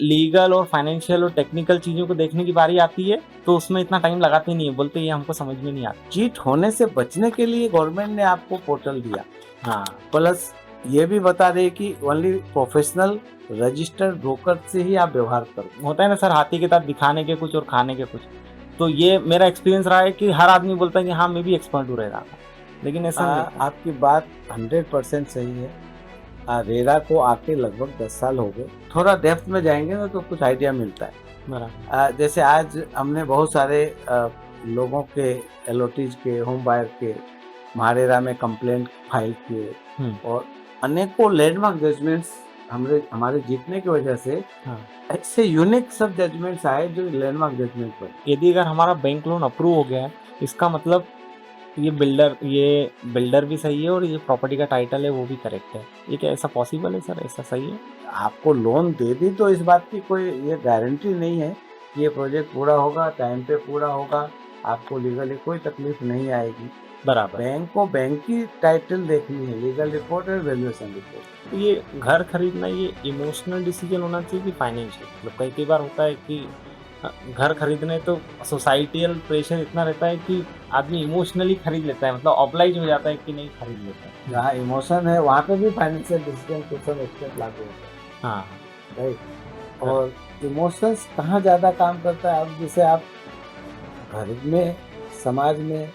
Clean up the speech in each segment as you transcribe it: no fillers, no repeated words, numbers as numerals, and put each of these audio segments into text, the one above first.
Legal और financial और technical चीज़ों को देखने की बारी आती है तो उसमें इतना टाइम लगाते नहीं है, बोलते ये हमको समझ में नहीं आता। चीट होने से बचने के लिए गवर्नमेंट ने आपको पोर्टल दिया, हाँ प्लस ये भी बता रहे कि ओनली प्रोफेशनल रजिस्टर्ड ब्रोकर से ही आप व्यवहार करो। होता है ना सर, हाथी के दांत दिखाने के कुछ और खाने के कुछ। तो ये मेरा एक्सपीरियंस रहा है कि हर आदमी बोलता है कि हाँ मैं भी एक्सपर्ट हूँ रेरा का, लेकिन ऐसा नहीं होता। आपकी बात 100% सही है। रेरा को आके लगभग 10 साल हो गए। थोड़ा डेप्थ में जाएंगे ना तो कुछ आइडिया मिलता है। बराबर। जैसे आज हमने बहुत सारे लोगों के एलओटीज के होम बायर के महारेरा में कंप्लेंट फाइल किए और अनेकों लैंडमार्क जजमेंट्स हमारे जीतने की वजह से ऐसे यूनिक सब जजमेंट्स आए जो लैंडमार्क जजमेंट पर। यदि अगर हमारा बैंक लोन अप्रूव हो गया है, इसका मतलब ये बिल्डर भी सही है और ये प्रॉपर्टी का टाइटल है वो भी करेक्ट है। ये क्या ऐसा पॉसिबल है सर, ऐसा सही है? आपको लोन दे दी तो इस बात की कोई ये गारंटी नहीं है कि ये प्रोजेक्ट पूरा होगा, टाइम पे पूरा होगा, आपको लीगली कोई तकलीफ नहीं आएगी। बराबर। बैंक को बैंक की टाइटल देखनी है, लीगल रिपोर्ट और वैल्यूएशन रिपोर्ट। ये घर खरीदना ये इमोशनल डिसीजन होना चाहिए कि फाइनेंशियल? मतलब कई बार होता है कि घर खरीदने तो सोसाइटियल प्रेशर इतना रहता है कि आदमी इमोशनली खरीद लेता है, मतलब ऑब्लाइज हो जाता है कि नहीं खरीद लेता है। जहाँ इमोशन है वहाँ पे भी financial decision to some extent लागू होता है। हाँ राइट। और इमोशंस कहाँ ज़्यादा काम करता है, अब जैसे आप घर में, समाज में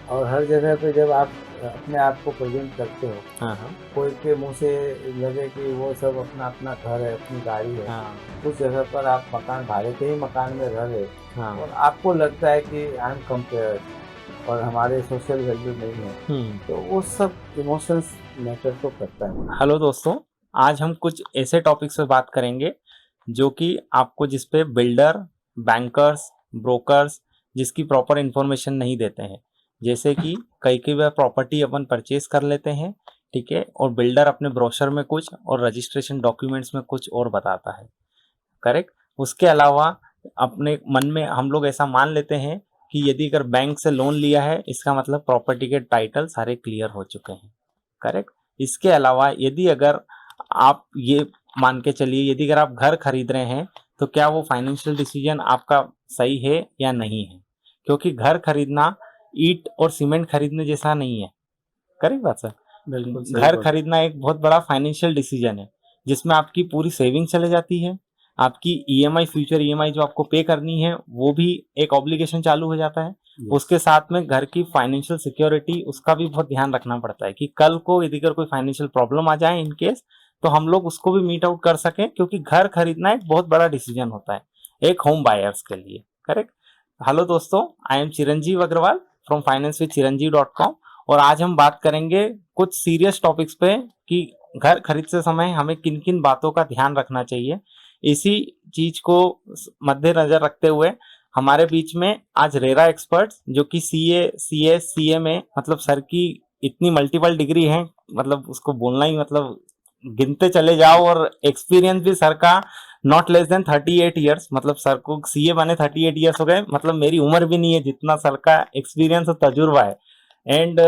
और हर जगह पे जब आप अपने आप को प्रेजेंट करते हो, हाँ कोई के मुंह से लगे कि वो सब अपना अपना घर है, अपनी गाड़ी है, उस जगह पर आप मकान भाड़े के ही मकान में रह रहे और आपको लगता है कि आई एम कंपेयर और हमारे सोशल वैल्यू नहीं है, तो वो सब इमोशंस मैटर तो करता है। हेलो दोस्तों, आज हम कुछ ऐसे टॉपिक्स पे बात करेंगे जो कि आपको जिस पे बिल्डर, बैंकर्स, ब्रोकर्स जिसकी प्रॉपर इन्फॉर्मेशन नहीं देते हैं। जैसे कि कई बार प्रॉपर्टी अपन परचेज कर लेते हैं, ठीक है, और बिल्डर अपने ब्रोशर में कुछ और रजिस्ट्रेशन डॉक्यूमेंट्स में कुछ और बताता है, करेक्ट। उसके अलावा अपने मन में हम लोग ऐसा मान लेते हैं कि यदि अगर बैंक से लोन लिया है इसका मतलब प्रॉपर्टी के टाइटल सारे क्लियर हो चुके हैं, करेक्ट। इसके अलावा यदि अगर आप ये मान के चलिए, यदि अगर आप घर खरीद रहे हैं तो क्या वो फाइनेंशियल डिसीजन आपका सही है या नहीं है, क्योंकि घर खरीदना ईंट और सीमेंट खरीदने जैसा नहीं है, करेक्ट बात सर। बिल्कुल घर खरीदना एक बहुत बड़ा फाइनेंशियल डिसीजन है जिसमें आपकी पूरी सेविंग चले जाती है, आपकी ईएमआई, फ्यूचर ईएमआई जो आपको पे करनी है वो भी एक ऑब्लिगेशन चालू हो जाता है। उसके साथ में घर की फाइनेंशियल सिक्योरिटी, उसका भी बहुत ध्यान रखना पड़ता है कि कल को यदि अगर कोई फाइनेंशियल प्रॉब्लम आ जाए इन केस, तो हम लोग उसको भी मीट आउट कर सकें, क्योंकि घर खरीदना एक बहुत बड़ा डिसीजन होता है एक होम बायर्स के लिए, करेक्ट। हेलो दोस्तों, I am Chiranjeev Agarwal from financeWithChiranjeev.com और आज हम बात करेंगे कुछ सीरियस टॉपिक्स पे कि घर खरीदते समय हमें किन किन बातों का ध्यान रखना चाहिए। इसी चीज को मद्देनजर रखते हुए हमारे बीच में आज रेरा एक्सपर्ट्स, जो कि सीए में, मतलब सर की इतनी मल्टीपल डिग्री है, मतलब उसको बोलना ही मतलब गिनते चले जाओ, और एक्सपीरियंस भी सर का नॉट लेस देन 38 ईयर्स, मतलब सर को सीए बने 38 ईयर्स हो गए, मतलब मेरी उम्र भी नहीं है जितना सर का एक्सपीरियंस और तजुर्बा है। एंड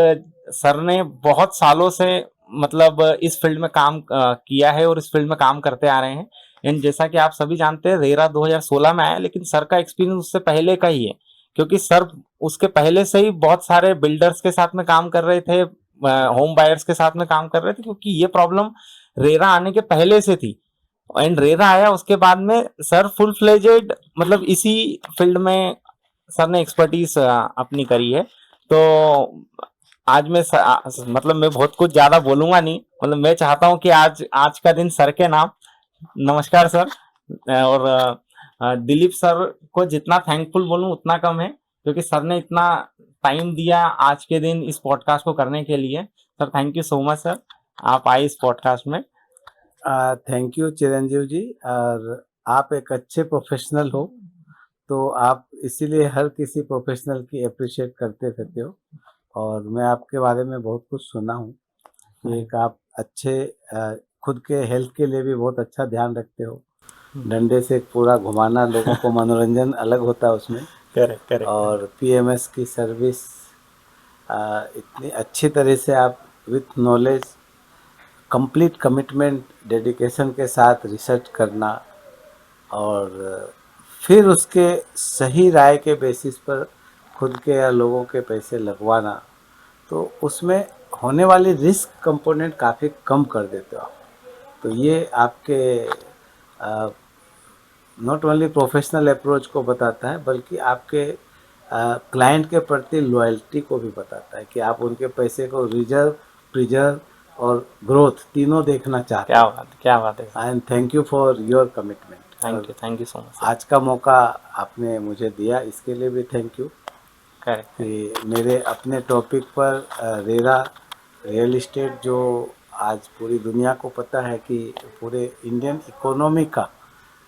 सर ने बहुत सालों से मतलब इस फील्ड में काम किया है और इस फील्ड में काम करते आ रहे हैं। एंड जैसा कि आप सभी जानते हैं, रेरा 2016 में आया, लेकिन सर का एक्सपीरियंस उससे पहले का ही है, क्योंकि सर उसके पहले से ही बहुत सारे बिल्डर्स के साथ में काम कर रहे थे, होम बायर्स के साथ में काम कर रहे थे, क्योंकि ये प्रॉब्लम रेरा आने के पहले से थी। एंड रेरा आया उसके बाद में सर फुल फ्लेजेड, मतलब इसी फील्ड में सर ने एक्सपर्टीज अपनी करी है। तो आज मतलब मैं बहुत कुछ ज्यादा बोलूंगा नहीं, मतलब मैं चाहता हूं कि आज आज का दिन सर के नाम। नमस्कार सर। और दिलीप सर को जितना थैंकफुल बोलूं उतना कम है, क्योंकि सर ने इतना टाइम दिया आज के दिन इस पॉडकास्ट को करने के लिए। Sir thank you so much sir, आप आए इस पॉडकास्ट में। थैंक यू चिरंजीव जी। और आप एक अच्छे प्रोफेशनल हो, तो आप इसीलिए हर किसी प्रोफेशनल की अप्रिशिएट करते रहते हो, और मैं आपके बारे में बहुत कुछ सुना हूँ कि एक आप अच्छे खुद के हेल्थ के लिए भी बहुत अच्छा ध्यान रखते हो। डंडे से पूरा घुमाना लोगों को मनोरंजन अलग होता है उसमें। करेक्ट। और पीएमएस की सर्विस इतनी अच्छी तरह से आप with knowledge, complete commitment, dedication के साथ रिसर्च करना, और फिर उसके सही राय के बेसिस पर खुद के या लोगों के पैसे लगवाना, तो उसमें होने वाली रिस्क कंपोनेंट काफ़ी कम कर देते हो आप। तो ये आपके नॉट ओनली प्रोफेशनल अप्रोच को बताता है, बल्कि आपके क्लाइंट के प्रति लॉयल्टी को भी बताता है कि आप उनके पैसे को रिजर्व, प्रिजर्व और ग्रोथ तीनों देखना चाहते क्या हैं। बात, क्या बात है। And thank you for your commitment. Thank you so much. आज का मौका आपने मुझे दिया, इसके लिए भी थैंक यू करेक्ट। कि मेरे अपने टॉपिक पर रेरा रियल इस्टेट, जो आज पूरी दुनिया को पता है कि पूरे इंडियन इकोनॉमी का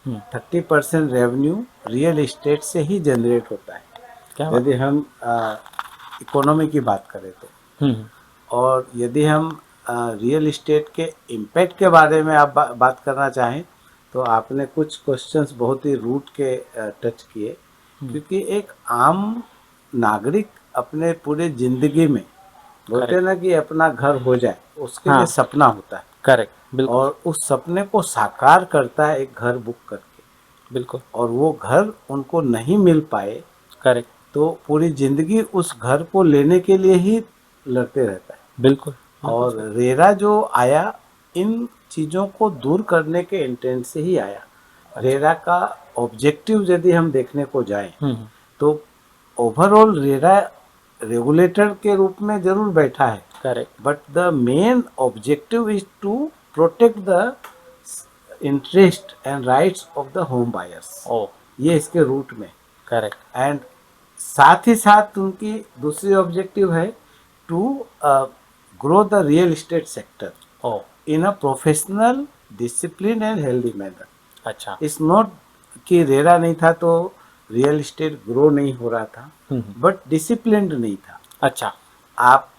30% रेवेन्यू रियल इस्टेट से ही जनरेट होता है, क्या बात। यदि हम इकोनॉमी की बात करें तो। और यदि हम रियल इस्टेट के इम्पैक्ट के बारे में आप बात करना चाहें, तो आपने कुछ क्वेश्चंस बहुत ही रूट के टच किए, क्योंकि एक आम नागरिक अपने पूरे जिंदगी में बोलते हैं ना कि अपना घर हो जाए, उसके लिए सपना होता है। करेक्ट, बिल्कुल। और उस सपने को साकार करता है एक घर बुक करके। बिल्कुल। और वो घर उनको नहीं मिल पाए, करेक्ट, तो पूरी जिंदगी उस घर को लेने के लिए ही लड़ते रहता है। बिल्कुल। और रेरा जो आया, इन चीज़ों को दूर करने के इंटेंट से ही आया। रेरा का ऑब्जेक्टिव यदि हम देखने को जाएं, तो ओवरऑल रेरा रेगुलेटर के रूप में जरूर बैठा है, correct, but the main objective is to protect the interest and rights of the home buyers. ये इसके रूट में। करेक्ट। एंड साथ ही साथ उनकी दूसरी ऑब्जेक्टिव है to grow the real estate sector in a professional, discipline and healthy manner. अच्छा। It's not कि रेरा नहीं था तो रियल एस्टेट ग्रो नहीं हो रहा था, बट डिसिप्लिन्ड नहीं था। अच्छा। आप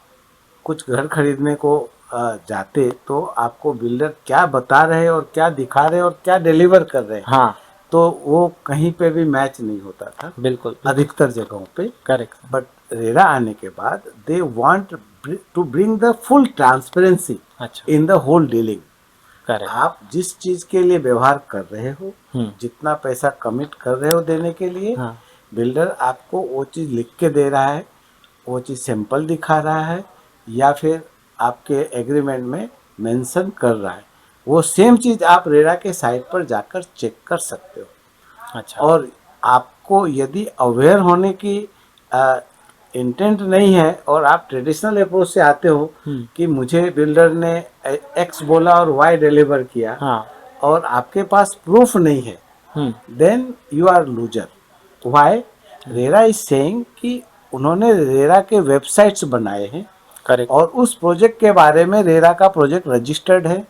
कुछ घर खरीदने को जाते तो आपको बिल्डर क्या बता रहे हैं और क्या दिखा रहे हैं और क्या डिलीवर कर रहे हैं, हाँ, तो वो कहीं पे भी मैच नहीं होता था, बिल्कुल, अधिकतर जगहों पे। करेक्ट। बट रेरा आने के बाद they want to bring the full transparency अच्छा। In the whole dealing. Correct. आप जिस चीज के लिए व्यवहार कर रहे हो, जितना पैसा कमिट कर रहे हो देने के लिए, बिल्डर आपको वो चीज लिख के दे रहा है, वो चीज सिंपल दिखा रहा है, या फिर आपके एग्रीमेंट में मेंशन कर रहा है, वो सेम चीज आप रेरा के साइट पर जाकर चेक कर सकते हो। अच्छा। और आपको यदि अवेयर होने की इंटेंट नहीं है और आप ट्रेडिशनल अप्रोच से आते हो कि मुझे बिल्डर ने एक्स बोला और वाई डिलीवर किया, और आपके पास प्रूफ नहीं है, then you are loser. Why? RERA is saying कि उन्होंने रेरा के वेबसाइट्स बनाए हैं, करेक्ट, और उस प्रोजेक्ट के बारे में रेरा का प्रोजेक्ट रजिस्टर्ड है,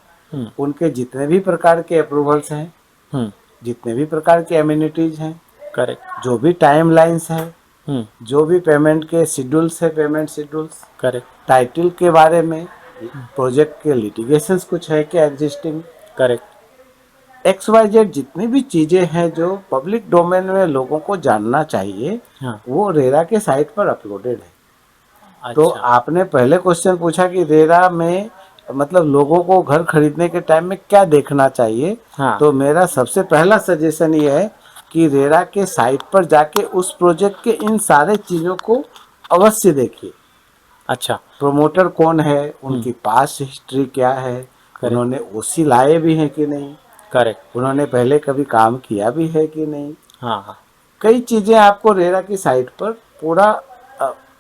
उनके जितने भी प्रकार के अप्रूवल्स हैं, जितने भी प्रकार के एमिनिटीज हैं, करेक्ट, जो भी टाइम लाइन्स हैं, जो भी पेमेंट के शेड्यूल्स है, पेमेंट शेड्यूल्स, करेक्ट, टाइटल के बारे में, प्रोजेक्ट के लिटिगेशंस कुछ है क्या एग्जिस्टिंग, करेक्ट, XYZ जितनी भी चीजें हैं जो पब्लिक डोमेन में लोगों को जानना चाहिए, वो रेरा के साइट पर अपलोडेड है। अच्छा। तो आपने पहले क्वेश्चन पूछा कि रेरा में मतलब लोगों को घर खरीदने के टाइम में क्या देखना चाहिए, तो मेरा सबसे पहला सजेशन ये है कि रेरा के साइट पर जाके उस प्रोजेक्ट के इन सारे चीजों को अवश्य देखिए। अच्छा। प्रोमोटर कौन है, उनकी पास्ट हिस्ट्री क्या है, उन्होंने ओसी लाए भी हैं कि नहीं, करेक्ट, उन्होंने पहले कभी काम किया भी है कि नहीं। हाँ, कई चीजें आपको रेरा की साइट पर पूरा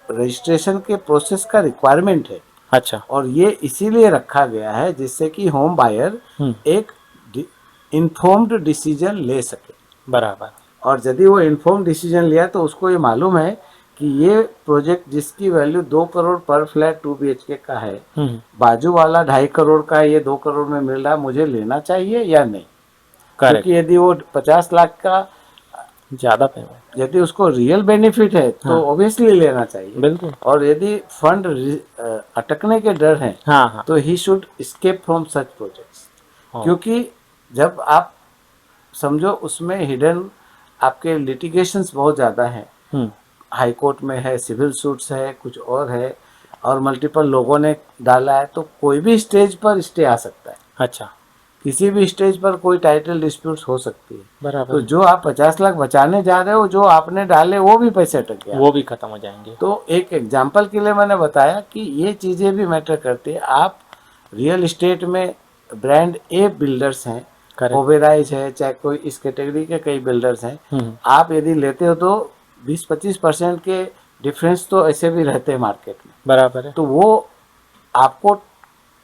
रजिस्ट्रेशन के प्रोसेस का रिक्वायरमेंट है। अच्छा। और ये इसीलिए रखा गया है जिससे कि होम बायर एक इन्फॉर्म्ड डिसीजन ले सके। बराबर। और यदि वो इन्फॉर्म्ड डिसीजन लिया तो उसको ये मालूम है कि ये प्रोजेक्ट जिसकी वैल्यू 2 करोड़ पर फ्लैट 2 BHK का है, बाजू वाला 2.5 करोड़ का है, ये 2 करोड़ में मिल रहा है, मुझे लेना चाहिए या नहीं। क्योंकि यदि वो 50 लाख का ज्यादा पेमेंट, यदि उसको रियल बेनिफिट है तो ऑब्वियसली लेना चाहिए, बिल्कुल। और यदि फंड अटकने के डर हैं, तो he should escape from such projects. क्योंकि जब आप समझो उसमें हिडन आपके लिटिगेशंस बहुत ज़्यादा हैं, हाई कोर्ट में है, सिविल सूट्स है, कुछ और है, और मल्टीपल लोगों ने डाला है, तो कोई भी स्टेज पर स्टे आ सकता है। अच्छा। किसी भी स्टेज पर कोई टाइटल डिस्प्यूट हो सकती है। बराबर तो है। जो आप 50 लाख बचाने जा रहे हो, जो आपने डाले वो भी पैसे अटक गए। वो भी खत्म हो जाएंगे। तो एक एग्जाम्पल के लिए मैंने बताया कि ये चीज़ें भी मैटर करती है। आप रियल इस्टेट में ब्रांड ए बिल्डर्स हैं, करेक्ट। ओबेराइज है, चाहे कोई इस कैटेगरी के कई बिल्डर्स हैं, आप यदि लेते हो तो 20-25% के डिफरेंस तो ऐसे भी रहते हैं मार्केट में। बराबर है। तो वो आपको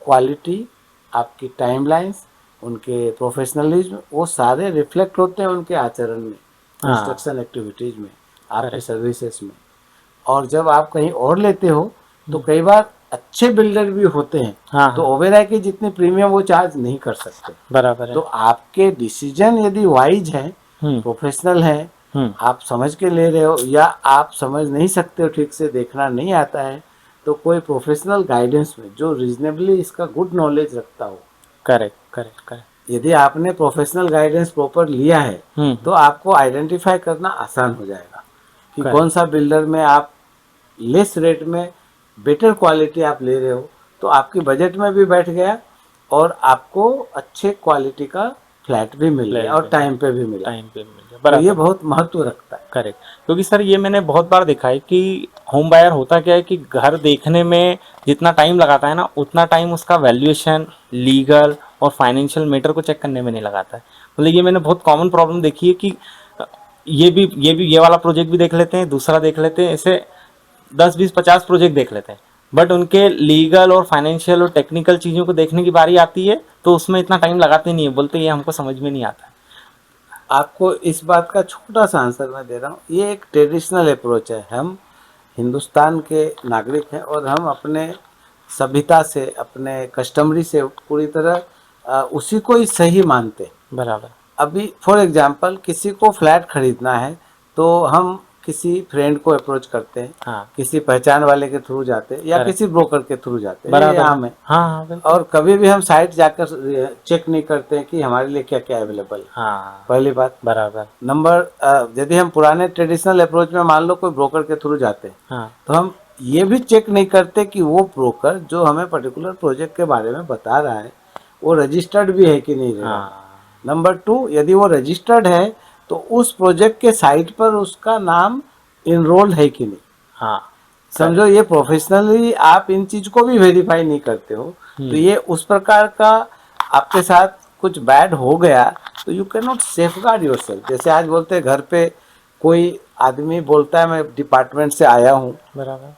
क्वालिटी, आपकी टाइमलाइंस, उनके प्रोफेशनलिज्म, वो सारे रिफ्लेक्ट होते हैं उनके आचरण में, कंस्ट्रक्शन एक्टिविटीज में, आपके सर्विसेज में। और जब आप कहीं और लेते हो तो कई बार अच्छे बिल्डर भी होते हैं, तो ओबेरॉय की जितनी प्रीमियम वो चार्ज नहीं कर सकते। बराबर है। तो आपके डिसीजन यदि वाइज है, प्रोफेशनल है, आप समझ के ले रहे हो, या आप समझ नहीं सकते हो, ठीक से देखना नहीं आता है, तो कोई प्रोफेशनल गाइडेंस में जो रीजनेबली इसका गुड नॉलेज रखता हो। Correct correct correct. यदि आपने प्रोफेशनल गाइडेंस प्रॉपर लिया है तो आपको आइडेंटिफाई करना आसान हो जाएगा कि कौन सा बिल्डर में आप लेस रेट में बेटर क्वालिटी आप ले रहे हो, तो आपकी बजट में भी बैठ गया और आपको अच्छे क्वालिटी का फ्लैट भी मिल गया और टाइम पे भी मिला। तो ये बहुत महत्व रखता है। करेक्ट। क्योंकि सर ये मैंने बहुत बार देखा है कि होम बायर होता क्या है कि घर देखने में जितना टाइम लगाता है ना, उतना टाइम उसका वैल्यूएशन, लीगल और फाइनेंशियल मैटर को चेक करने में नहीं लगाता है। मतलब ये मैंने बहुत कॉमन प्रॉब्लम देखी है कि ये वाला प्रोजेक्ट भी देख लेते हैं, दूसरा देख लेते हैं, ऐसे 10-20-50 प्रोजेक्ट देख लेते हैं, बट उनके लीगल और फाइनेंशियल और टेक्निकल चीज़ों को देखने की बारी आती है तो उसमें इतना टाइम लगाते नहीं है, बोलते ये हमको समझ में नहीं आता है। आपको इस बात का छोटा सा आंसर मैं दे रहा हूँ। ये एक ट्रेडिशनल अप्रोच है। हम हिंदुस्तान के नागरिक हैं और हम अपने सभ्यता से, अपने कस्टमरी से पूरी तरह उसी को ही सही मानते हैं। बराबर। अभी फॉर एग्जांपल किसी को फ्लैट खरीदना है तो हम किसी फ्रेंड को अप्रोच करते हैं, किसी पहचान वाले के थ्रू जाते हैं या किसी ब्रोकर के थ्रू जाते हैं, ये आम है। और कभी भी हम साइट जाकर चेक नहीं करते हैं कि हमारे लिए क्या क्या अवेलेबल है। पहली बात। बराबर। नंबर, यदि हम पुराने ट्रेडिशनल अप्रोच में मान लो कोई ब्रोकर के थ्रू जाते हैं तो हम ये भी चेक नहीं करते कि वो ब्रोकर जो हमें पर्टिकुलर प्रोजेक्ट के बारे में बता रहा है वो रजिस्टर्ड भी है कि नहीं है। नंबर 2, यदि वो रजिस्टर्ड है तो उस प्रोजेक्ट के साइट पर उसका नाम इनरोल्ड है कि नहीं। समझो, ये प्रोफेशनली आप इन चीज को भी वेरीफाई नहीं करते हो तो ये उस प्रकार का आपके साथ कुछ बैड हो गया तो you can not safeguard yourself. जैसे आज बोलते हैं घर पे कोई आदमी बोलता है मैं डिपार्टमेंट से आया हूँ,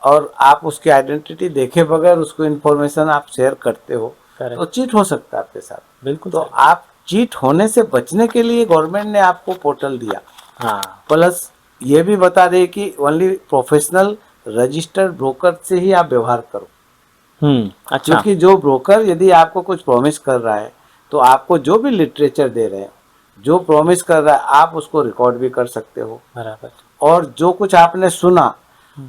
और आप उसकी आइडेंटिटी देखे बगैर उसको इन्फॉर्मेशन आप शेयर करते हो तो चीट हो सकता है आपके साथ। बिल्कुल। तो आप चीट होने से बचने के लिए गवर्नमेंट ने आपको पोर्टल दिया। प्लस ये भी बता दे कि ओनली प्रोफेशनल रजिस्टर्ड ब्रोकर से ही आप व्यवहार करो। अच्छा। क्योंकि जो ब्रोकर यदि आपको कुछ प्रॉमिस कर रहा है तो आपको जो भी लिटरेचर दे रहे हैं, जो प्रॉमिस कर रहा है, आप उसको रिकॉर्ड भी कर सकते हो। बराबर। और जो कुछ आपने सुना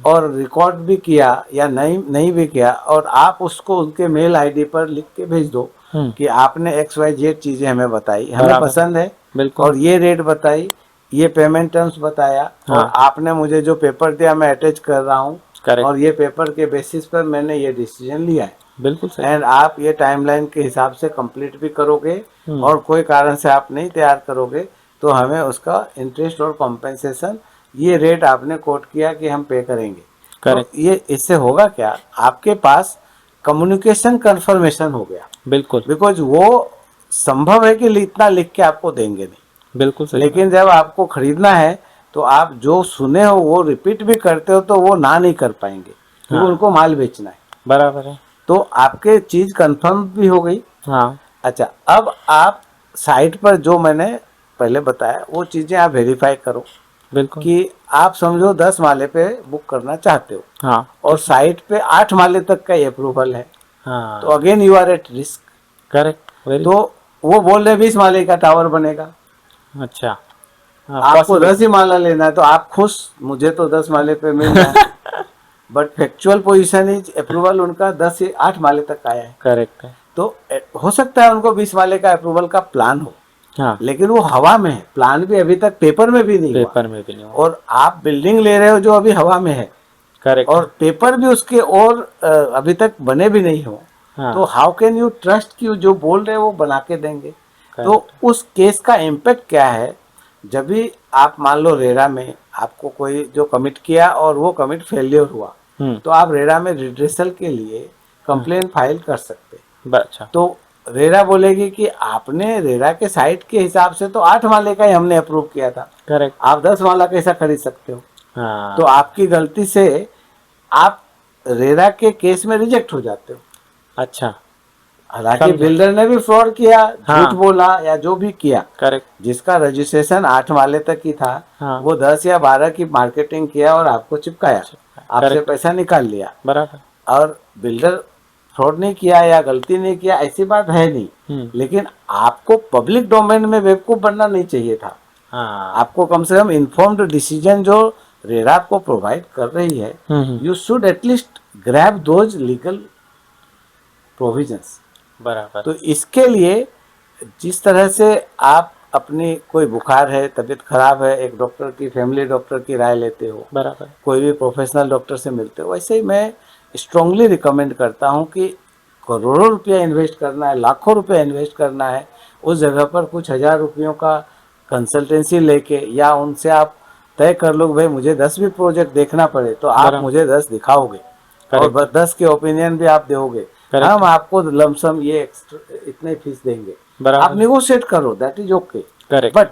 और रिकॉर्ड भी किया या नहीं भी किया, और आप उसको उनके मेल आईडी पर लिख के भेज दो कि आपने XYZ चीजें हमें बताई, हमें पसंद है, और ये रेट बताई, ये पेमेंट टर्म्स बताया, और आपने मुझे जो पेपर दिया मैं अटैच कर रहा हूँ, और ये पेपर के बेसिस पर मैंने ये डिसीजन लिया है। बिल्कुल सही। एंड आप ये टाइमलाइन के हिसाब से कंप्लीट भी करोगे, और कोई कारण से आप नहीं तैयार करोगे तो हमें उसका इंटरेस्ट और कॉम्पेंसेशन, ये रेट आपने कोट किया कि हम पे करेंगे। तो ये इससे होगा क्या, आपके पास कम्युनिकेशन कंफर्मेशन हो गया। बिल्कुल। बिकॉज वो संभव है कि इतना लिख के आपको देंगे नहीं। बिल्कुल सही। लेकिन जब आपको खरीदना है तो आप जो सुने हो वो रिपीट भी करते हो तो वो ना नहीं कर पाएंगे, क्योंकि उनको माल बेचना है। बराबर है। तो आपके चीज कंफर्म भी हो गई। अच्छा, अब आप साइट पर जो मैंने पहले बताया वो चीजें आप वेरीफाई करो। बिल्कुल। कि आप समझो 10 माले पे बुक करना चाहते हो, और साइट पे 8 माले तक का अप्रूवल है, तो again you are at risk. Correct. तो वो बोल रहे 20 माले का टावर बनेगा। अच्छा। आपको 10 ही माला लेना है तो आप खुश, मुझे तो 10 माले पे मिल रहा है। But factual position is approval उनका 10 से 8 माले तक आया है। करेक्ट है। तो हो सकता है उनको 20 माले का अप्रूवल का प्लान हो, लेकिन वो हवा में है, प्लान भी अभी तक पेपर में भी नहीं हुआ। और आप बिल्डिंग ले रहे हो जो अभी हवा में है। करेक्ट। और पेपर भी उसके और अभी तक बने भी नहीं हो। तो हाउ कैन यू ट्रस्ट कि जो बोल रहे हैं वो बना के देंगे। तो उस केस का इम्पैक्ट क्या है, जब भी आप मान लो रेरा में आपको कोई जो कमिट किया और वो कमिट फेलियर हुआ, तो आप रेरा में रिड्रेसल के लिए कंप्लेन फाइल कर सकते हैं। अच्छा। तो रेरा बोलेगी कि आपने रेरा के साइट के हिसाब से तो 8 माले का ही हमने अप्रूव किया था, करेक्ट। आप 10 माला कैसा खरीद सकते हो? हाँ। तो आपकी गलती से आप रेरा के केस में रिजेक्ट हो जाते हो। अच्छा। हालांकि समझा। बिल्डर ने भी फ्रॉड किया, हाँ। झूठ बोला या जो भी किया, करेक्ट। जिसका रजिस्ट्रेशन 8 माले तक की था, हाँ। वो 10 या 12 की मार्केटिंग किया और आपको चिपकाया, आपसे करेक्ट। पैसा निकाल लिया। बराबर। और बिल्डर फ्रॉड नहीं किया या गलती नहीं किया, ऐसी बात है नहीं, लेकिन आपको पब्लिक डोमेन में बेवकूफ बनना नहीं चाहिए था। हाँ। आपको कम से कम इन्फॉर्म्ड डिसीजन जो रेरा आपको प्रोवाइड कर रही है, you should at least grab those legal provisions. बराबर। तो इसके लिए जिस तरह से आप अपनी कोई बुखार है, तबीयत खराब है, एक डॉक्टर की, फैमिली डॉक्टर की राय लेते हो, बराबर। कोई भी प्रोफेशनल डॉक्टर से मिलते हो, वैसे ही मैं स्ट्रांगली रिकमेंड करता हूँ कि करोड़ों रुपया इन्वेस्ट करना है, लाखों रुपया इन्वेस्ट करना है, उस जगह पर कुछ हज़ार रुपयों का कंसल्टेंसी लेके या उनसे आप तय कर लो भाई मुझे 10 भी प्रोजेक्ट देखना पड़े तो आप मुझे 10 दिखाओगे और 10 के ओपिनियन भी आप दोगे, हम आपको लमसम ये इतने फीस देंगे, आप निगोशिएट करो, दैट इज ओके। बट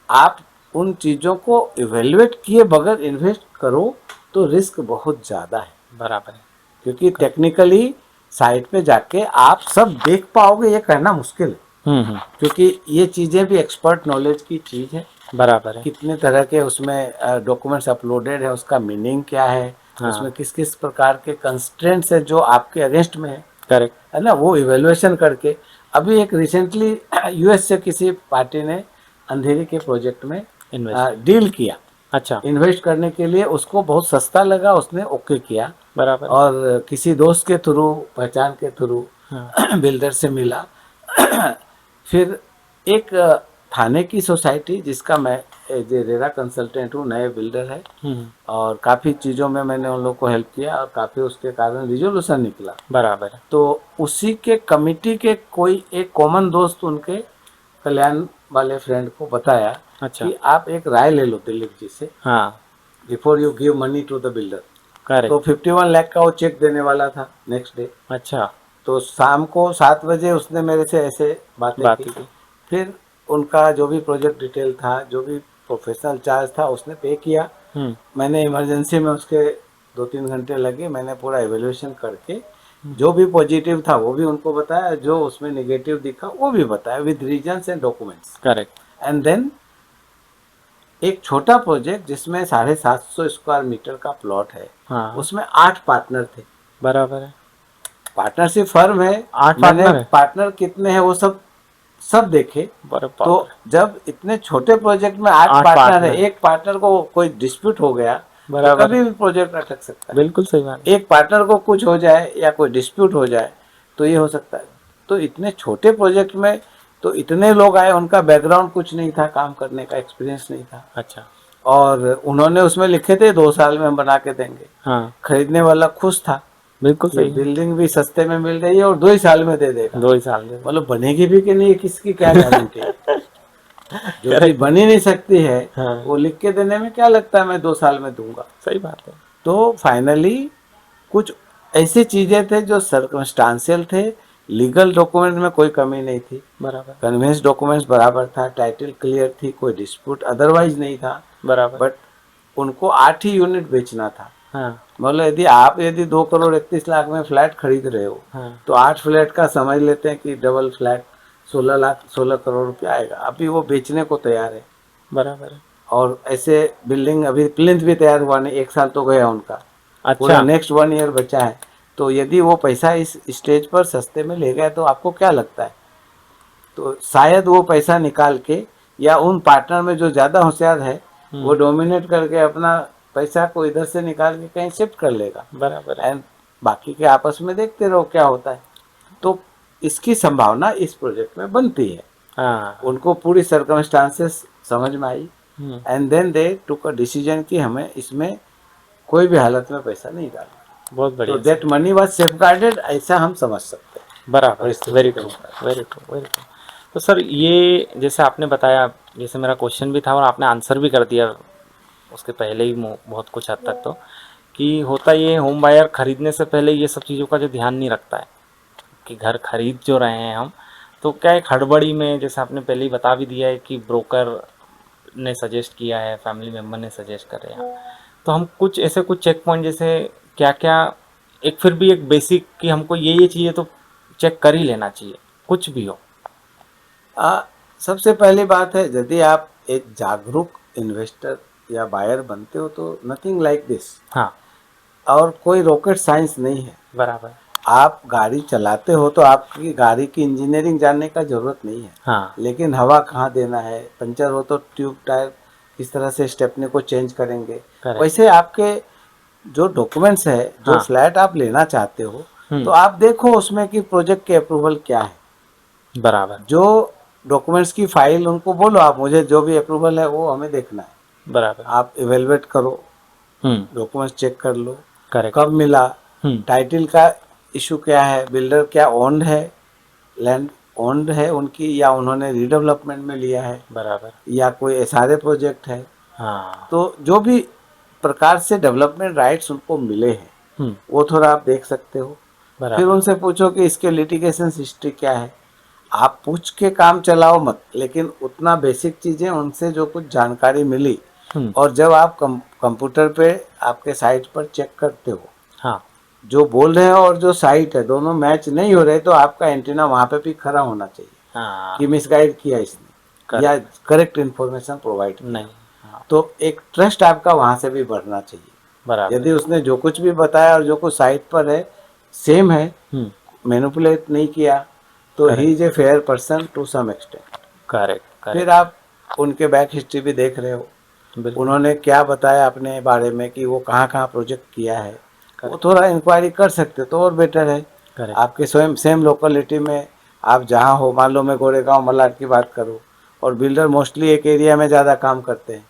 आप उन चीज़ों को इवेल्युएट किए बगैर इन्वेस्ट करो तो रिस्क बहुत ज़्यादा है। बराबर है। क्योंकि टेक्निकली साइट पे जाके आप सब देख पाओगे ये कहना मुश्किल है, क्योंकि ये चीज़ें भी एक्सपर्ट नॉलेज की चीज़ है। बराबर है। कितने तरह के उसमें डॉक्यूमेंट्स अपलोडेड है, उसका मीनिंग क्या है, उसमें किस किस प्रकार के कंस्ट्रेंट्स है जो आपके अगेंस्ट में है, करेक्ट है ना, वो इवेल्युएशन करके। अभी एक रिसेंटली यूएस से किसी पार्टी ने अंधेरी के प्रोजेक्ट में डील किया, अच्छा, इन्वेस्ट करने के लिए, उसको बहुत सस्ता लगा, उसने ओके किया, बराबर, और किसी दोस्त के थ्रू, पहचान के थ्रू बिल्डर से मिला। फिर एक थाने की सोसाइटी जिसका मैं रेरा कंसल्टेंट हूँ, नए बिल्डर है, और काफ़ी चीज़ों में मैंने उन लोग को हेल्प किया और काफ़ी उसके कारण रिजोल्यूशन निकला, बराबर। तो उसी के कमिटी के कोई एक कॉमन दोस्त उनके कल्याण वाले फ्रेंड को बताया, अच्छा, कि आप एक राय ले लो दिलीप जी से, हाँ, before you give money to the builder. तो 51 लाख का वो चेक देने वाला था नेक्स्ट डे, अच्छा, तो शाम को 7 बजे उसने मेरे से ऐसे बातें की। फिर उनका जो भी प्रोजेक्ट डिटेल था, जो भी प्रोफेशनल चार्ज था, उसने पे किया। मैंने इमरजेंसी में उसके 2-3 घंटे लगे, मैंने पूरा एवेल्यूएशन करके जो भी पॉजिटिव था वो भी उनको बताया, जो उसमें नेगेटिव दिखा वो भी बताया, with reasons and documents, correct. And then एक छोटा प्रोजेक्ट जिसमें 750 स्क्वायर मीटर का प्लॉट है, हाँ, उसमें 8 पार्टनर थे, बराबर है, पार्टनरशिप फर्म है, 8 पार्टनर कितने हैं वो सब देखे। तो जब इतने छोटे प्रोजेक्ट में 8 पार्टनर है, एक पार्टनर को कोई डिस्प्यूट हो गया तो कभी भी प्रोजेक्ट अटक सकता है। बिल्कुल सही बात। एक पार्टनर को कुछ हो जाए या कोई डिस्प्यूट हो जाए तो ये हो सकता है। तो इतने छोटे प्रोजेक्ट में तो इतने लोग आए, उनका बैकग्राउंड कुछ नहीं था, काम करने का एक्सपीरियंस नहीं था, अच्छा, और उन्होंने उसमें लिखे थे 2 साल में हम बना के देंगे, हाँ, खरीदने वाला खुश था, बिल्कुल सही, बिल्डिंग भी सस्ते में मिल रही है और 2 ही साल में दे देगा, 2 ही साल में, मतलब बनेगी भी कि नहीं किसकी क्या गारंटी है। जो चीज बन ही नहीं सकती है, हाँ, वो लिख के देने में क्या लगता है मैं 2 साल में दूंगा, सही बात है। तो फाइनली कुछ ऐसी चीजें थे जो सर्कमस्टांशियल थे, लीगल डॉक्यूमेंट में कोई कमी नहीं थी, बराबर, कन्वेंस डॉक्यूमेंट्स बराबर था, टाइटल क्लियर थी, कोई डिस्प्यूट अदरवाइज नहीं था, बराबर, बट उनको 8 ही यूनिट बेचना था, हाँ, मतलब यदि 2 करोड़ 31 लाख में फ्लैट खरीद रहे हो, हाँ, तो 8 फ्लैट का समझ लेते हैं कि डबल फ्लैट 16 करोड़ रुपया आएगा, अभी वो बेचने को तैयार है, बराबर है। और ऐसे बिल्डिंग अभी प्लिंथ भी तैयार हुआ नहीं, 1 साल तो गया उनका, अच्छा, पूरा नेक्स्ट 1 ईयर बचा है। तो यदि वो पैसा इस स्टेज पर सस्ते में ले गए तो आपको क्या लगता है, तो शायद वो पैसा निकाल के या उन पार्टनर में जो ज़्यादा होशियार है वो डोमिनेट करके अपना पैसा को इधर से निकाल के कहीं शिफ्ट कर लेगा, बराबर, एंड बाकी के आपस में देखते रहो क्या होता है। तो इसकी संभावना इस प्रोजेक्ट में बनती है, हाँ, उनको पूरी सर्कमस्टांसेस समझ में आई, and then they took a decision कि हमें इसमें कोई भी हालत में पैसा नहीं डालना। बहुत बढ़िया। तो दैट मनी वाज सेफगार्डेड, ऐसा हम समझ सकते हैं, बराबर, very true, very true, very true. तो सर ये जैसे आपने बताया, जैसे मेरा क्वेश्चन भी था और आपने आंसर भी कर दिया उसके पहले ही बहुत कुछ हद तक, तो कि होता ये होम बायर खरीदने से पहले ये सब चीज़ों का जो ध्यान नहीं रखता है कि घर खरीद जो रहे हैं हम, तो क्या एक हड़बड़ी में, जैसे आपने पहले ही बता भी दिया है कि ब्रोकर ने सजेस्ट किया है, फैमिली मेम्बर ने सजेस्ट कर रहे हैं, तो हम कुछ ऐसे कुछ चेक पॉइंट जैसे क्या क्या, एक फिर भी एक बेसिक कि हमको ये चीज़ें तो चेक कर ही लेना चाहिए कुछ भी हो। आ, सबसे पहली बात है, यदि आप एक जागरूक इन्वेस्टर या बायर बनते हो तो नथिंग लाइक दिस। हाँ और कोई रॉकेट साइंस नहीं है। बराबर। आप गाड़ी चलाते हो तो आपकी गाड़ी की इंजीनियरिंग जानने का जरूरत नहीं है, हाँ लेकिन हवा कहाँ देना है, पंचर हो तो ट्यूब टायर किस तरह से स्टेपनी को चेंज करेंगे, करेक्ट। वैसे आपके जो डॉक्यूमेंट्स है, जो हाँ। फ्लैट आप लेना चाहते हो, तो आप देखो उसमें कि प्रोजेक्ट के अप्रूवल क्या है। बराबर। जो डॉक्यूमेंट्स की फाइल उनको बोलो, आप मुझे जो भी अप्रूवल है वो हमें देखना है। बराबर। आप इवेलुएट करो, हम्म। डॉक्यूमेंट्स चेक कर लो, करेक्ट। कब मिला, हम्म। टाइटल का इशू क्या है, बिल्डर क्या ओन्ड है, लैंड ओन्ड है उनकी, या उन्होंने रीडेवलपमेंट में लिया है, बराबर। या कोई एसआरए प्रोजेक्ट है। हाँ। तो जो भी प्रकार से डेवलपमेंट राइट्स उनको मिले हैं वो थोड़ा आप देख सकते हो। फिर बराबर। उनसे पूछो कि इसके लिटिगेशन हिस्ट्री क्या है। आप पूछ के काम चलाओ मत, लेकिन उतना बेसिक चीज़ें उनसे जो कुछ जानकारी मिली, और जब आप कंप्यूटर पे आपके साइट पर चेक करते हो, हाँ। जो बोल रहे हो और जो साइट है दोनों मैच नहीं हो रहे, तो आपका एंटीना वहाँ पे भी खड़ा होना चाहिए हाँ। कि मिसगाइड किया इसने या करेक्ट। करेक्ट इन्फॉर्मेशन प्रोवाइड किया। नहीं। हाँ। तो एक ट्रस्ट आपका वहाँ से भी बढ़ना चाहिए। बराबर। यदि उसने जो कुछ भी बताया और जो कुछ साइट पर है सेम है, मैनिपुलेट नहीं किया, तो he is a fair person to some extent. Correct. फिर करेक्ट। आप उनके बैक हिस्ट्री भी देख रहे हो, बिल्कुल। उन्होंने क्या बताया अपने बारे में कि वो कहाँ कहाँ प्रोजेक्ट किया है, वो करेक्ट। थोड़ा इंक्वायरी कर सकते तो और बेटर है। करेक्ट। आपके स्वयं सेम लोकेलिटी में आप जहाँ हो, मान लो मैं गोरेगांव मलाड की बात करूँ, और बिल्डर मोस्टली एक एरिया में ज़्यादा काम करते हैं,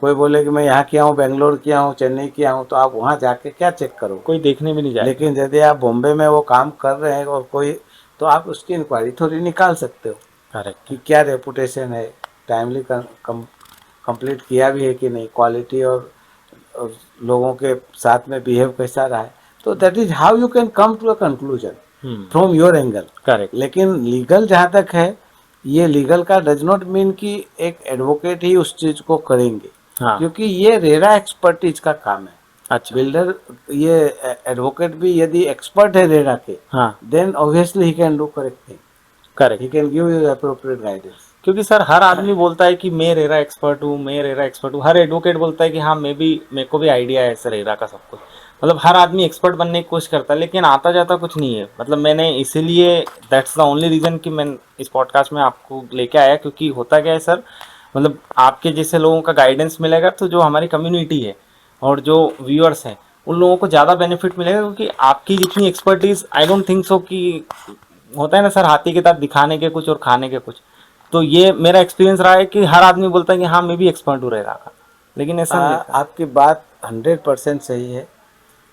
कोई बोले कि मैं यहाँ किया हूँ, बेंगलोर किया हूँ, चेन्नई किया हूँ, तो आप वहाँ जाके क्या चेक करो, कोई देखने भी नहीं जाएगा। लेकिन यदि आप बॉम्बे में वो काम कर रहे हैं और कोई, तो आप उसकी इंक्वायरी थोड़ी निकाल सकते हो करेक्ट। कि क्या रेपुटेशन है, टाइमली कंप्लीट किया भी है कि नहीं, क्वालिटी और लोगों के साथ में बिहेव कैसा रहा है। तो that is how you can come to a conclusion from your angle. Correct. लेकिन लीगल जहाँ तक है, ये लीगल का डज नॉट मीन कि एक एडवोकेट ही उस चीज को करेंगे, हाँ। क्योंकि ये रेरा एक्सपर्टीज का काम है। अच्छा। बिल्डर, ये एडवोकेट भी यदि एक्सपर्ट है रेरा के, हाँ। Then obviously he can do correct thing, correct. He can give you appropriate guidance. क्योंकि सर हर आदमी बोलता है कि मैं रेरा एक्सपर्ट हूँ, मैं रेरा एक्सपर्ट हूँ, हर एडवोकेट बोलता है कि हाँ मेरे को भी आइडिया है सर रेरा का सब कुछ, मतलब हर आदमी एक्सपर्ट बनने की कोशिश करता है, लेकिन आता जाता कुछ नहीं है। मतलब मैंने इसीलिए, दैट्स द ओनली रीज़न कि मैं इस पॉडकास्ट में आपको लेके आया, क्योंकि होता क्या है सर, मतलब आपके जैसे लोगों का गाइडेंस मिलेगा तो जो हमारी कम्युनिटी है और जो व्यूअर्स हैं उन लोगों को ज़्यादा बेनिफिट मिलेगा, क्योंकि आपकी जितनी expertise, I don't think so कि होता है ना सर हाथी के दांत दिखाने के कुछ और खाने के कुछ, तो ये मेरा एक्सपीरियंस रहा है कि हर आदमी बोलता है कि हाँ मैं भी एक्सपर्ट हूँ रेरा का, लेकिन ऐसा नहीं था। आपकी बात 100% सही है।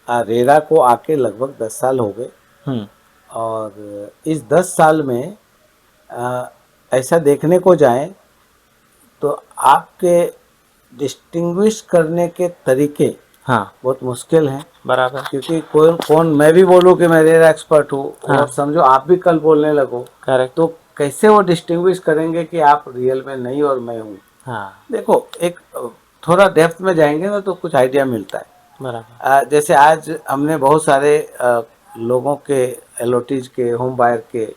रेरा को आके लगभग 10 साल हो गए, और इस 10 साल में आ, ऐसा देखने को जाएं तो आपके डिस्टिंग्विश करने के तरीके हाँ। बहुत मुश्किल हैं। बराबर। क्योंकि कौन कौन, मैं भी बोलूँ कि मैं रेरा एक्सपर्ट हूँ, हाँ। और समझो आप भी कल बोलने लगो, करेक्ट। तो कैसे वो डिस्टिंग्विश करेंगे कि आप रियल में नहीं और मैं हूँ। हाँ। देखो, एक थोड़ा डेप्थ में जाएंगे ना तो कुछ आइडिया मिलता है। बराबर। जैसे आज हमने बहुत सारे लोगों के, एलओटीज के, होम बायर के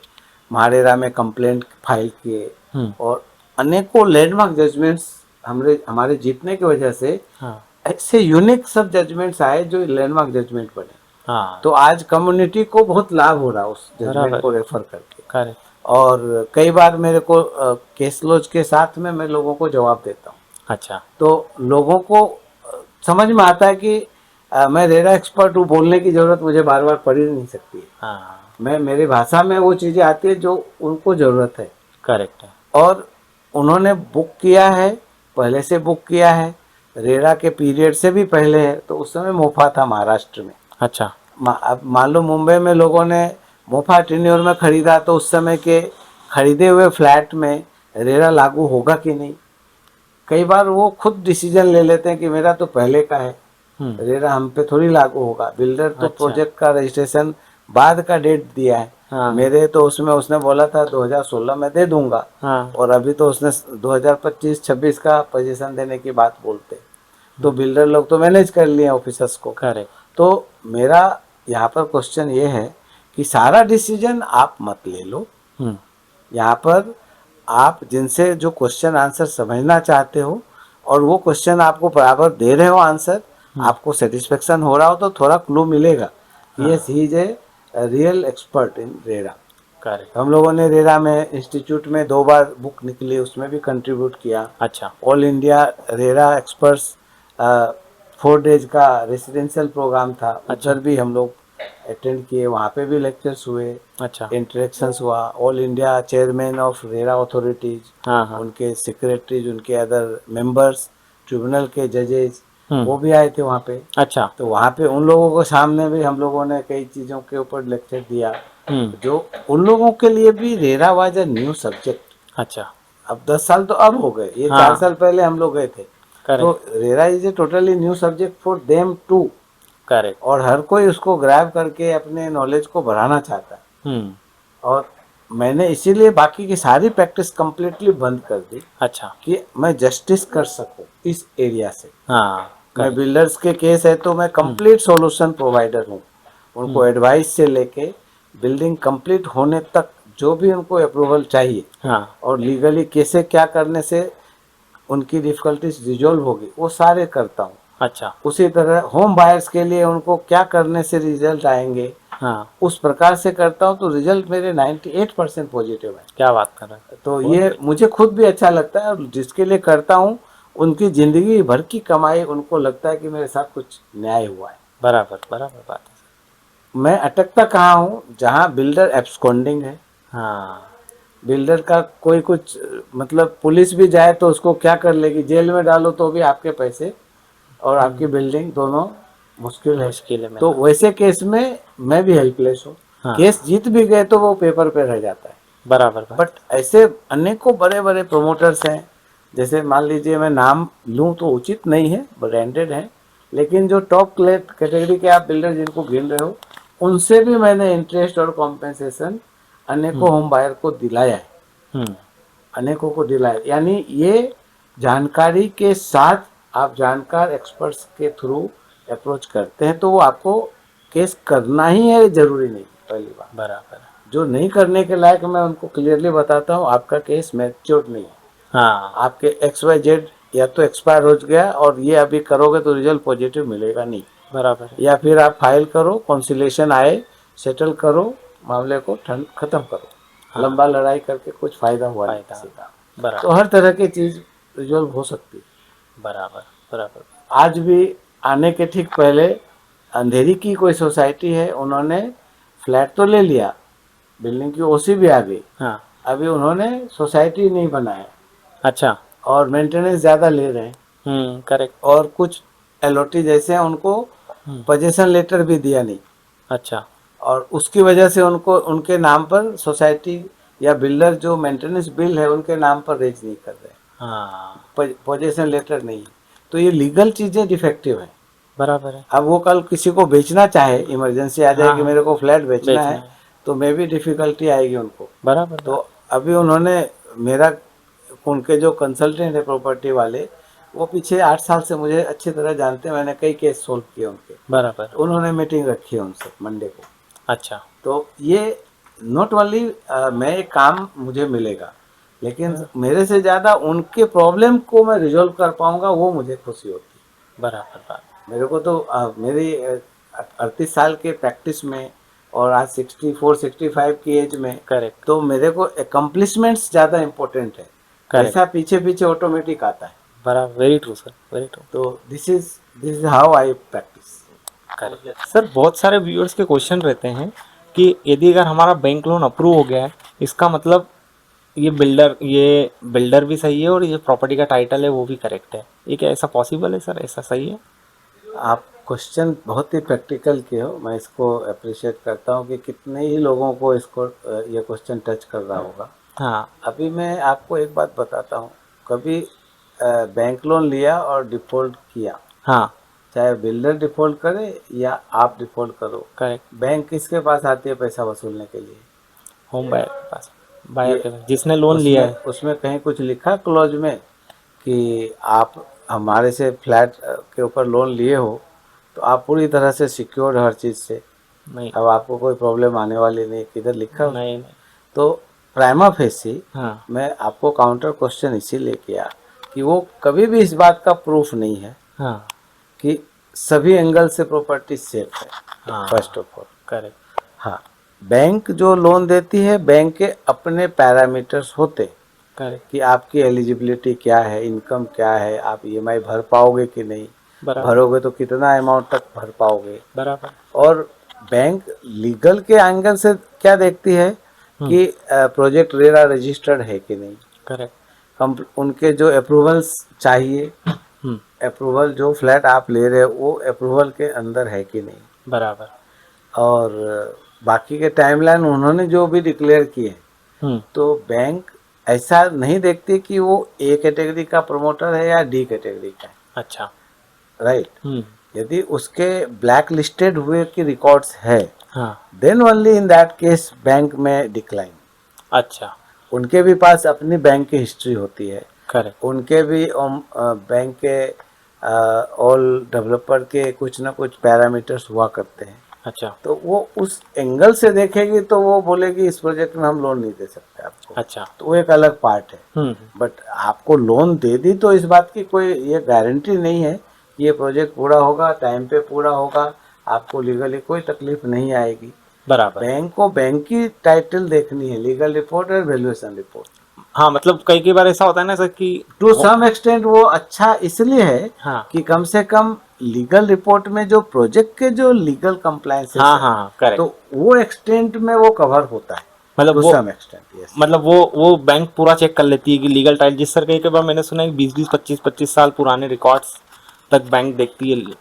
म्हाडेरा में कंप्लेंट फाइल किए, और अनेकों लैंडमार्क जजमेंट्स हमारे जीतने की वजह से हाँ। ऐसे यूनिक सब जजमेंट्स आए जो लैंडमार्क जजमेंट बने। हाँ। तो आज कम्युनिटी को बहुत लाभ हो रहा है उस जजमेंट बराबर। को रेफर करके। करेक्ट। और कई बार मेरे को केस लॉज के साथ में मैं लोगों को जवाब देता हूँ, अच्छा। तो लोगों को समझ में आता है कि मैं रेरा एक्सपर्ट हूँ, बोलने की जरूरत मुझे बार बार पड़ ही नहीं सकती है। हाँ। मैं, मेरी भाषा में वो चीज़ें आती है जो उनको ज़रूरत है। करेक्ट है। और उन्होंने बुक किया है, पहले से बुक किया है, रेरा के पीरियड से भी पहले है, तो उस समय मोफा था महाराष्ट्र में। अच्छा। अब मान लो मुंबई में लोगों ने मोफा टेन्योर में खरीदा, तो उस समय के खरीदे हुए फ्लैट में रेरा लागू होगा कि नहीं। कई बार वो खुद डिसीजन ले लेते हैं कि मेरा तो पहले का है, रेरा हम पे थोड़ी लागू होगा। बिल्डर तो अच्छा। प्रोजेक्ट का रजिस्ट्रेशन बाद का डेट दिया है। हाँ। मेरे तो उसमें उसने बोला था 2016 में दे दूंगा, हाँ। और अभी तो उसने 2025-26 का पोजीशन देने की बात बोलते। तो बिल्डर लोग तो मैनेज कर लिए ऑफिसर्स को। करेक्ट। तो मेरा यहाँ पर क्वेश्चन ये है कि सारा डिसीजन आप मत ले लो। यहाँ पर आप जिनसे जो क्वेश्चन आंसर समझना चाहते हो और वो क्वेश्चन आपको बराबर दे रहे हो आंसर, आपको सेटिस्फेक्शन हो रहा हो तो थोड़ा क्लू मिलेगा कि yes he is a real expert in RERA. Correct. हम लोगों ने रेरा में इंस्टीट्यूट में 2 बार बुक निकली, उसमें भी कंट्रीब्यूट किया। अच्छा। All India RERA experts 4 days का रेसिडेंशियल प्रोग्राम था, उधर भी हम लोग अटेंड किए, वहाँ पे भी लेक्चर्स हुए, अच्छा। इंटरेक्शंस हुआ। All India chairman of RERA authorities, हाँ हाँ। उनके सेक्रेटरीज, उनके अदर मेंबर्स, ट्रिब्यूनल के जजेस, हम्म। वो भी आए थे वहाँ पे। अच्छा। तो वहाँ पे उन लोगों के सामने भी हम लोगों ने कई चीज़ों के ऊपर लेक्चर दिया, जो उन लोगों के लिए भी RERA was a new subject. अच्छा। अब 10 साल तो अब हो गए, ये हाँ। 4 साल पहले हम लोग गए थे। तो correct. RERA is a totally new subject for them to, correct. और हर कोई उसको ग्रैब करके अपने नॉलेज को बढ़ाना चाहता है। और मैंने इसीलिए बाकी की सारी प्रैक्टिस कंप्लीटली बंद कर दी अच्छा। कि मैं जस्टिस कर सकूं इस एरिया से। हाँ। मैं बिल्डर्स के केस है तो मैं कंप्लीट सॉल्यूशन प्रोवाइडर हूँ। उनको एडवाइस से लेके बिल्डिंग कंप्लीट होने तक जो भी उनको अप्रूवल चाहिए, हाँ। और लीगली कैसे क्या करने से उनकी डिफिकल्टीज रिजॉल्व होगी, वो सारे करता हूँ। अच्छा। उसी तरह होम बायर्स के लिए उनको क्या करने से रिजल्ट आएंगे, हाँ। उस प्रकार से करता हूँ, तो रिजल्ट मेरे 98% पॉजिटिव है। क्या बात कर रहे हैं। तो ये मुझे खुद भी अच्छा लगता है, और जिसके लिए करता हूँ उनकी जिंदगी भर की कमाई उनको लगता है कि मेरे साथ कुछ न्याय हुआ है। बराबर बराबर बात है। मैं अटकता कहाँ हूँ, जहाँ बिल्डर एब्सकॉन्डिंग है। हाँ। बिल्डर का कोई कुछ मतलब पुलिस भी जाए तो उसको क्या कर लेगी, जेल में डालो तो भी आपके पैसे और आपकी बिल्डिंग दोनों मुश्किल है। मुश्किल है। तो वैसे केस में मैं भी हेल्पलेस हूँ। हाँ। केस जीत भी गए तो वो पेपर पे रह जाता है। बराबर। बट ऐसे अनेकों बड़े बड़े प्रोमोटर्स हैं, जैसे मान लीजिए, मैं नाम लूँ तो उचित नहीं है, ब्रांडेड है, लेकिन जो टॉप कैटेगरी के आप बिल्डर जिनको गिन रहे हो, उनसे भी मैंने इंटरेस्ट और कॉम्पेंसेशन अनेकों होम बायर को दिलाया है। अनेकों को दिलाया, यानी ये जानकारी के साथ आप जानकार एक्सपर्ट्स के थ्रू अप्रोच करते हैं तो वो आपको केस करना ही है, जरूरी नहीं। पहली बात, बराबर। जो नहीं करने के लायक मैं उनको क्लियरली बताता हूँ, आपका केस मैच्योर नहीं है। हाँ। आपके XYZ या तो एक्सपायर हो गया, और ये अभी करोगे तो रिजल्ट पॉजिटिव मिलेगा नहीं। बराबर। या फिर आप फाइल करो, कॉन्सिलेशन आए, सेटल करो, मामले को खत्म करो। हाँ। लंबा लड़ाई करके कुछ फायदा हुआ नहीं फायदा। किसी का। बराबर। तो हर तरह की चीज रिजॉल्व हो सकती है। बराबर बराबर। आज भी आने के ठीक पहले अंधेरी की कोई सोसाइटी है, उन्होंने फ्लैट तो ले लिया, बिल्डिंग की ओसी भी आ गई, हाँ। अभी उन्होंने सोसाइटी नहीं बनाया, अच्छा। और मेंटेनेंस ज़्यादा ले रहे हैं, करेक्ट। और कुछ एलओटी जैसे हैं उनको पोजीशन लेटर भी दिया नहीं। अच्छा। और उसकी वजह से उनको उनके नाम पर सोसाइटी या बिल्डर जो मेंटेनेंस बिल है उनके नाम पर रेज नहीं कर रहे, हाँ। पोजीशन लेटर नहीं। तो ये लीगल चीज़ें डिफेक्टिव हैं। बराबर है। अब वो कल किसी को बेचना चाहे, इमरजेंसी आ जाए हाँ कि हाँ। मेरे को फ्लैट बेचना बेचना है, है। तो मैं भी डिफ़िकल्टी आएगी उनको। बराबर। तो अभी उन्होंने मेरा, उनके जो कंसल्टेंट है प्रॉपर्टी वाले, वो पीछे 8 साल से मुझे अच्छी तरह जानते हैं, मैंने कई केस सोल्व किए उनके। बराबर। तो उन्होंने मीटिंग रखी है उनसे मंडे को। अच्छा। तो ये नॉट ओनली मैं एक काम मुझे मिलेगा, लेकिन मेरे से ज़्यादा उनके प्रॉब्लम को मैं रिजॉल्व कर पाऊंगा, वो मुझे खुशी होती है। बराबर बात। मेरे को तो मेरी 38 साल के प्रैक्टिस में और आज 64-65 की एज में, करेक्ट। तो मेरे को एकम्प्लिशमेंट्स ज़्यादा इम्पोर्टेंट है, पैसा पीछे पीछे ऑटोमेटिक आता है। बराबर। Very true sir, very true. तो this is how I practice. Correct sir. बहुत सारे व्यूअर्स के क्वेश्चन रहते हैं कि यदि अगर हमारा बैंक लोन अप्रूव हो गया है, इसका मतलब ये बिल्डर भी सही है और ये प्रॉपर्टी का टाइटल है वो भी करेक्ट है, ये क्या ऐसा पॉसिबल है सर, ऐसा सही है? आप क्वेश्चन बहुत ही प्रैक्टिकल के हो, मैं इसको अप्रिशिएट करता हूँ कि कितने ही लोगों को इसको ये क्वेश्चन टच कर रहा होगा। हाँ अभी मैं आपको एक बात बताता हूँ, कभी बैंक लोन लिया और डिफॉल्ट किया, हाँ चाहे बिल्डर डिफॉल्ट करे या आप डिफॉल्ट करो, करेक्ट। बैंक किसके पास आती है पैसा वसूलने के लिए? होम बायर के पास, बायर ये के पास जिसने लोन लिया उसमें है। उसमें कहीं कुछ लिखा क्लॉज में कि आप हमारे से फ्लैट के ऊपर लोन लिए हो तो आप पूरी तरह से सिक्योर्ड हर चीज़ से, नहीं अब आपको कोई प्रॉब्लम आने वाली नहीं, किधर लिखा है उसमें? नहीं नहीं। तो प्राइमा फेसी हाँ मैं आपको काउंटर क्वेश्चन इसीलिए किया कि वो कभी भी इस बात का प्रूफ नहीं है हाँ कि सभी एंगल से प्रॉपर्टी सेफ है, हाँ फर्स्ट ऑफ ऑल। करेक्ट। हाँ, बैंक जो लोन देती है, बैंक के अपने पैरामीटर्स होते करेक्ट कि आपकी एलिजिबिलिटी क्या है, इनकम क्या है, आप ईएमआई भर पाओगे कि नहीं, बराबर भरोगे तो कितना अमाउंट तक भर पाओगे। बराबर। और बैंक लीगल के एंगल से क्या देखती है कि प्रोजेक्ट रेरा रजिस्टर्ड है कि नहीं, करेक्ट। उनके जो अप्रूवल्स चाहिए, हम्म अप्रूवल जो फ्लैट आप ले रहे हो वो अप्रूवल के अंदर है कि नहीं, बराबर। और बाकी के टाइमलाइन उन्होंने जो भी डिक्लेयर किए, हम्म तो बैंक ऐसा नहीं देखती कि वो ए कैटेगरी का प्रमोटर है या डी कैटेगरी का है, अच्छा। राइट। हम्म यदि उसके ब्लैक लिस्टेड हुए की रिकॉर्ड्स है, हाँ then only in that case bank में डिक्लाइन। अच्छा। उनके भी पास अपनी बैंक की हिस्ट्री होती है, करेक्ट। उनके भी बैंक के ऑल डेवलपर के कुछ ना कुछ पैरामीटर्स हुआ करते हैं, अच्छा तो वो उस एंगल से देखेगी तो वो बोलेगी इस प्रोजेक्ट में हम लोन नहीं दे सकते आपको, अच्छा। तो वो एक अलग पार्ट है। बट आपको लोन दे दी तो इस बात की कोई ये गारंटी नहीं है कि ये प्रोजेक्ट पूरा होगा, टाइम पे पूरा होगा, आपको लीगली कोई तकलीफ नहीं आएगी। बराबर। बैंक को बैंक की टाइटल देखनी है, लीगल रिपोर्ट और वैल्यूएशन रिपोर्ट। हाँ मतलब कई कई बार ऐसा होता है ना सर कि टू सम एक्सटेंट वो अच्छा इसलिए है हाँ कि कम से कम लीगल रिपोर्ट में जो प्रोजेक्ट के जो लीगल कंप्लायंसेस हाँ है, हाँ करेक्ट। तो वो एक्सटेंट में वो कवर होता है, मतलब टू वो सम एक्सटेंट। यस, मतलब वो बैंक पूरा चेक कर लेती है कि लीगल टाइट, जिस सर कई बार मैंने सुना है 20-25 साल पुराने रिकॉर्ड्स तक बैंक देखती है,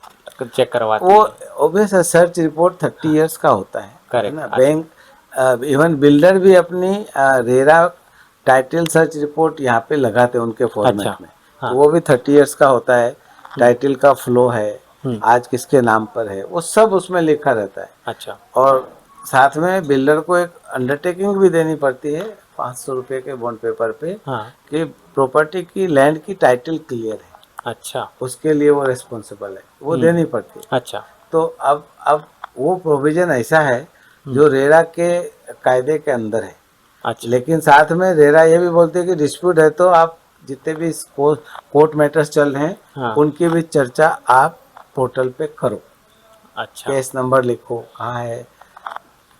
चेक करवाती वो है। ऑब्वियस है, सर्च रिपोर्ट 30 इयर्स का होता है करेक्ट। ना। अच्छा बैंक इवन बिल्डर भी अपनी रेरा टाइटल सर्च रिपोर्ट यहाँ पे लगाते हैं उनके फॉर्मेट अच्छा में, हाँ तो वो भी 30 इयर्स का होता है। टाइटल का फ्लो है, हम्म आज किसके नाम पर है, वो सब उसमें लिखा रहता है। अच्छा और साथ में बिल्डर को एक अंडरटेकिंग भी देनी पड़ती है 500 रुपये के बॉन्ड पेपर पे हाँ कि प्रॉपर्टी की लैंड की टाइटल क्लियर है, अच्छा उसके लिए वो रिस्पॉन्सिबल है, वो देनी पड़ती है। अच्छा तो अब वो प्रोविजन ऐसा है जो रेरा के कायदे के अंदर है, अच्छा लेकिन साथ में रेरा ये भी बोलते हैं कि डिस्प्यूट है तो आप जितने भी कोर्ट मैटर्स चल रहे हैं हाँ उनकी भी चर्चा आप पोर्टल पे करो, अच्छा केस नंबर लिखो, कहाँ है,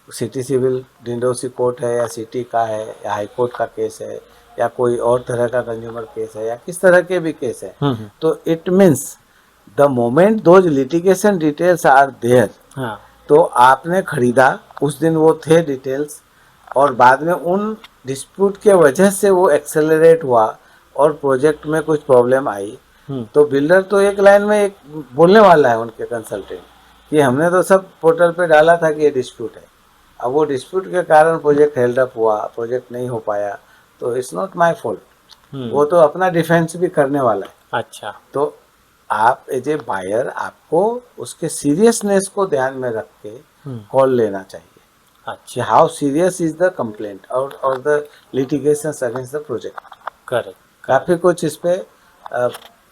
सिटी सिविल डिंडोसी कोर्ट है या सिटी का है या हाई कोर्ट का केस है या कोई और तरह का कंज्यूमर केस है या किस तरह के भी केस है। तो it means the moment those litigation details are there, हाँ तो आपने खरीदा उस दिन वो थे डिटेल्स, और बाद में उन डिस्प्यूट के वजह से वो एक्सेलरेट हुआ और प्रोजेक्ट में कुछ प्रॉब्लम आई, तो बिल्डर तो एक लाइन में एक बोलने वाला है उनके कंसल्टेंट कि हमने तो सब पोर्टल पे डाला था कि ये डिस्प्यूट है, अब वो डिस्प्यूट के कारण प्रोजेक्ट हेल्ड अप हुआ, प्रोजेक्ट नहीं हो पाया, तो इट्स नॉट माय फॉल्ट। वो तो अपना डिफेंस भी करने वाला है। अच्छा तो आप एज ए बायर आपको उसके सीरियसनेस को ध्यान में रख के कॉल लेना चाहिए कि अच्छा how serious is the complaint और the litigation against the project. Correct. काफ़ी कुछ इस पे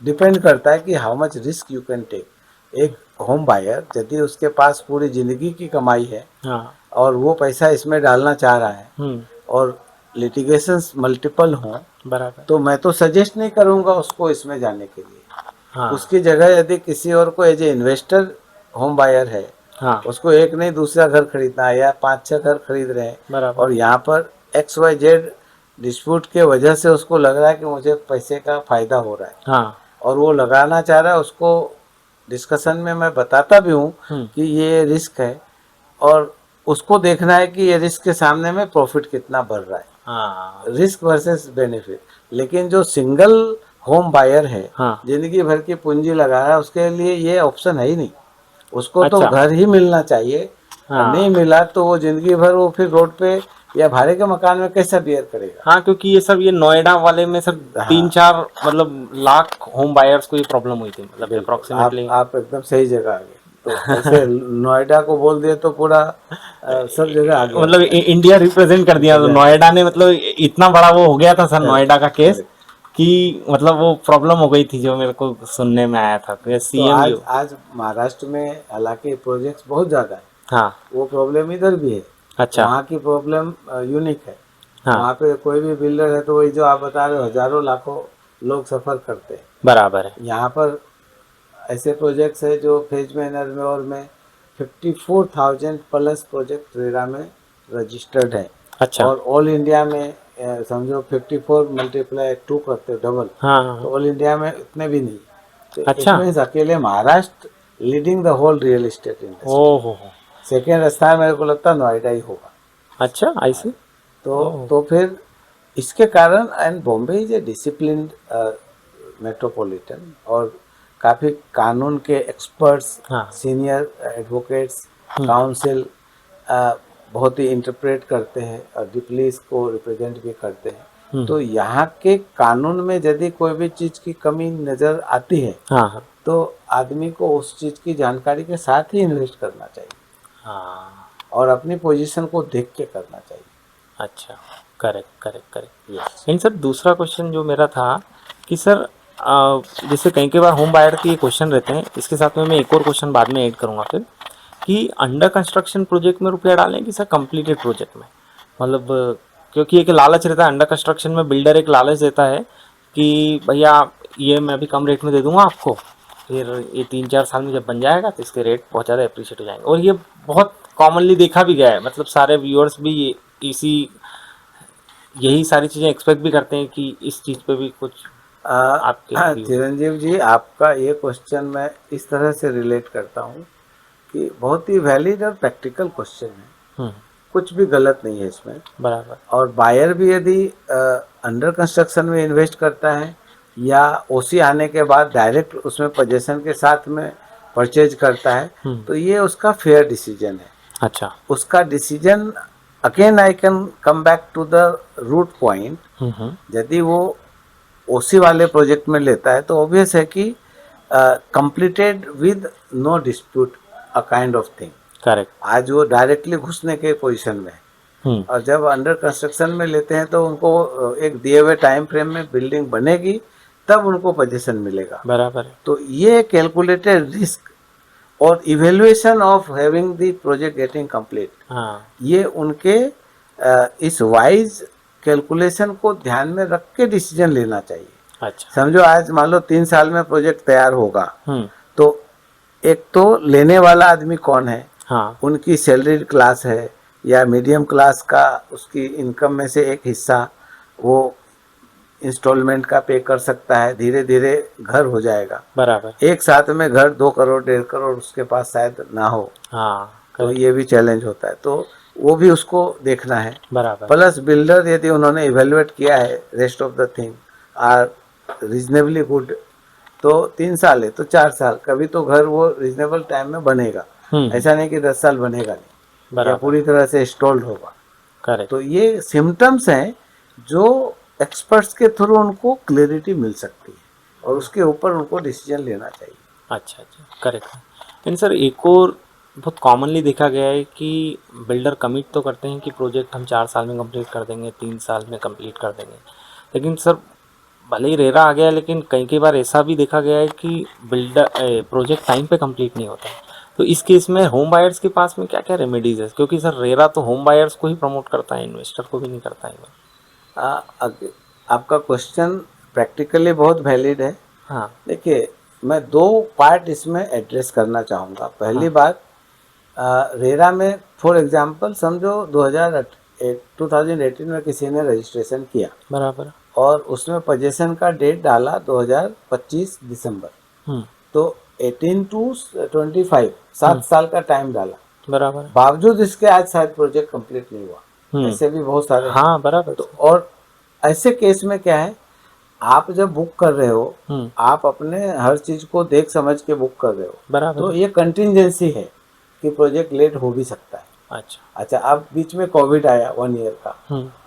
डिपेंड करता है कि how much risk you can take. एक होम बायर यदि उसके पास पूरी ज़िंदगी की कमाई है हाँ और वो पैसा इसमें डालना चाह रहा है और लिटिगेशंस मल्टीपल हों, बराबर। तो मैं तो सजेस्ट नहीं करूँगा उसको इसमें जाने के लिए। हाँ उसकी जगह यदि किसी और को as a investor home buyer है, हाँ उसको एक नहीं दूसरा घर खरीदना है या 5-6 घर खरीद रहे हैं, बराबर। और यहाँ पर XYZ डिस्प्यूट के वजह से उसको लग रहा है कि मुझे पैसे का फ़ायदा हो रहा है हाँ और वो लगाना चाह रहा है, उसको डिस्कशन में मैं बताता भी हूँ कि ये रिस्क है और उसको देखना है कि ये रिस्क के सामने में प्रॉफिट कितना बढ़ रहा है, हाँ रिस्क वर्सेस बेनिफिट। लेकिन जो सिंगल होम बायर है, हाँ जिंदगी भर की पूंजी लगा रहा है, उसके लिए ये ऑप्शन है ही नहीं, उसको तो अच्छा घर ही मिलना चाहिए। हाँ नहीं मिला तो वो जिंदगी भर वो फिर रोड पे या भाड़े के मकान में कैसा बियर करेगा। हाँ, क्योंकि ये सब ये नोएडा वाले में सर हाँ। 3-4 मतलब लाख होम बायर्स को ये प्रॉब्लम हुई थी, मतलब बिल्कुल, अप्रोक्सीमेटली। आप एकदम सही जगह आ गए। तो ऐसे नोएडा को बोल दिए तो पूरा सब जगह आ गया मतलब होता है। इंडिया रिप्रेजेंट कर दिया, तो Represent नोएडा ने मतलब इतना बड़ा वो हो गया था सर correct, नोएडा का केस, correct। कि मतलब वो प्रॉब्लम हो गई थी जो मेरे को सुनने में आया था। तो तो सीएम आज जो, आज महाराष्ट्र में हालांकि प्रोजेक्ट्स बहुत ज़्यादा है, हाँ वो प्रॉब्लम इधर भी है। अच्छा, वहाँ की प्रॉब्लम यूनिक है। हाँ वहाँ पे कोई भी बिल्डर है तो वही जो आप बता रहे हो, हजारों लाखों लोग सफ़र करते हैं। बराबर है। यहाँ पर ऐसे प्रोजेक्ट्स है जो फेज में एनरमेओर में 54,000 प्लस प्रोजेक्ट रेरा में रजिस्टर्ड है। अच्छा, और ऑल इंडिया में समझो 54 मल्टीप्लाई 2 करते हो डबल, हाँ हाँ तो हाँ, ऑल इंडिया में इतने भी नहीं। तो इट अच्छा, मीन्स अकेले Maharashtra leading the whole real estate industry. ओ हो, सेकेंड स्थान मेरे को लगता है नोएडा ही होगा। अच्छा ऐसे, ओ तो फिर इसके कारण, and Bombay is a disciplined metropolitan, और काफ़ी कानून के एक्सपर्ट्स, हाँ, सीनियर एडवोकेट्स, हम्म काउंसिल बहुत ही इंटरप्रेट करते हैं और डीपली इसको रिप्रेजेंट भी करते हैं। हम्म, तो यहाँ के कानून में यदि कोई भी चीज़ की कमी नज़र आती है हाँ हाँ तो आदमी को उस चीज़ की जानकारी के साथ ही इन्वेस्ट करना चाहिए हाँ, और अपनी पोजीशन को देख के करना चाहिए। अच्छा, करेक्ट करेक्ट करेक्ट। यस। लेकिन सर दूसरा क्वेश्चन जो मेरा था कि सर जैसे कई बार होम बायर के क्वेश्चन रहते हैं, इसके साथ में मैं एक और क्वेश्चन बाद में ऐड करूँगा फिर, कि अंडर कंस्ट्रक्शन प्रोजेक्ट में रुपया डालें कि सर कंप्लीटेड प्रोजेक्ट में, मतलब क्योंकि एक लालच रहता है अंडर कंस्ट्रक्शन में, बिल्डर एक लालच देता है कि भैया ये मैं अभी कम रेट में दे दूंगा आपको, फिर ये 3-4 साल में जब बन जाएगा तो इसके रेट बहुत ज़्यादा अप्रिशिएट हो जाएंगे, और ये बहुत कॉमनली देखा भी गया है, मतलब सारे व्यूअर्स भी इसी यही सारी चीज़ें एक्सपेक्ट भी करते हैं कि इस चीज़ पे भी कुछ आपके व्यू। चिरंजीव जी, आपका ये क्वेश्चन मैं इस तरह से रिलेट करता हूँ कि बहुत ही वैलिड और प्रैक्टिकल क्वेश्चन है, हम्म, कुछ भी गलत नहीं है इसमें। बराबर, और बायर भी यदि अंडर कंस्ट्रक्शन में इन्वेस्ट करता है या ओसी आने के बाद डायरेक्ट उसमें पोजीशन के साथ में परचेज करता है, तो ये उसका फेयर डिसीजन है। अच्छा, उसका decision, again I can come back to the root point, यदि वो ओसी वाले प्रोजेक्ट में लेता है तो ऑब्वियस है कि completed with no dispute a kind of thing. Correct, आज वो डायरेक्टली घुसने के पोजीशन में है, और जब अंडर कंस्ट्रक्शन में लेते हैं तो उनको एक दिए हुए टाइम फ्रेम में बिल्डिंग बनेगी तब उनको पोजीशन मिलेगा। बराबर है, तो ये कैलकुलेटेड रिस्क और evaluation of having the project getting complete, हाँ, ये उनके इस वाइज कैलकुलेशन को ध्यान में रख के डिसीजन लेना चाहिए। अच्छा, समझो आज मान लो 3 साल में प्रोजेक्ट तैयार होगा, हम्म, तो एक तो लेने वाला आदमी कौन है, हाँ, उनकी सैलरी क्लास है या मीडियम क्लास का, उसकी इनकम में से एक हिस्सा वो इंस्टॉलमेंट का पे कर सकता है, धीरे धीरे घर हो जाएगा। बराबर, एक साथ में घर 2 करोड़ 1.5 करोड़ उसके पास शायद ना हो, हाँ, तो करेक्ट, ये भी चैलेंज होता है, तो वो भी उसको देखना है। बराबर, प्लस बिल्डर यदि उन्होंने इवेल्युएट किया है rest of the thing are reasonably good, तो 3 साल है तो 4 साल, कभी तो घर वो रीजनेबल टाइम में बनेगा। ऐसा नहीं कि 10 साल बनेगा नहीं या बराबर, पूरी तरह से इंस्टॉल्ड होगा। करेक्ट, तो ये सिम्टम्स हैं जो एक्सपर्ट्स के थ्रू उनको क्लैरिटी मिल सकती है और उसके ऊपर उनको डिसीजन लेना चाहिए। अच्छा अच्छा, करेक्ट है। लेकिन सर एक और बहुत कॉमनली देखा गया है कि बिल्डर कमिट तो करते हैं कि प्रोजेक्ट हम 4 साल में कंप्लीट कर देंगे, 3 साल में कंप्लीट कर देंगे, लेकिन सर भले ही रेरा आ गया है, लेकिन कई बार ऐसा भी देखा गया है कि बिल्डर प्रोजेक्ट टाइम पे कंप्लीट नहीं होता है। तो इस केस में होम बायर्स के पास में क्या क्या रेमेडीज है, क्योंकि सर रेरा तो होम बायर्स को ही प्रमोट करता है, इन्वेस्टर को भी नहीं करता है। आपका क्वेश्चन प्रैक्टिकली बहुत वैलिड है। हाँ, देखिए, मैं 2 पार्ट इसमें एड्रेस करना चाहूँगा। पहली हाँ, बात, रेरा में फॉर एग्जांपल समझो 2018 में किसी ने रजिस्ट्रेशन किया बराबर, और उसमें पोजीशन का डेट डाला 2025 दिसंबर, तो 18 टू 25 7 साल का टाइम डाला, बराबर, बावजूद इसके आज शायद प्रोजेक्ट कंप्लीट नहीं हुआ। ऐसे भी बहुत सारे हैं। हाँ, बराबर, तो और ऐसे केस में क्या है, आप जब बुक कर रहे हो, आप अपने हर चीज को देख समझ के बुक कर रहे हो, बराबर, तो ये कंटिंजेंसी है कि प्रोजेक्ट लेट हो भी सकता है। अच्छा। अच्छा, अब बीच में कोविड आया 1 ईयर का,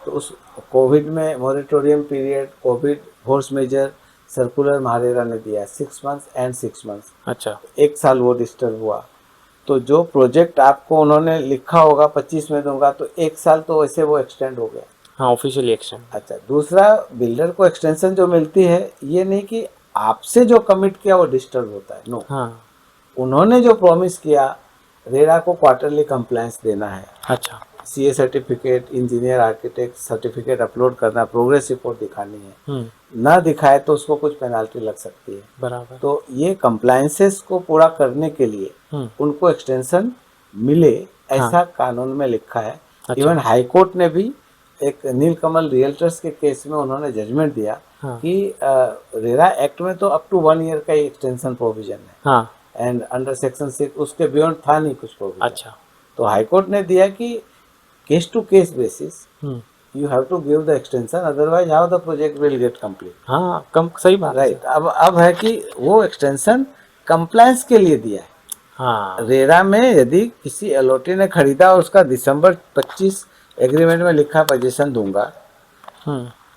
तो उस कोविड में moratorium period, covid force majeure circular MahaRERA ने दिया 6 मंथ्स एंड 6 मंथ्स, अच्छा। 1 साल वो डिस्टर्ब हुआ। तो जो प्रोजेक्ट आपको उन्होंने लिखा होगा 25 में दूंगा, तो 1 साल तो वैसे वो एक्सटेंड हो गया। हाँ, ऑफिशियली एक्शन। अच्छा, दूसरा, बिल्डर को एक्सटेंशन जो मिलती है, ये नहीं कि आपसे जो कमिट किया वो डिस्टर्ब होता है, नो। हाँ। उन्होंने जो प्रॉमिस किया, रेरा को क्वार्टरली कंप्लायंस देना है, अच्छा। CA certificate, engineer architect certificate upload करना, प्रोग्रेस रिपोर्ट दिखानी है, ना दिखाए तो उसको कुछ पेनाल्टी लग सकती है। बराबर। तो ये कंप्लायंसेस को पूरा करने के लिए उनको एक्सटेंशन मिले, ऐसा कानून में लिखा है। अच्छा। इवन हाई कोर्ट ने भी एक नीलकमल रियल्टर्स के केस में उन्होंने जजमेंट दिया कि रेरा एक्ट में तो अप टू 1 ईयर का ही एक्सटेंशन प्रोविजन है, हाँ। एंड अंडर सेक्शन 6 उसके बियॉन्ड था नहीं कुछ प्रोविजन। अच्छा। तो हाई कोर्ट ने दिया कि case to case basis you have to give the extension, otherwise how the project will get complete. हाँ, कम सही बात है राइट, सर। अब है कि वो एक्सटेंशन कंप्लायंस के लिए दिया है। हाँ। रेरा में यदि किसी एलओटी ने खरीदा और उसका दिसंबर 25 एग्रीमेंट में लिखा पोजीशन दूंगा,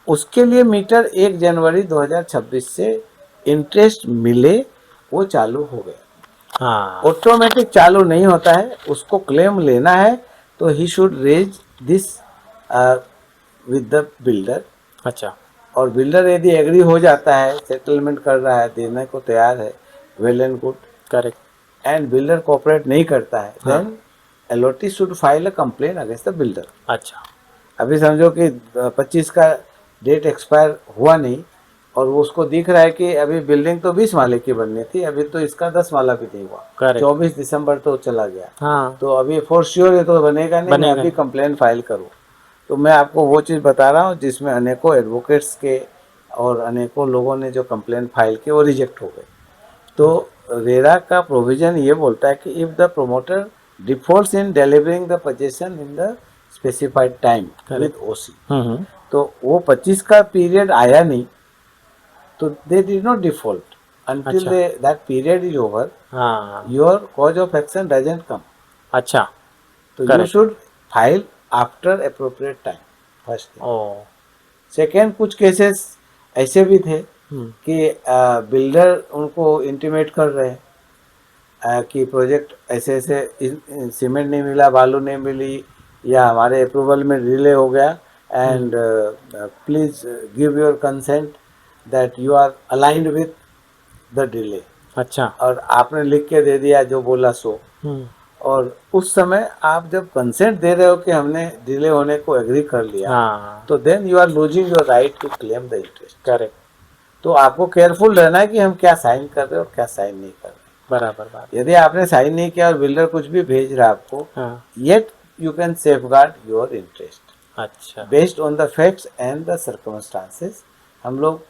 उसके लिए मीटर 1 जनवरी 2026 से इंटरेस्ट मिले वो चालू हो गया। हाँ। ऑटोमेटिक चालू नहीं होता है, उसको क्लेम लेना है तो he should raise this with the builder. अच्छा। और बिल्डर यदि एग्री हो जाता है, सेटलमेंट कर रहा है, देने को तैयार है, well and good. Correct. And builder cooperate नहीं करता है, then allottee should file a complaint against the builder. अच्छा। अभी समझो कि 25 का डेट एक्सपायर हुआ नहीं, और वो उसको दिख रहा है कि अभी बिल्डिंग तो 20 माले की बननी थी, अभी तो इसका 10 माला भी नहीं हुआ, करेक्ट। 24 दिसंबर तो चला गया। हाँ। तो अभी फॉर श्योर ये तो बनेगा नहीं, मैं अभी कंप्लेन फाइल करूँ। तो मैं आपको वो चीज़ बता रहा हूँ जिसमें अनेकों एडवोकेट्स के और अनेकों लोगों ने जो कंप्लेन फाइल किए वो रिजेक्ट हो गए। तो रेरा का प्रोविजन ये बोलता है कि if the promoter defaults in delivering the possession in the specified time with OC, तो वो 25 का पीरियड आया नहीं, तो they did not default until that period is over. Your cause of action doesn't come. अच्छा। तो you should file after appropriate time, first thing. Second, कुछ cases ऐसे भी थे कि बिल्डर उनको इंटीमेट कर रहे हैं कि प्रोजेक्ट ऐसे ऐसे सीमेंट नहीं मिला, बालू नहीं मिली, या हमारे अप्रूवल में डिले हो गया, and please give your consent that you are aligned with the delay. अच्छा। और आपने लिख के दे दिया जो बोला सो, और उस समय आप जब कंसेंट दे रहे हो कि हमने डिले होने को एग्री कर लिया, तो then you are losing your right to claim the interest. Correct. तो आपको केयरफुल रहना है कि हम क्या साइन कर रहे हो और क्या साइन नहीं कर रहे। बराबर बात। यदि आपने साइन नहीं किया और बिल्डर कुछ भी भेज रहा है आपको, yet you can safeguard your interest. अच्छा। Based on the facts and the circumstances, हम लोग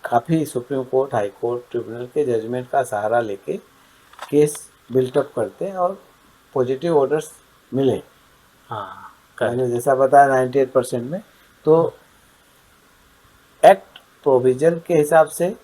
काफ़ी Supreme Court, High Court, tribunal के जजमेंट का सहारा लेके केस बिल्टअप करते हैं और पॉजिटिव ऑर्डर्स मिले। हाँ, मैंने जैसा बताया 98% में। तो एक्ट प्रोविजन के हिसाब से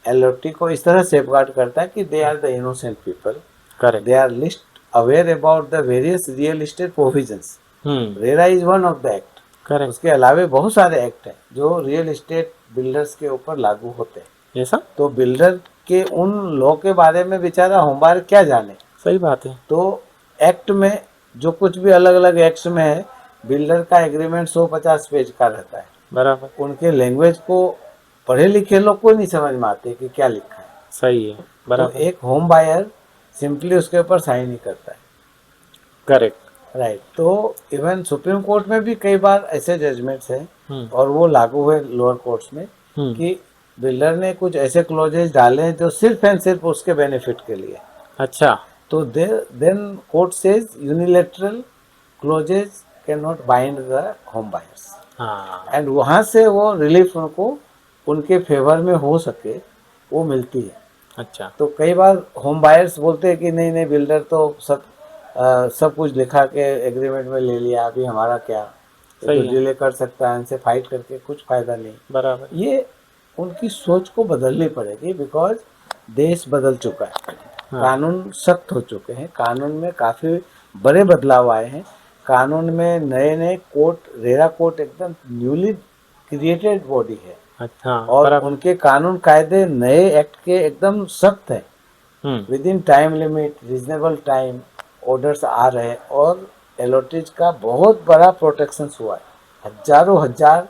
एलओटी को इस तरह सेफगार्ड करता है कि they are the innocent people, correct, they are least aware about the various real estate provisions. RERA is one of the act. Correct. उसके अलावा बहुत सारे एक्ट हैं जो रियल एस्टेट बिल्डर्स के ऊपर लागू होते हैं। ऐसा? तो बिल्डर के उन लॉ के बारे में बेचारा होमबायर क्या जाने। सही बात है। तो एक्ट में जो कुछ भी अलग अलग एक्ट्स में है, बिल्डर का एग्रीमेंट 150 पेज का रहता है। बराबर। उनके लैंग्वेज को पढ़े लिखे लोग को नहीं समझ में आते कि क्या लिखा है। सही है। बराबर। तो एक होम बायर सिंपली उसके ऊपर साइन ही करता है। करेक्ट। राइट। तो इवन सुप्रीम कोर्ट में भी कई बार ऐसे जजमेंट्स हैं और वो लागू हुए लोअर कोर्ट्स में कि बिल्डर ने कुछ ऐसे क्लॉजेज डाले हैं जो सिर्फ एंड सिर्फ उसके बेनिफिट के लिए। अच्छा। तो then court says unilateral clauses can not bind the home buyers. And वहाँ से वो रिलीफ उनको उनके फेवर में हो सके वो मिलती है। अच्छा। तो कई बार होम बायर्स बोलते हैं कि नहीं नहीं, बिल्डर तो सब कुछ लिखा के एग्रीमेंट में ले लिया, अभी हमारा क्या, तो डिले कर सकता है, इनसे फाइट करके कुछ फायदा नहीं। बराबर। ये उनकी सोच को बदलनी पड़ेगी, बिकॉज देश बदल चुका है। कानून सख्त हो चुके हैं, कानून में काफ़ी बड़े बदलाव आए हैं, कानून में नए नए कोर्ट, रेरा कोर्ट एकदम न्यूली क्रिएटेड बॉडी है अच्छा और बराबर। उनके कानून कायदे नए एक्ट के एकदम सख्त है। Within time limit, reasonable time orders आ रहे हैं और एलओटीज का बहुत बड़ा प्रोटेक्शन हुआ है। हजारों हजार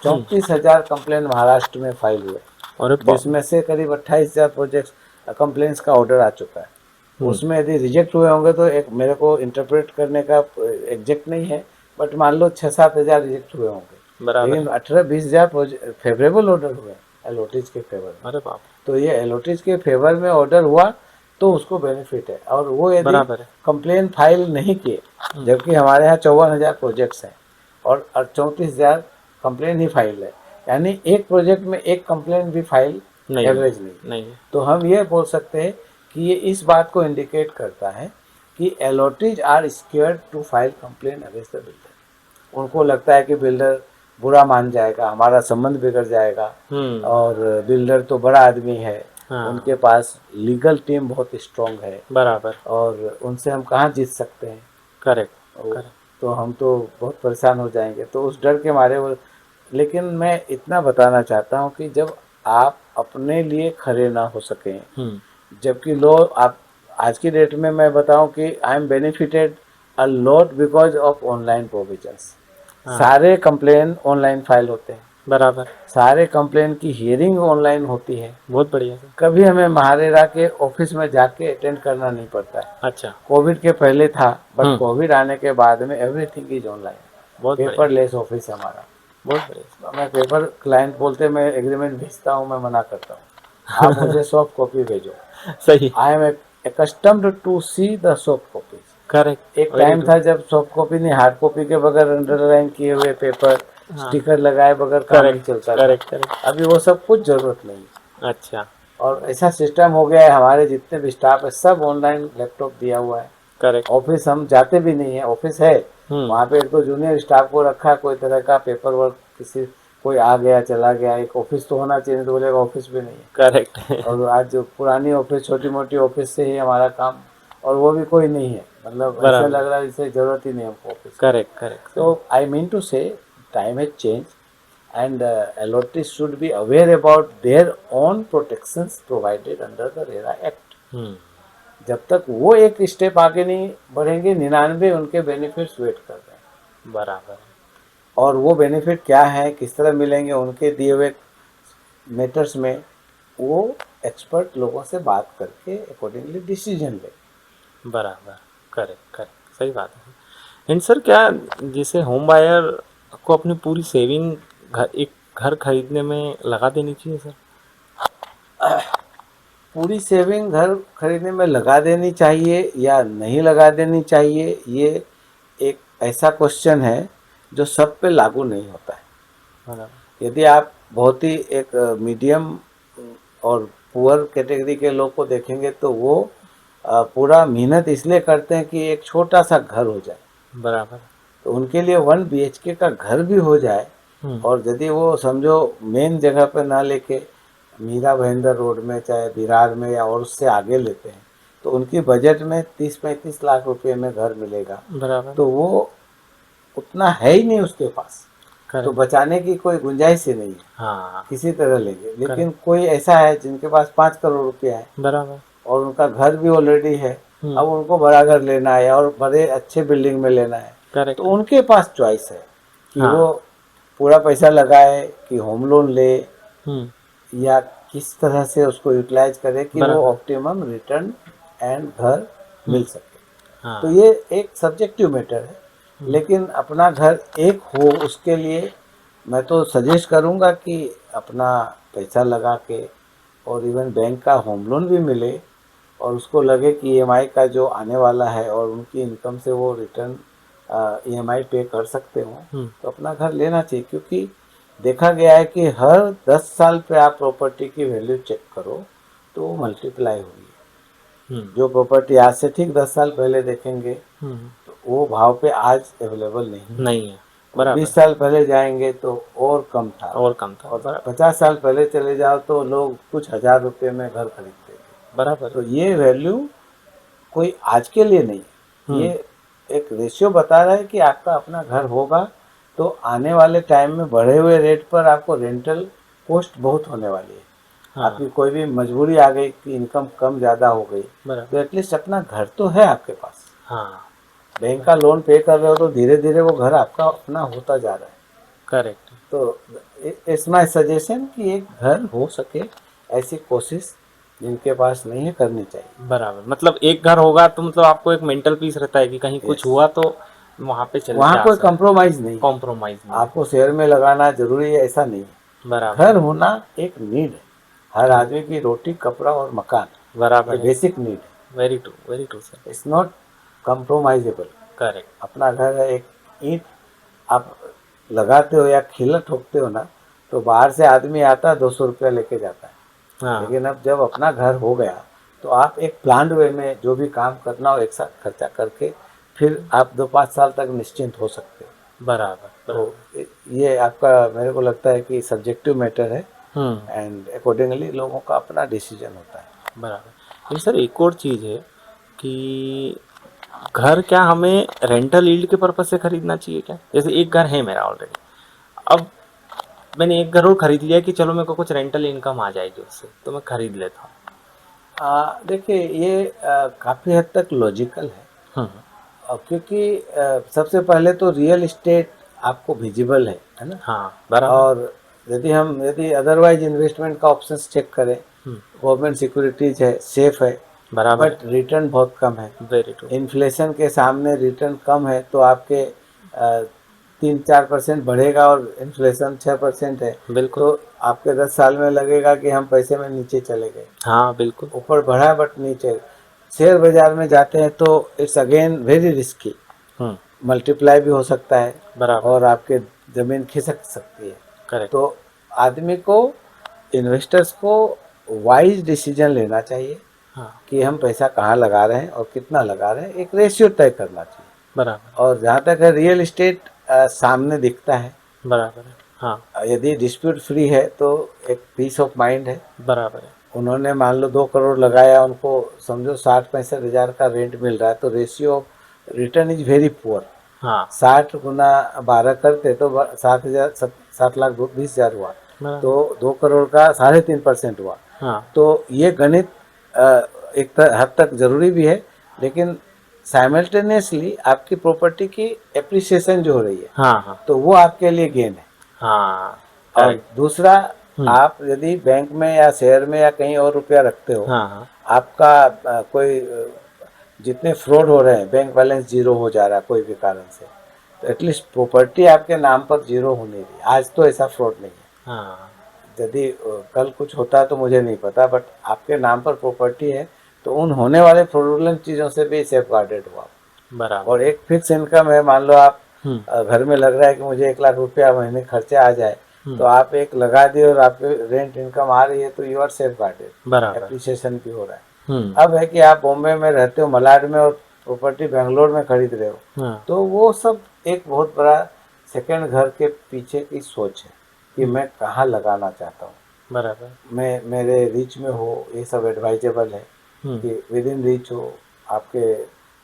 34,000 कंप्लेन महाराष्ट्र में फाइल हुए, और जिसमें से करीब 28,000 प्रोजेक्ट कंप्लेंट्स का ऑर्डर आ चुका है। उसमें यदि रिजेक्ट हुए होंगे तो एक मेरे को इंटरप्रेट करने का एग्जैक्ट नहीं है, बट मान लो 6-7 हज़ार रिजेक्ट हुए होंगे, बराबर। लेकिन 18-20 हज़ार फेवरेबल ऑर्डर हुए एलओटीज के फेवर में। अरे बाप, तो ये एलओटीज के फेवर में ऑर्डर हुआ तो उसको बेनिफिट है। और वो यदि बराबर है। कंप्लेन फाइल नहीं किए, जबकि हमारे यहाँ 54,000 प्रोजेक्ट्स हैं और 34,000 कंप्लेन ही फाइल है, यानी एक प्रोजेक्ट में एक कंप्लेन भी फाइल एवरेज नहीं है। तो हम ये बोल सकते हैं कि ये इस बात को इंडिकेट करता है कि allottees are scared to file complain against the builder. उनको लगता है कि बिल्डर बुरा मान जाएगा, हमारा संबंध बिगड़ जाएगा, और बिल्डर तो बड़ा आदमी है, उनके पास लीगल टीम बहुत स्ट्रांग है, बराबर, और उनसे हम कहाँ जीत सकते हैं। करेक्ट। तो हम तो बहुत परेशान हो जाएंगे, तो उस डर के मारे वो। लेकिन मैं इतना बताना चाहता हूँ कि जब आप अपने लिए खड़े ना हो सकें, जबकि लोग, आप आज की डेट में मैं बताऊं कि I am benefited a lot because of online provisions. सारे कंप्लेन ऑनलाइन फाइल होते हैं, बराबर, सारे कंप्लेन की हियरिंग ऑनलाइन होती है। बहुत बढ़िया सर। कभी हमें महारेरा के ऑफिस में जाके अटेंड करना नहीं पड़ता है। अच्छा, कोविड के पहले था, बट कोविड आने के बाद में एवरीथिंग इज ऑनलाइन। बहुत पेपरलेस ऑफिस है हमारा, बहुत बढ़िया। मैं पेपर, क्लाइंट बोलते मैं एग्रीमेंट भेजता हूँ, मैं मना करता हूँ, आप मुझे सॉफ्ट कॉपी भेजो। सही, I am accustomed to see the soft copies. Correct. एक टाइम था जब सॉफ्ट कॉपी नहीं, हार्ड कॉपी के बगैर अंडरलाइन किए हुए पेपर, स्टिकर लगाए बगैर काम नहीं चलता था। अभी वो सब कुछ जरूरत नहीं। अच्छा, और ऐसा सिस्टम हो गया है, हमारे जितने भी स्टाफ है सब ऑनलाइन लैपटॉप दिया हुआ है। करेक्ट। ऑफिस हम जाते भी नहीं है, ऑफिस है वहाँ पे एक तो जूनियर स्टाफ को रखा है, कोई तरह का पेपर वर्क, किसी कोई आ गया चला गया, एक ऑफिस तो होना चाहिए, तो बोलेगा ऑफिस भी नहीं है। करेक्ट। और आज जो पुरानी ऑफिस, छोटी मोटी ऑफिस से ही हमारा काम, और वो भी कोई नहीं है, मतलब ऐसा लग रहा है जैसे जरूरत ही नहीं हमको ऑफिस। करेक्ट। तो आई मीन टू से time has change and LOTs should be aware about their own protections provided under the RERA Act. जब तक वो एक स्टेप आगे नहीं बढ़ेंगे, 99 उनके बेनिफिट्स वेट कर रहे हैं। बराबर। और वो बेनिफिट क्या है, किस तरह मिलेंगे, उनके दिए हुए मैटर्स में वो एक्सपर्ट लोगों से बात करके अकॉर्डिंगली डिसीजन ले। बराबर, करेक्ट, सही बात है। एंड सर, क्या जैसे होम बायर को अपनी पूरी सेविंग एक घर खरीदने में लगा देनी चाहिए सर? पूरी सेविंग घर खरीदने में लगा देनी चाहिए या नहीं लगा देनी चाहिए, ये एक ऐसा क्वेश्चन है जो सब पे लागू नहीं होता है। यदि आप बहुत ही एक मीडियम और पुअर कैटेगरी के लोग को देखेंगे तो वो पूरा मेहनत इसलिए करते हैं कि एक छोटा सा घर हो जाए। बराबर। तो उनके लिए 1 BHK का घर भी हो जाए, और यदि वो समझो मेन जगह पे ना लेके मीरा भाईंदर रोड में, चाहे विरार में, या और उससे आगे लेते हैं, तो उनकी बजट में 30-35 लाख रुपए में घर मिलेगा। बराबर। तो वो उतना है ही नहीं उसके पास, तो बचाने की कोई गुंजाइश ही नहीं है। हाँ, किसी तरह लेंगे। लेकिन कोई ऐसा है जिनके पास 5 करोड़ रुपया है, बराबर, और उनका घर भी ऑलरेडी है, अब उनको बड़ा घर लेना है और बड़े अच्छे बिल्डिंग में लेना है, तो उनके पास चॉइस है कि वो पूरा पैसा लगाए कि होम लोन ले, या किस तरह से उसको यूटिलाइज करे कि वो ऑप्टिमम रिटर्न एंड घर मिल सके। तो ये एक सब्जेक्टिव मैटर है, लेकिन अपना घर एक हो उसके लिए मैं तो सजेस्ट करूँगा कि अपना पैसा लगा के, और इवन बैंक का होम लोन भी मिले, और उसको लगे कि EMI का जो आने वाला है और उनकी इनकम से वो रिटर्न EMI पे कर सकते हो, तो अपना घर लेना चाहिए। क्योंकि देखा गया है कि हर 10 साल पे आप प्रॉपर्टी की वैल्यू चेक करो तो वो मल्टीप्लाई हुई है। जो प्रॉपर्टी आज से ठीक 10 साल पहले देखेंगे तो वो भाव पे आज अवेलेबल नहीं है। 20 साल पहले जाएंगे तो और कम था, और 50 साल पहले चले जाओ तो लोग कुछ हजार रुपये में घर खरीदते थे। बराबर। तो ये वैल्यू कोई आज के लिए नहीं है, ये एक रेशियो बता रहा है कि आपका अपना घर होगा तो आने वाले टाइम में बढ़े हुए रेट पर आपको रेंटल कॉस्ट बहुत होने वाली है। हाँ आपकी कोई भी मजबूरी आ गई कि इनकम कम ज़्यादा हो गई तो बराबर। एटलीस्ट अपना घर तो है आपके पास। हाँ बैंक का लोन पे कर रहे हो तो धीरे धीरे वो घर आपका अपना होता जा रहा है। करेक्ट। तो इट्स माय सजेशन कि एक घर हो सके ऐसी कोशिश जिनके पास नहीं है करनी चाहिए। बराबर, मतलब एक घर होगा तो मतलब आपको एक मेंटल पीस रहता है कि कहीं कुछ यस, हुआ तो वहां पे चल के वहाँ आ कोई सकते। कंप्रोमाइज़ नहीं है। कॉम्प्रोमाइज नहीं है। आपको शेयर में लगाना जरूरी है ऐसा नहीं है। बराबर घर है। होना एक नीड है। हर करेक्ट। आदमी की रोटी कपड़ा और मकान ये बराबर है। बेसिक नीड है। Very true sir. It's not compromisable. Correct. अपना घर है एक ईंट आप लगाते हो या खिला ठोकते हो ना तो बाहर से आदमी आता है 200 रुपया लेके जाता है। हाँ लेकिन अब जब अपना घर हो गया तो आप एक प्लान्ड वे में जो भी काम करना हो एक साथ खर्चा करके फिर आप 2-5 साल तक निश्चिंत हो सकते हो। बराबर तो बराबर। ये आपका मेरे को लगता है कि सब्जेक्टिव मैटर है हम्म। एंड अकॉर्डिंगली लोगों का अपना डिसीजन होता है। बराबर। लेकिन सर एक और चीज़ है कि घर क्या हमें रेंटल यील्ड के पर्पज से खरीदना चाहिए क्या? जैसे एक घर है मेरा ऑलरेडी, अब मैंने एक घर और खरीद लिया कि चलो मेरे को कुछ रेंटल इनकम आ जाएगी उससे, तो मैं खरीद लेता हूँ। देखिए ये काफ़ी हद तक लॉजिकल है। हम्म। क्योंकि सबसे पहले तो रियल इस्टेट आपको विजिबल है ना। हाँ बराबर। और यदि अदरवाइज इन्वेस्टमेंट का ऑप्शंस चेक करें हम्म। गवर्नमेंट सिक्योरिटीज है सेफ है बराबर बट है। रिटर्न बहुत कम है। Very true. इन्फ्लेशन के सामने रिटर्न कम है तो आपके 3-4% बढ़ेगा और इन्फ्लेशन 6% है बिल्कुल। तो आपके 10 साल में लगेगा कि हम पैसे में नीचे चले गए। हाँ बिल्कुल। ऊपर बढ़ा बट नीचे। शेयर बाजार में जाते हैं तो it's again very risky. Hmm. Multiply भी हो सकता है बराबर। और आपके ज़मीन खिसक सकती है। करेक्ट। तो आदमी को इन्वेस्टर्स को वाइज डिसीजन लेना चाहिए हाँ कि हम पैसा कहाँ लगा रहे हैं और कितना लगा रहे हैं। एक रेशियो तय करना चाहिए। बराबर। और जहाँ तक है रियल इस्टेट सामने दिखता है। बराबर है। हाँ यदि डिस्प्यूट फ्री है तो एक पीस ऑफ माइंड है। बराबर है। उन्होंने मान लो 2 करोड़ लगाया उनको समझो 60-65 हज़ार का रेंट मिल रहा है तो ratio of return is very poor. हाँ 60 गुना 12 करते तो 7 हज़ार 7 लाख 20 हज़ार हुआ। बराबर। तो 2 करोड़ का 3.5% हुआ। हाँ तो ये गणित एक हद तक ज़रूरी भी है लेकिन साइमल्टेनियसली आपकी प्रॉपर्टी की एप्रिसिएशन जो हो रही है हाँ हाँ तो वो आपके लिए गेन है। हाँ। और करेक्ट। दूसरा हम्म। आप यदि बैंक में या शेयर में या कहीं और रुपया रखते हो हाँ हाँ। आपका कोई जितने फ्रॉड हो रहे हैं बैंक बैलेंस जीरो हो जा रहा है कोई भी कारण से तो एटलीस्ट प्रॉपर्टी आपके नाम पर जीरो होनी रही। आज तो ऐसा फ्रॉड नहीं है। हाँ यदि कल कुछ होता है तो मुझे नहीं पता बट आपके नाम पर प्रॉपर्टी है तो उन होने वाले फ्रॉडुलेंट चीज़ों से भी सेफ गार्डेड हुआ। और बराबर है। एक फिक्स इनकम है मान लो आप हम्म। घर में लग रहा है कि मुझे 1 लाख रुपया महीने खर्चे आ जाए तो हम्म। आप एक लगा दिए और आपके रेंट इनकम आ रही है तो यू आर सेफ गार्डेड बराबर। एप्रिसिएशन भी हो रहा है। हम्म। अब है कि आप बॉम्बे में रहते हो मलाड में और प्रॉपर्टी बेंगलोर में खरीद रहे हो हाँ। तो वो सब एक बहुत बड़ा सेकंड घर के पीछे की सोच है कि मैं कहाँ लगाना चाहता हूँ। बराबर। मैं मेरे रीच में हो ये सब एडवाइजेबल है हम्म। कि विद इन रीच हो। आपके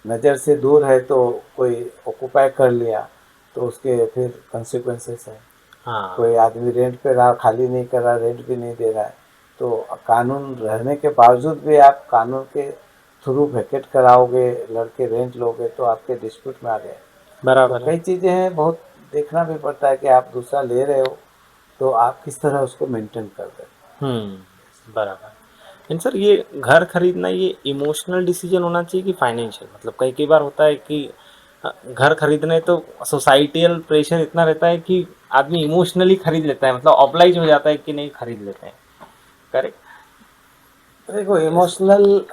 नज़र से दूर है तो कोई ऑक्यूपाई कर लिया तो उसके फिर कंसिक्वेंसेस हैं। हाँ कोई आदमी रेंट पे रहा खाली नहीं कर रहा रेंट भी नहीं दे रहा है तो कानून रहने के बावजूद भी आप कानून के थ्रू वैकेट कराओगे लड़के रेंट लोगे तो आपके डिस्प्यूट में आ गए। तो बराबर है। कई चीज़ें हैं बहुत देखना भी पड़ता है कि आप दूसरा ले रहे हो तो आप किस तरह उसको मेंटेन कर रहे हो। बराबर। लेकिन सर ये घर खरीदना ये इमोशनल डिसीजन होना चाहिए कि फाइनेंशियल? मतलब कई कई बार होता है कि घर खरीदने तो सोसाइटियल प्रेशर इतना रहता है कि आदमी इमोशनली खरीद लेता है, मतलब ऑब्लाइज हो जाता है कि नहीं खरीद लेते हैं। करेक्ट। देखो इमोशनल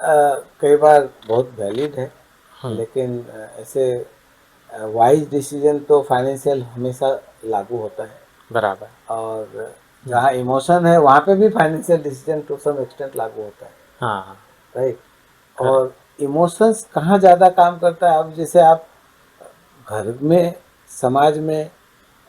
कई बार बहुत वैलिड है हम्म। लेकिन ऐसे वाइज डिसीजन तो फाइनेंशियल हमेशा लागू होता है। बराबर। और जहाँ इमोशन है वहाँ पे भी financial decision to some extent लागू होता है। हाँ हाँ। राइट। करेक्ट। और इमोशंस कहाँ ज़्यादा काम करता है अब जैसे आप घर में समाज में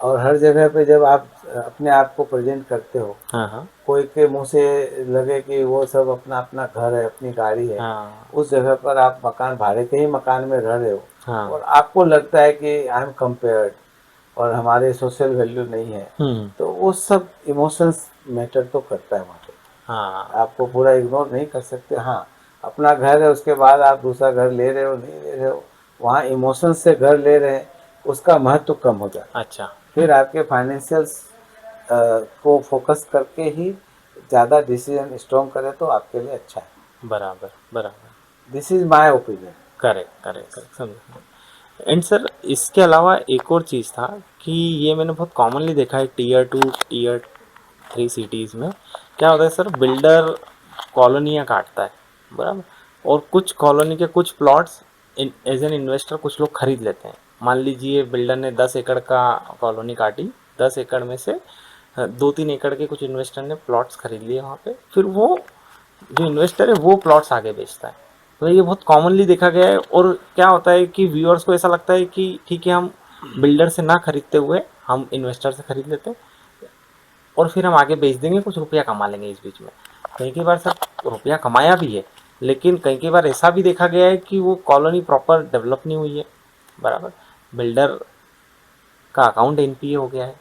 और हर जगह पे जब आप अपने आप को प्रेजेंट करते हो हाँ हाँ कोई के मुंह से लगे कि वो सब अपना अपना घर है अपनी गाड़ी है हाँ। उस जगह पर आप मकान भाड़े के ही मकान में रह रहे हो हाँ। और आपको लगता है कि आई एम कंपेयर्ड और हमारे सोशल वैल्यू नहीं है, तो वो सब इमोशंस मैटर तो करता है वहाँ पे। हाँ। आपको पूरा इग्नोर नहीं कर सकते। हाँ, अपना घर है, उसके बाद आप दूसरा घर ले रहे हो नहीं ले रहे हो, वहाँ इमोशंस से घर ले रहे हैं, उसका महत्व कम हो जाता है। अच्छा। फिर आपके फाइनेंशियल्स को फोकस करके ही ज़्यादा डिसीजन स्ट्रॉन्ग करें तो आपके लिए अच्छा है। बराबर बराबर। This is my opinion. Correct correct correct, समझ। एंड सर इसके अलावा एक और चीज़ था कि ये मैंने बहुत कॉमनली देखा है Tier 2 Tier 3 सिटीज़ में। क्या होता है सर, बिल्डर कॉलोनियाँ काटता है, बराबर, और कुछ कॉलोनी के कुछ प्लॉट्स एज एन इन्वेस्टर कुछ लोग खरीद लेते हैं। मान लीजिए बिल्डर ने 10 एकड़ का कॉलोनी काटी, 10 एकड़ में से 2-3 एकड़ के कुछ इन्वेस्टर ने प्लॉट्स खरीद लिए वहाँ पे, फिर वो जो इन्वेस्टर है वो प्लॉट्स आगे बेचता है। तो ये बहुत कॉमनली देखा गया है। और क्या होता है कि व्यूअर्स को ऐसा लगता है कि ठीक है, हम बिल्डर से ना खरीदते हुए हम इन्वेस्टर से खरीद लेते हैं और फिर हम आगे बेच देंगे, कुछ रुपया कमा लेंगे इस बीच में। कई कई बार सर रुपया कमाया भी है, लेकिन कई कई बार ऐसा भी देखा गया है कि वो कॉलोनी प्रॉपर डेवलप नहीं हुई है, बराबर, बिल्डर का अकाउंट NPA हो गया है,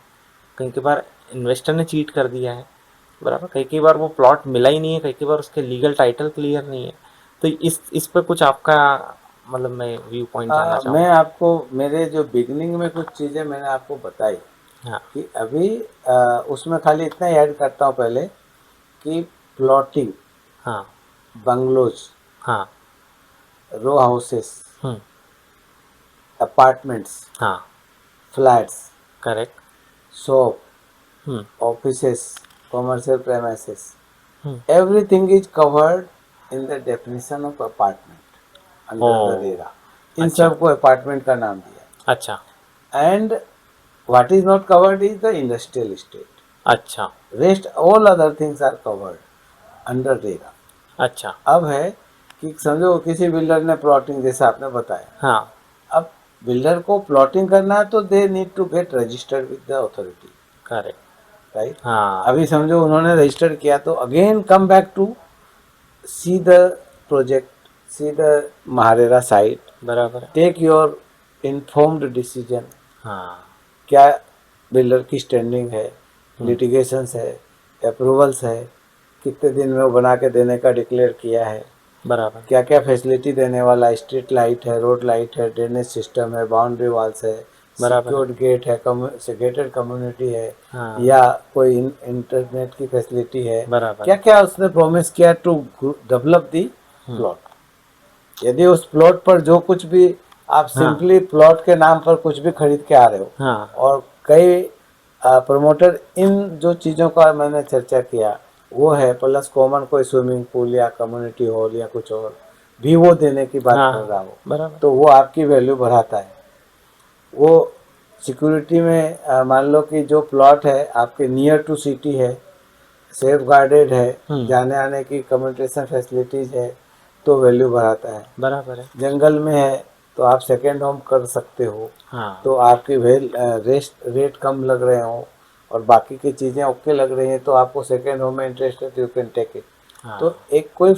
कई कई बार इन्वेस्टर ने चीट कर दिया है, बराबर, कई कई बार वो प्लॉट मिला ही नहीं है, कई कई बार उसके लीगल टाइटल क्लियर नहीं है। तो इस पर कुछ आपका मतलब मैं व्यू पॉइंट जानना मैं चाहूँगा। आपको मेरे जो बिगनिंग में कुछ चीज़ें मैंने आपको बताई हाँ कि अभी उसमें खाली इतना ही ऐड करता हूँ पहले कि प्लॉटिंग, हाँ बंगलोज, हाँ। Row houses, hmm. अपार्टमेंट्स, हाँ। Flats, correct. Shop, hmm. offices, commercial premises, hmm. everything is covered in the definition of apartment ओ। under the RERA. इन अच्छा सबको अपार्टमेंट का नाम दिया अच्छा है। And what is not covered is the industrial estate. अच्छा rest all other things are covered under RERA. अच्छा। अब है कि समझो किसी बिल्डर ने प्लॉटिंग जैसा आपने बताया, हाँ अब बिल्डर को प्लॉटिंग करना है तो they need to get registered with the authority, correct. Right. हाँ अभी समझो उन्होंने रजिस्टर किया तो again come back to see the project, see the MahaRERA site, बराबर है। Take your informed decision. हाँ। क्या बिल्डर की स्टैंडिंग है, हम्म। लिटिगेशंस है, अप्रूवल्स है, कितने दिन में वो बना के देने का डिक्लेयर किया है, बराबर। क्या क्या फैसिलिटी देने वाला है, स्ट्रीट लाइट है, रोड लाइट है, ड्रेनेज सिस्टम है, बाउंड्री वॉल्स है, बराबर है। सिक्योर्ड गेट है, गेटेड कम्युनिटी है, हाँ या कोई इंटरनेट की फैसिलिटी है, बराबर क्या है। क्या उसने प्रॉमिस किया to develop the hmm. Plot. यदि उस प्लॉट पर जो कुछ भी आप हाँ सिंपली प्लॉट के नाम पर कुछ भी खरीद के आ रहे हो, हाँ। और कई प्रमोटर इन जो चीज़ों का मैंने चर्चा किया वो है, प्लस कॉमन कोई स्विमिंग पूल या कम्युनिटी हॉल या कुछ और भी वो देने की बात कर रहा हाँ हो, बराबर। तो वो आपकी वैल्यू बढ़ाता है। वो सिक्योरिटी में मान लो कि जो प्लॉट है आपके नियर टू सिटी है, सेफ गार्डेड है, हम्म। जाने आने की कम्युनिकेशन फैसिलिटीज़ है, तो वैल्यू बढ़ाता है। बराबर है। जंगल में है तो आप सेकेंड होम कर सकते हो, हाँ तो आपकी रेट कम लग रहे हो और बाकी की चीज़ें ओके लग रही हैं, तो आपको सेकेंड होम में इंटरेस्ट है तो यू कैन टेक इट। हाँ। तो एक कोई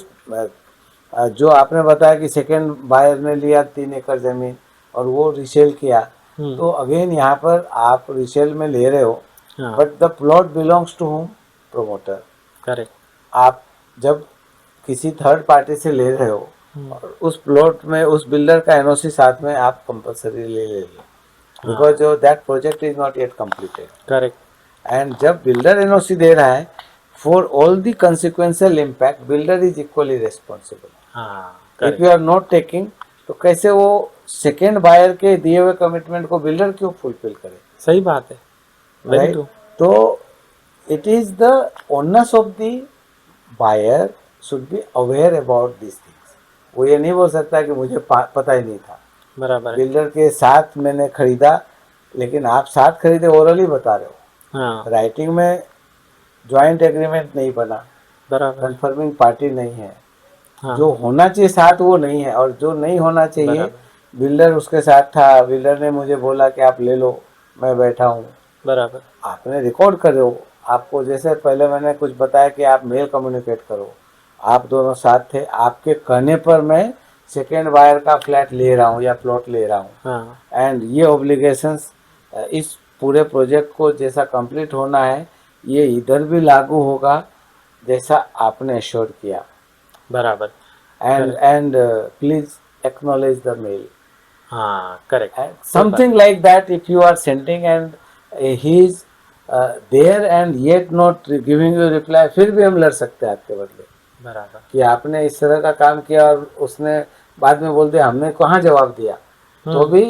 जो आपने बताया कि सेकेंड बायर ने लिया 3 एकड़ ज़मीन और वो रीसेल किया, हम्म। तो अगेन यहाँ पर आप रीसेल में ले रहे हो, हाँ but the plot belongs to home, promoter. Correct. आप जब किसी थर्ड पार्टी से ले रहे हो और उस प्लॉट में उस बिल्डर का एनओसी साथ में आप कंपलसरी ले लो, बिकॉज जो that project is not yet completed. Correct. And जब बिल्डर एनओसी दे रहा है for all the consequential impact, builder is equally responsible. हाँ if you correct. Are not taking, तो कैसे वो सेकेंड बायर के दिए हुए कमिटमेंट को बिल्डर क्यों फुलफिल करे, सही बात है। Very right. ट्रू। तो it is the owners of the buyer should be aware about this things. वो ये नहीं बोल सकता कि मुझे पता ही नहीं था। बराबर है। बिल्डर के साथ मैंने खरीदा, लेकिन आप साथ खरीदे ओरली बता रहे हो, हाँ राइटिंग में जॉइंट एग्रीमेंट नहीं बना, बराबर है। कंफर्मिंग पार्टी नहीं है, हाँ जो होना चाहिए साथ वो नहीं है, और जो नहीं होना चाहिए बराबर बिल्डर उसके साथ था, बिल्डर ने मुझे बोला कि आप ले लो, मैं बैठा हूँ। बराबर। आपने रिकॉर्ड करो, आपको जैसे पहले मैंने कुछ बताया कि आप मेल कम्युनिकेट करो, आप दोनों साथ थे, आपके कहने पर मैं सेकेंड बायर का फ्लैट ले रहा हूँ या प्लॉट ले रहा हूँ, हाँ एंड ये ऑब्लिगेशंस इस पूरे प्रोजेक्ट को जैसा कंप्लीट होना है ये इधर भी लागू होगा जैसा आपने एश्योर किया. बराबर. And please acknowledge the mail. हाँ correct. And something like that if you are sending and he is there and yet not giving you reply, फिर भी हम लड़ सकते हैं आपके बदले बराबर. कि आपने इस तरह का काम किया और उसने बाद में बोल दिया हमने कहाँ जवाब दिया. तो भी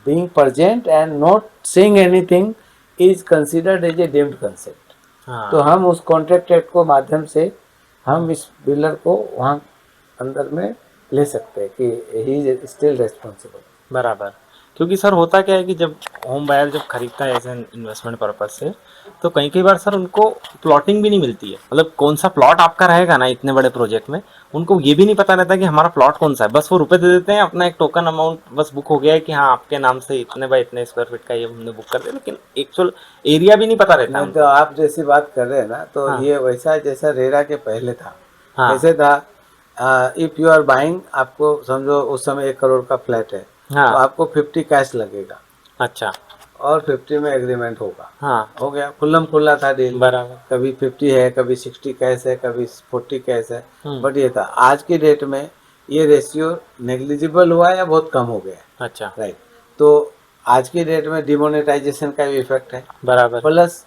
being present and not saying anything is considered as a deemed consent. हाँ तो हम उस कॉन्ट्रैक्ट एक्ट को माध्यम से हम इस बिल्डर को वहाँ अंदर में ले सकते हैं कि ही इज स्टिल रेस्पॉन्सिबल. बराबर. क्योंकि सर होता क्या है कि जब होम बायर जब खरीदता है एज एन इन्वेस्टमेंट पर्पज से, तो कई कई बार सर उनको प्लॉटिंग भी नहीं मिलती है. मतलब कौन सा प्लॉट आपका रहेगा ना इतने बड़े प्रोजेक्ट में, उनको ये भी नहीं पता रहता कि हमारा प्लॉट कौन सा है. बस वो रुपए दे देते हैं, अपना एक टोकन अमाउंट बस बुक हो गया है कि हाँ आपके नाम से इतने बाय इतने स्क्वायर फीट का ये हमने बुक कर दिया, लेकिन एक्चुअल एरिया भी नहीं पता रहता नहीं, उनको. तो आप जैसी बात कर रहे हैं ना तो हाँ. ये वैसा जैसा रेरा के पहले था. हाँ कैसे था, इफ यू आर बाइंग, आपको समझो उस समय 1 करोड़ का फ्लैट है तो हाँ. आपको 50 कैश लगेगा अच्छा. और 50 में एग्रीमेंट होगा. हाँ हो गया, खुल्लम खुल्ला था डील. बराबर. कभी 50 है, कभी 60 कैश है, कभी 40 कैश है. हम्म. बट ये था. आज की डेट में ये रेशियो नेग्लिजिबल हुआ या बहुत कम हो गया. अच्छा. राइट. तो आज की डेट में डिमोनेटाइजेशन का भी इफेक्ट है. बराबर. प्लस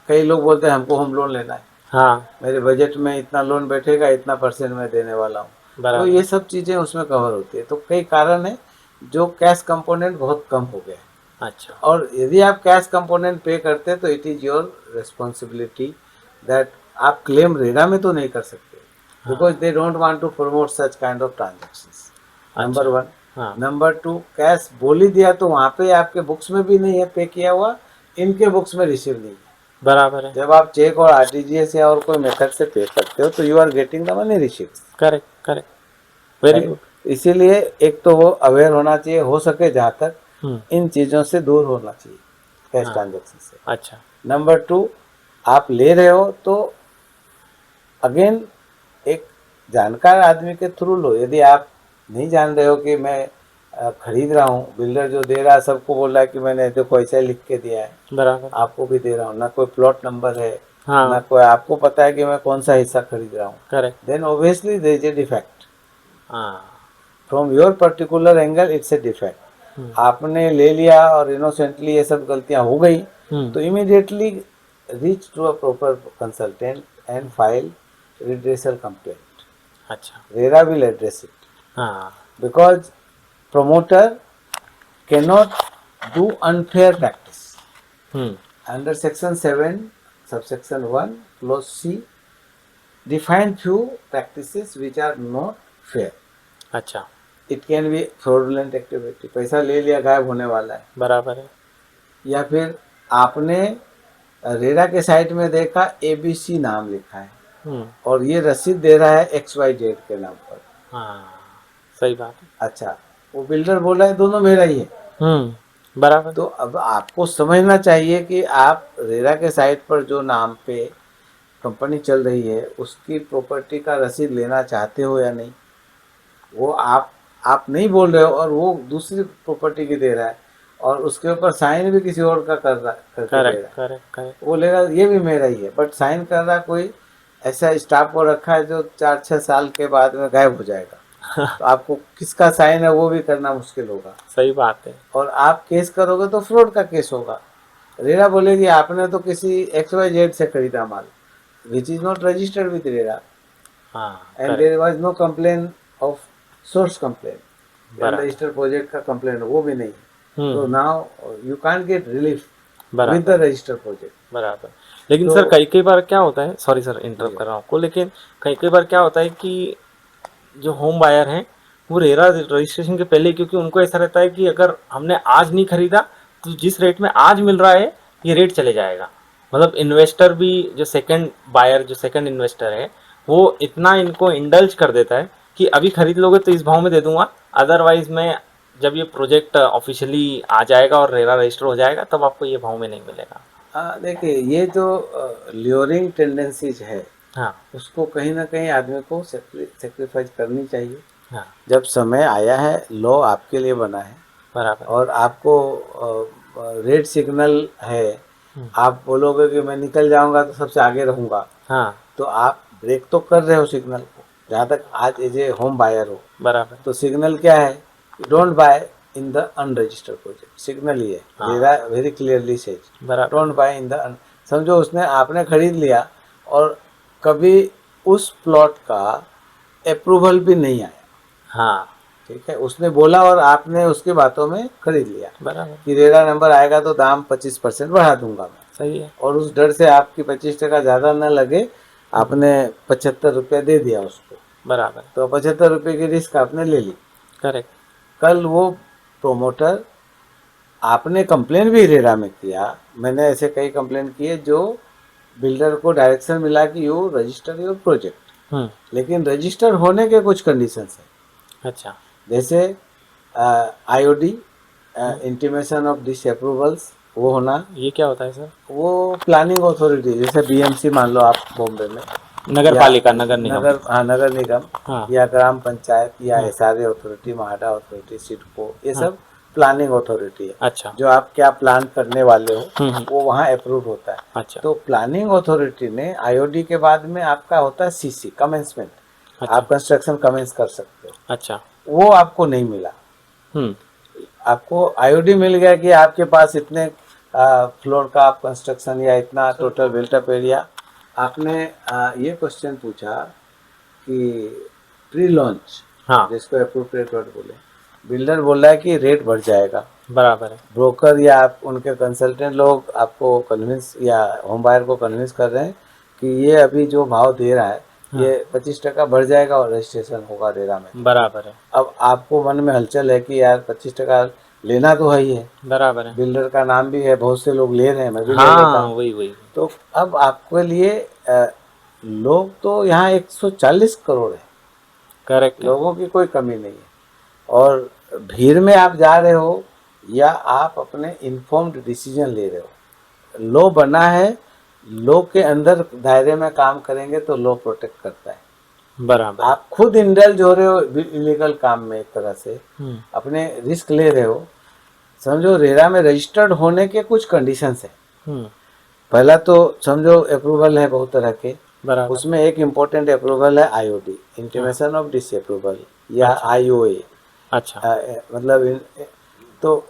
कई लोग बोलते हैं हमको होम लोन लेना है, हाँ मेरे बजट में इतना लोन बैठेगा, इतना % मैं देने वाला हूँ. तो बराबर. ये सब चीज़ें उसमें कवर होती है. तो कई कारण है जो कैश कंपोनेंट बहुत कम हो गया है. अच्छा. और यदि आप कैश कंपोनेंट पे करते हैं तो it is your responsibility that आप क्लेम रेरा में तो नहीं कर सकते because they don't want to promote such kind of transactions. Number 1. हाँ नंबर 2, कैश बोल ही दिया तो वहाँ पे आपके बुक्स में भी नहीं है पे किया हुआ, इनके बुक्स में रिसीव नहीं है. बराबर है. जब आप चेक और आरटीजीएस या और कोई मेथड से पे करते हो तो you are getting the money received. Correct correct. Very good. इसीलिए एक तो वो अवेयर होना चाहिए, हो सके जहाँ तक इन चीज़ों से दूर होना चाहिए कैश हाँ. ट्रांजेक्शन से. अच्छा. नंबर 2, आप ले रहे हो तो अगेन एक जानकार आदमी के थ्रू लो. यदि आप नहीं जान रहे हो कि मैं खरीद रहा हूँ, बिल्डर जो दे रहा है सबको बोल रहा है कि मैंने देखो ऐसा लिख के दिया है, बराबर. आपको भी दे रहा हूँ, ना कोई प्लॉट नंबर है, ना हाँ कोई आपको पता है कि मैं कौन सा हिस्सा खरीद रहा हूँ, correct. Then obviously there is a defect. हाँ. From your particular angle it's a defect. आपने ले लिया और इनोसेंटली ये सब गलतियां हो गई तो immediately reach to a proper consultant and file redressal complaint. अच्छा. रेरा विल एड्रेस इट हाँ. Because promoter cannot do unfair practice. Under section 7 subsection 1 clause C define few practices which are not fair. अच्छा. It can be fraudulent activity, पैसा ले लिया गायब होने वाला है, बराबर है. या फिर आपने रेरा के साइट में देखा ABC नाम लिखा है और ये रसीद दे रहा है XYZ के नाम पर. हाँ सही बात है. अच्छा, वो बिल्डर बोल रहा है दोनों मेरा ही है. बराबर. तो अब आपको समझना चाहिए कि आप रेरा के साइट पर जो नाम पे कंपनी चल रही है उसकी प्रॉपर्टी का रसीद लेना चाहते हो या नहीं. वो आप नहीं बोल रहे हो और वो दूसरी प्रॉपर्टी की दे रहा है और उसके ऊपर साइन भी किसी और का कर रहा करके दे रहा है. करेक्ट. वो लेगा ये भी मेरा ही है, बट साइन कर रहा कोई ऐसा स्टाफ को रखा है जो 4-6 साल के बाद में गायब हो जाएगा. तो आपको किसका साइन है वो भी करना मुश्किल होगा. सही बात है. और आप केस करोगे तो फ्रॉड का केस होगा. रेरा बोलेगी आपने तो किसी XYZ से खरीदा माल which is not registered with RERA and there was no complain of source complain. Registered project का कंप्लेन वो भी नहीं. तो now you can't get relief with the registered project. बराबर. लेकिन सर कई बार क्या होता है, सॉरी सर इंटरप्ट कर रहा हूँ आपको, लेकिन कई बार क्या होता है कि जो होम बायर हैं वो रेरा रजिस्ट्रेशन के पहले, क्योंकि उनको ऐसा रहता है कि अगर हमने आज नहीं खरीदा तो जिस रेट में आज मिल रहा है ये रेट चले जाएगा. मतलब इन्वेस्टर भी, जो सेकंड बायर, जो सेकंड इन्वेस्टर है, वो इतना इनको इंडल्ज कर देता है कि अभी खरीद लोगे तो इस भाव में दे दूंगा, अदरवाइज मैं जब ये प्रोजेक्ट ऑफिशियली आ जाएगा और रेरा रजिस्टर हो जाएगा तब आपको ये भाव में नहीं मिलेगा. देखिए ये जो ल्योरिंग टेंडेंसीज है, हाँ. उसको कहीं ना कहीं आदमी को सेक्रीफाइस करनी चाहिए. हाँ जब समय आया है, लॉ आपके लिए बना है बराबर। और आपको रेड सिग्नल है, आप बोलोगे कि मैं निकल जाऊंगा तो सबसे आगे रहूंगा, हाँ तो आप ब्रेक तो कर रहे हो सिग्नल को। जहाँ तक आज एज ए होम बायर हो, बराबर। तो सिग्नल क्या है, don't buy in the unregistered project, signal ही है। हाँ रेरा वेरी क्लियरली सेज बराबर। डोंट बाय इन द, समझो उसने आपने खरीद लिया और कभी उस प्लॉट का अप्रूवल भी नहीं आया, हाँ ठीक है, उसने बोला और आपने उसकी बातों में खरीद लिया बराबर। कि रेरा नंबर आएगा तो दाम 25% बढ़ा दूंगा मैं, सही है। और उस डर से आपकी 25% ज़्यादा न लगे, आपने 75 रुपये दे दिया उसको, बराबर। तो 75 रुपये की रिस्क आपने ले ली। करेक्ट। कल वो प्रोमोटर, आपने कंप्लेन भी रेरा में किया, मैंने ऐसे कई कंप्लेन किए जो बिल्डर को डायरेक्शन मिला कि यू रजिस्टर योर प्रोजेक्ट, लेकिन रजिस्टर होने के कुछ कंडीशंस हैं, अच्छा। जैसे आईओडी, इंटीमेशन ऑफ डिसअप्रूवल्स, वो होना। ये क्या होता है सर? वो प्लानिंग अथॉरिटी, जैसे बीएमसी मान लो आप बॉम्बे में, नगर या पालिका, नगर निगम। नगर निगम, हाँ या ग्राम पंचायत, या हाँ। SRA authority, MHADA authority, CIDCO, ये हाँ। सब प्लानिंग अथॉरिटी है। अच्छा। जो आप क्या प्लान करने वाले हो हम्म। वो वहाँ अप्रूव होता है। अच्छा। तो प्लानिंग अथॉरिटी ने आईओडी के बाद में आपका होता है सीसी, कमेंसमेंट, अच्छा। आप कंस्ट्रक्शन कमेंस कर सकते हो, अच्छा। वो आपको नहीं मिला। हम्म। आपको आईओडी मिल गया कि आपके पास इतने फ्लोर का आप कंस्ट्रक्शन, या इतना टोटल बिल्टअप एरिया। आपने ये क्वेश्चन पूछा कि प्री लॉन्च, हाँ जिसको अप्रोप्रिएट वर्ड बोले, बिल्डर बोल रहा है कि रेट बढ़ जाएगा, बराबर है। ब्रोकर या आप उनके कंसल्टेंट लोग आपको कन्विंस, या होम बायर को कन्विंस कर रहे हैं कि ये अभी जो भाव दे रहा है हाँ। ये 25% बढ़ जाएगा और रजिस्ट्रेशन होगा रेरा में। बराबर है। अब आपको मन में हलचल है कि यार 25% लेना तो है ही है, बराबर है। बिल्डर का नाम भी है, बहुत से लोग ले रहे हैं, मैं भी ले लेता हाँ हूँ। वही वही। तो अब आपके लिए लोग तो यहाँ 140 करोड़ है, करेक्ट है। लोगों की कोई कमी नहीं है, और भीड़ में आप जा रहे हो या आप अपने इन्फॉर्म्ड डिसीजन ले रहे हो। लॉ बना है, लॉ के अंदर दायरे में काम करेंगे तो लॉ प्रोटेक्ट करता है। बराबर। आप खुद इंडल्ज हो रहे हो इलीगल काम में, एक तरह से अपने रिस्क ले रहे हो। समझो रेरा में रजिस्टर्ड होने के कुछ कंडीशंस है। पहला तो समझो अप्रूवल है बहुत तरह के, बराबर। उसमें एक इम्पोर्टेंट अप्रूवल है आईओडी, इंटीमेशन ऑफ डिसअप्रूवल, या अच्छा। आईओए, अच्छा। मतलब तो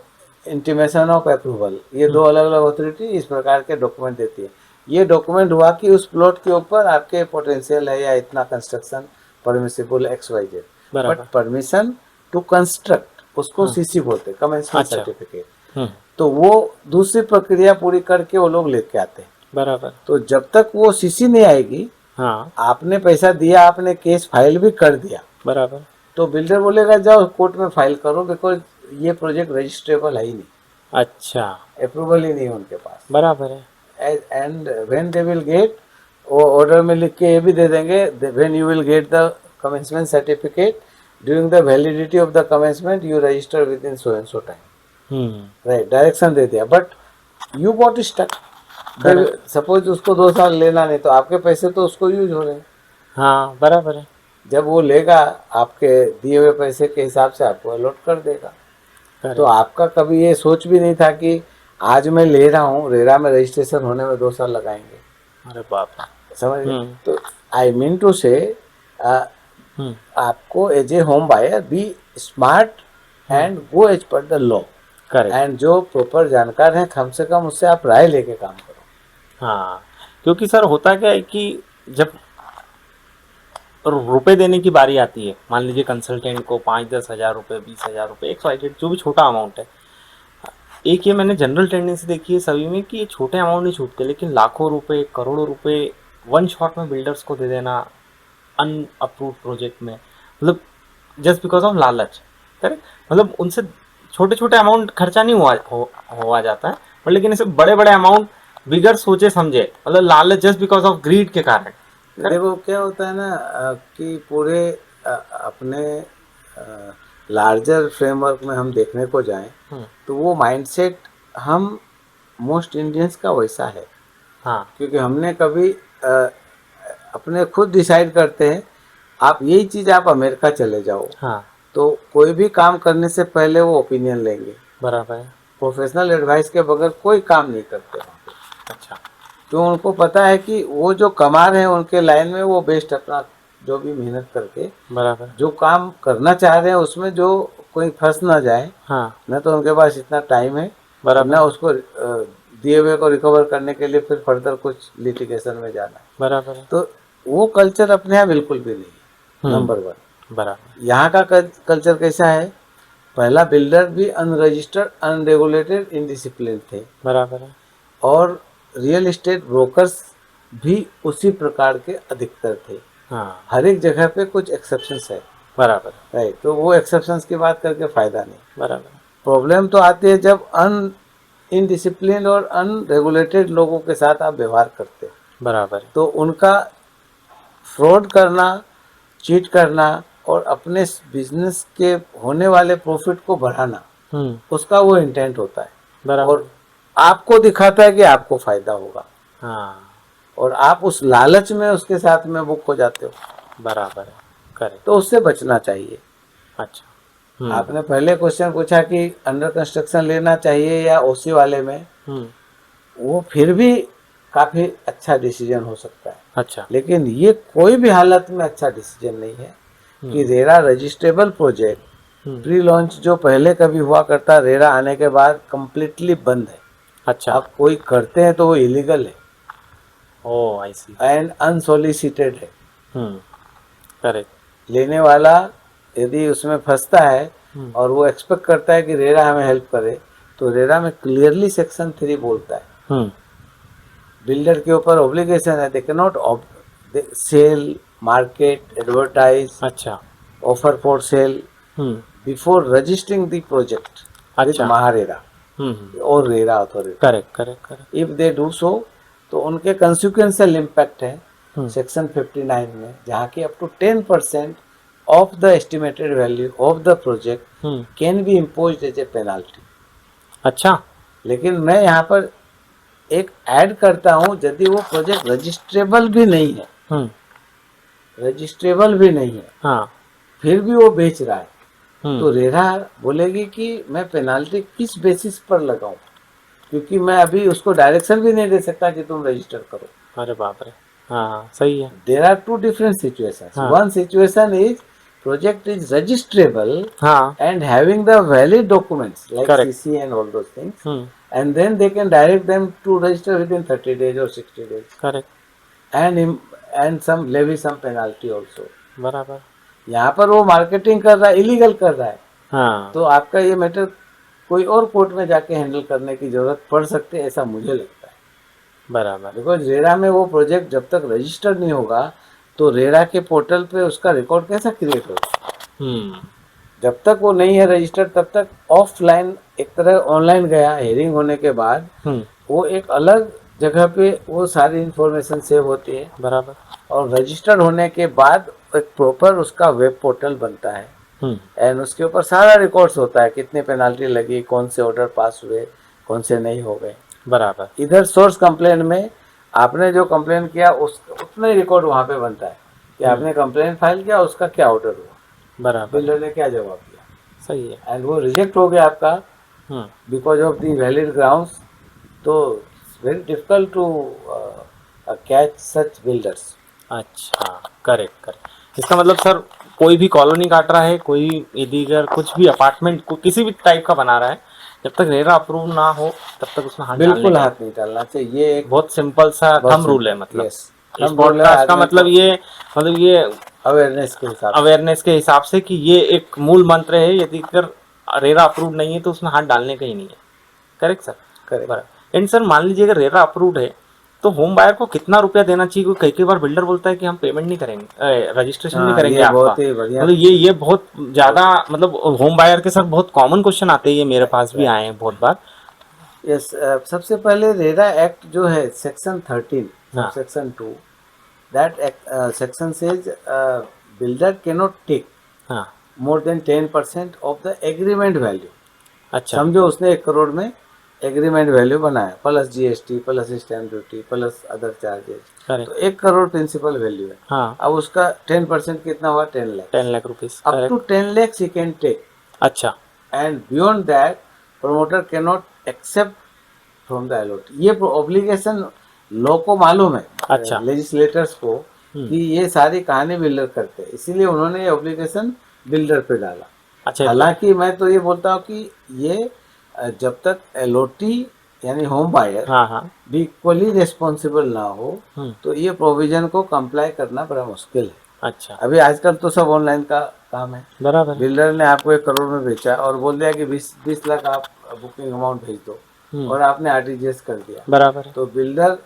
इंटीमेशन ऑफ अप्रूवल, ये दो अलग अलग अथॉरिटी इस प्रकार के डॉक्यूमेंट देती है। ये डॉक्यूमेंट हुआ कि उस प्लॉट के ऊपर आपके पोटेंशियल है या इतना कंस्ट्रक्शन परमिसिबल XYZ, बट बराबर। परमिशन टू कंस्ट्रक्ट उसको हाँ। सीसी बोलते हैं, कमेंसमेंट अच्छा। सर्टिफिकेट। तो वो दूसरी प्रक्रिया पूरी करके वो लोग लेके आते हैं। बराबर। तो जब तक वो सीसी नहीं आएगी, हाँ आपने पैसा दिया, आपने केस फाइल भी कर दिया, बराबर। तो बिल्डर बोलेगा जाओ कोर्ट में फाइल करो, बिकॉज ये प्रोजेक्ट रजिस्ट्रेबल है ही नहीं, अच्छा। अप्रूवल ही नहीं है उनके पास। बराबर है। And when they will get, वो ऑर्डर में लिख के ये भी दे देंगे, when you will get the commencement certificate during the validity of the commencement you register within so and so time, right, direction दे दिया। But you got stuck, suppose उसको 2 साल लेना नहीं, तो आपके पैसे तो उसको यूज हो रहे हैं। हाँ बराबर है। जब वो लेगा आपके दिए हुए पैसे के हिसाब से आपको अलॉट कर देगा। तो आपका कभी ये सोच भी नहीं था कि आज मैं ले रहा हूँ, रेरा में रजिस्ट्रेशन होने में 2 साल लगाएंगे। अरे बाप रे। समझ गए? तो आई मीन टू से आपको as a home buyer be smart and go as per the law, and जो प्रॉपर जानकार हैं कम से कम उससे आप राय लेके काम करो। हाँ, क्योंकि सर होता क्या है कि जब रुपए देने की बारी आती है, मान लीजिए कंसल्टेंट को 5-10 हज़ार रुपये, 20,000 रुपये, XYZ जो भी छोटा अमाउंट है, एक ये मैंने जनरल टेंडेंसी देखी है सभी में कि ये छोटे अमाउंट नहीं छूटते, लेकिन लाखों रुपए, करोड़ों रुपए वन शॉट में बिल्डर्स को दे देना अनअप्रूव्ड प्रोजेक्ट में, मतलब जस्ट बिकॉज ऑफ लालच। करेक्ट, मतलब उनसे छोटे छोटे अमाउंट खर्चा नहीं हुआ जाता है, पर लेकिन ऐसे बड़े बड़े अमाउंट बिगर सोचे समझे, मतलब लालच, जस्ट बिकॉज ऑफ ग्रीड के कारण। देखो क्या होता है ना कि पूरे अपने लार्जर फ्रेमवर्क में हम देखने को जाएं तो वो माइंडसेट हम मोस्ट इंडियंस का वैसा है। हाँ, क्योंकि हमने कभी अपने खुद डिसाइड करते हैं आप यही चीज आप अमेरिका चले जाओ हाँ तो कोई भी काम करने से पहले वो ओपिनियन लेंगे, बराबर है। प्रोफेशनल एडवाइस के बगैर कोई काम नहीं करते वहाँ पे। अच्छा तो उनको पता है कि वो जो कमा रहे हैं उनके लाइन में वो बेस्ट अपना जो भी मेहनत करके बराबर है। जो काम करना चाह रहे हैं उसमें जो कोई फंस ना जाए, हाँ न तो उनके पास इतना टाइम है बराबर न उसको दिए हुए को रिकवर करने के लिए फिर फर्दर कुछ लिटिगेशन में जाना है। बराबर है। तो वो कल्चर अपने यहाँ बिल्कुल भी नहीं है। नंबर वन, बराबर यहाँ का कल्चर कैसा है, पहला बिल्डर भी अनरजिस्टर्ड अनरेगुलेटेड इनडिसिप्लिन थे बराबर है। और रियल एस्टेट ब्रोकर्स भी उसी प्रकार के अधिकतर थे। हाँ हर एक जगह पे कुछ एक्सेप्शंस है, बराबर है। राइट, तो वो एक्सेप्शंस की बात करके फायदा नहीं। बराबर है। प्रॉब्लम तो आती है जब इनडिसिप्लिन और अनरेगुलेटेड लोगों के साथ आप व्यवहार करते हो, बराबर है। तो उनका फ्रॉड करना, चीट करना और अपने बिजनेस के होने वाले प्रॉफिट को बढ़ाना, उसका वो इंटेंट होता है बराबर और आपको दिखाता है कि आपको फायदा होगा हाँ और आप उस लालच में उसके साथ में बुक हो जाते हो, बराबर है। करेक्ट। तो उससे बचना चाहिए। अच्छा आपने पहले क्वेश्चन पूछा कि अंडर कंस्ट्रक्शन लेना चाहिए या ओसी वाले में, वो फिर भी काफी अच्छा डिसीजन हो सकता है, अच्छा लेकिन ये कोई भी हालत में अच्छा डिसीजन नहीं है कि RERA registrable project pre launch जो पहले कभी हुआ करता, रेरा आने के बाद कंप्लीटली बंद है। अच्छा अब कोई करते हैं तो वो इलीगल है ओ आई सी एंड अनसोलिसिटेड है। करेक्ट। लेने वाला यदि उसमें फंसता है और वो एक्सपेक्ट करता है कि रेरा हमें हेल्प करे, तो रेरा में क्लियरली सेक्शन 3 बोलता है बिल्डर के ऊपर ऑब्लिगेशन है, they can not sell, market, advertise, अच्छा offer for sale before registering the project with MahaRERA और RERA authority. Correct correct correct. If they do so तो उनके कंसिक्वेंशियल इम्पैक्ट है सेक्शन 59 में, जहाँ की up to 10% of the estimated value of the project can be imposed as a penalty. अच्छा लेकिन मैं यहाँ पर एक ऐड करता हूँ, यदि वो प्रोजेक्ट रजिस्ट्रेबल भी नहीं है, रजिस्ट्रेबल भी नहीं है, हाँ फिर भी वो बेच रहा है, तो रेरा बोलेगी कि मैं पेनाल्टी किस बेसिस पर लगाऊं, क्योंकि मैं अभी उसको डायरेक्शन भी नहीं दे सकता कि तुम रजिस्टर करो। अरे बाप रे हाँ सही है। There are two different situations. One situation is project is registrable हाँ and having the valid documents like Correct. CC and all those things, and then they can direct them to register within 30 days or 60 days, correct and some levy some penalty also। बराबर यहाँ पर वो marketing कर रहा है, illegal कर रहा है, हाँ तो आपका ये मैटर कोई और कोर्ट में जाके हैंडल करने की जरूरत पड़ सकती है, ऐसा मुझे लगता है। बराबर बिकॉज रेरा में वो प्रोजेक्ट जब तक रजिस्टर्ड नहीं होगा तो रेरा के पोर्टल पे उसका रिकॉर्ड कैसा क्रिएट होगा। जब तक वो नहीं है रजिस्टर्ड तब तक ऑफलाइन, एक तरह ऑनलाइन गया, हेयरिंग होने के बाद वो एक अलग जगह पे वो सारी इंफॉर्मेशन सेव होती है बराबर, और रजिस्टर्ड होने के बाद एक प्रॉपर उसका वेब पोर्टल बनता है एंड उसके ऊपर सारा रिकॉर्ड्स होता है, कितनी पेनाल्टी लगी, कौन से ऑर्डर पास हुए, कौन से नहीं हो गए। बराबर इधर सोर्स कंप्लेन में आपने जो कंप्लेन किया उस उतना ही रिकॉर्ड वहाँ पे बनता है कि आपने कंप्लेन फाइल किया, उसका क्या ऑर्डर हुआ, बराबर बिल्डर ने क्या जवाब दिया, सही है। एंड वो रिजेक्ट हो गया आपका because of the valid grounds, तो very difficult to catch such builders. अच्छा करेक्ट करेक्ट। इसका मतलब सर कोई भी कॉलोनी काट रहा है, कोई इलीगल कुछ भी अपार्टमेंट को किसी भी टाइप का बना रहा है, जब तक रेरा अप्रूव ना हो तब तक उसमें हाथ बिल्कुल हाथ नहीं डालना चाहिए। ये एक बहुत सिंपल सा थंब रूल है। मतलब यस, इस पॉडकास्ट का मतलब ये अवेयरनेस के हिसाब से कि ये एक मूल मंत्र है, यदि अगर रेरा अप्रूव नहीं है तो उसमें हाथ डालने का ही नहीं है। Correct sir, correct. And sir मान लीजिए अगर रेरा अप्रूव्ड है तो होम बायर को कितना रुपया देना चाहिए? कई बार बिल्डर बोलता है कि हम पेमेंट नहीं करेंगे, रजिस्ट्रेशन नहीं करेंगे आपका। मतलब ये बहुत ज्यादा, मतलब होम बायर के साथ बहुत कॉमन क्वेश्चन आते हैं, ये मेरे पास भी आए हैं बहुत बार। यस, सबसे पहले रेरा एक्ट जो है section 13 section 2, that section says builder can not take more than 10% of the agreement value. अच्छा, समझो उसने 1 करोड़ में एग्रीमेंट वैल्यू बनाया plus GST plus stamp duty plus other charges, तो करेक्ट। 1 करोड़ प्रिंसिपल वैल्यू है। हाँ, अब उसका 10% कितना हुआ, 10 lakh. 10 lakh rupees, up to correct. 10 lakhs he can take, अच्छा, and beyond that promoter cannot accept from the allotee। ये ऑब्लिगेशन लॉ को मालूम है, अच्छा। लेजिस्लेटर्स को, कि ये सारी कहानी बिल्डर करते हैं, इसीलिए उन्होंने ये ऑब्लिगेशन बिल्डर पे डाला। अच्छा, हालांकि मैं तो ये बोलता हूँ कि ये जब तक एलओटी यानी होम बायर हाँ, हाँ। भी इक्वली रिस्पॉन्सिबल ना हो, हम्म, तो ये प्रोविजन को कंप्लाई करना बड़ा मुश्किल है। अच्छा, अभी आजकल तो सब ऑनलाइन का काम है। बराबर है। बिल्डर ने आपको 1 करोड़ में बेचा और बोल दिया कि 20 लाख आप बुकिंग अमाउंट भेज दो, और आपने आरटीजीएस कर दिया, बराबर है, तो बिल्डर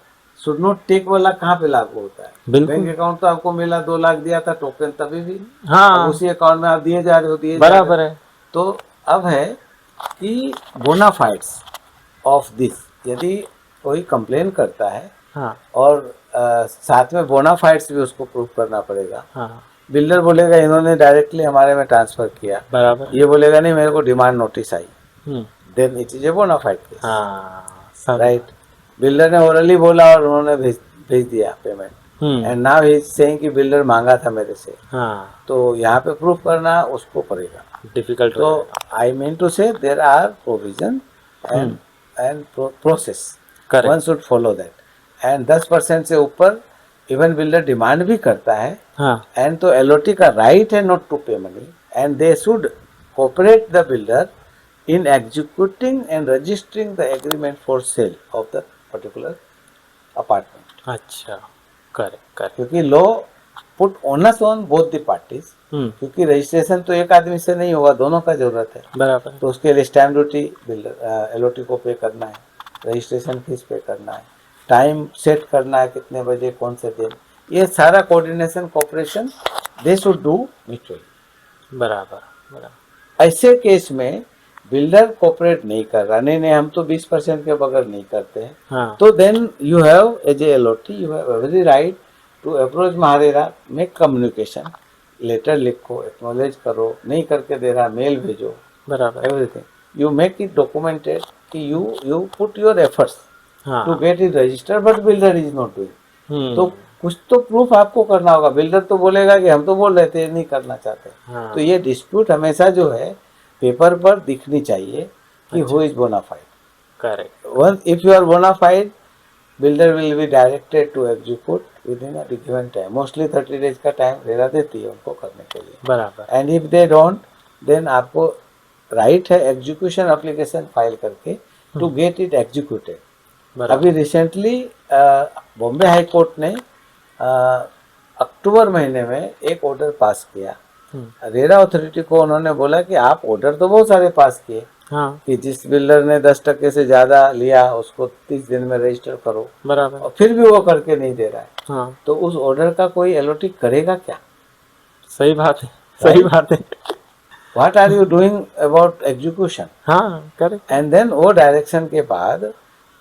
शुड नॉट टेक वाला कहाँ पे लागू होता है। बिल्कुल। बैंक अकाउंट तो आपको मिला, 2 लाख दिया था टोकन तभी भी, अब हाँ, उसी अकाउंट में आप दिए जा रहे हो, दिए जा रहे बराबर हो। है। तो अब है कि बोनाफाइड्स ऑफ दिस, यदि कोई कंप्लेन करता है हाँ, और साथ में बोनाफाइड्स भी उसको प्रूव करना पड़ेगा। हाँ, बिल्डर बोलेगा इन्होंने डायरेक्टली हमारे में ट्रांसफर किया, बराबर है। ये बोलेगा नहीं मेरे को डिमांड नोटिस आई, hmm, then it is a bonafide case, हाँ, सब। राइट। बिल्डर ने ओरली बोला और उन्होंने भेज दिया payment, and now he is saying कि बिल्डर मांगा था मेरे से, हाँ, तो यहाँ पे प्रूफ करना उसको पड़ेगा। डिफिकल्ट हो तो जाएगा। आई mean to say there are provision and process, one correct. Should follow that. And 10% से ऊपर इवन बिल्डर डिमांड भी करता है, हाँ, एंड तो एलओटी का राइट है नॉट टू पे money, and they should cooperate the builder in executing and registering the agreement for sale of the particular apartment, अच्छा, करेक्ट, करेक्ट। क्योंकि law put onus on both the parties, क्योंकि registration तो एक आदमी से नहीं होगा, दोनों का जरूरत है। बराबर है। तो उसके लिए स्टैम्प ड्यूटी बिल्डर एलओटी को पे करना है, रजिस्ट्रेशन फीस पे करना है, टाइम सेट करना है कितने बजे कौन से दिन, ये सारा coordination cooperation they should do mutually. बराबर, बराबर। ऐसे केस में बिल्डर कोऑपरेट नहीं कर रहा, नहीं हम तो 20% के बगैर नहीं करते हैं, हाँ, तो then you have as a allottee you have every right to approach MahaRERA, make communication, letter लिखो, एक्नॉलेज करो, नहीं करके दे रहा मेल भेजो, बराबर। Everything you make it documented कि यू पुट योर एफर्ट्स हाँ, to get it registered, but builder is not doing. तो हम्म, कुछ तो प्रूफ आपको करना होगा। बिल्डर तो बोलेगा कि हम तो बोल रहे थे नहीं करना चाहते। हाँ, तो ये डिस्प्यूट हमेशा जो है पेपर पर दिखनी चाहिए कि who is bonafide. Correct, Once if you are bona fide, builder will be directed to execute within a given time. Mostly 30 days का टाइम रेरा देती है उनको करने के लिए। बराबर। And if they don't, then आपको राइट है एग्जीक्यूशन एप्लीकेशन फाइल करके टू गेट इट एग्जीक्यूटेड। बराबर। अभी रिसेंटली बॉम्बे हाई कोर्ट ने अक्टूबर महीने में एक ऑर्डर पास किया। रेरा अथॉरिटी को उन्होंने बोला कि आप ऑर्डर तो बहुत सारे पास किए, हाँ, कि जिस बिल्डर ने 10% से ज्यादा लिया उसको 30 दिन में रजिस्टर करो, बराबर। और फिर भी वो करके नहीं दे रहा है, हाँ, तो उस ऑर्डर का कोई एलओटी करेगा क्या? सही बात है, सही बात है। What are you doing about execution? हाँ, करेक्ट। एंड देन वो डायरेक्शन के बाद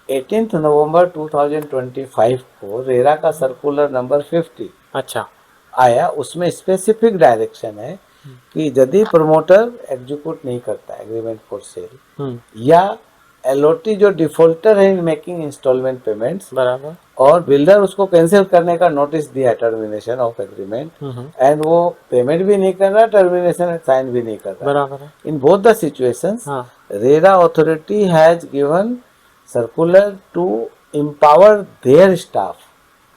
18 नवंबर 2025 को रेरा का सर्कुलर नंबर 50 अच्छा, आया। उसमें स्पेसिफिक डायरेक्शन है कि यदि प्रमोटर एग्जीक्यूट नहीं करता एग्रीमेंट फॉर सेल, या एलओटी जो डिफॉल्टर है इन मेकिंग इंस्टॉलमेंट पेमेंट्स, बराबर। और बिल्डर उसको कैंसिल करने का नोटिस दिया टर्मिनेशन ऑफ एग्रीमेंट, एंड वो पेमेंट भी नहीं कर रहा, टर्मिनेशन साइन भी नहीं कर रहा, बराबर है। इन बोथ द सिचुएशंस हाँ, RERA authority has given circular to empower their staff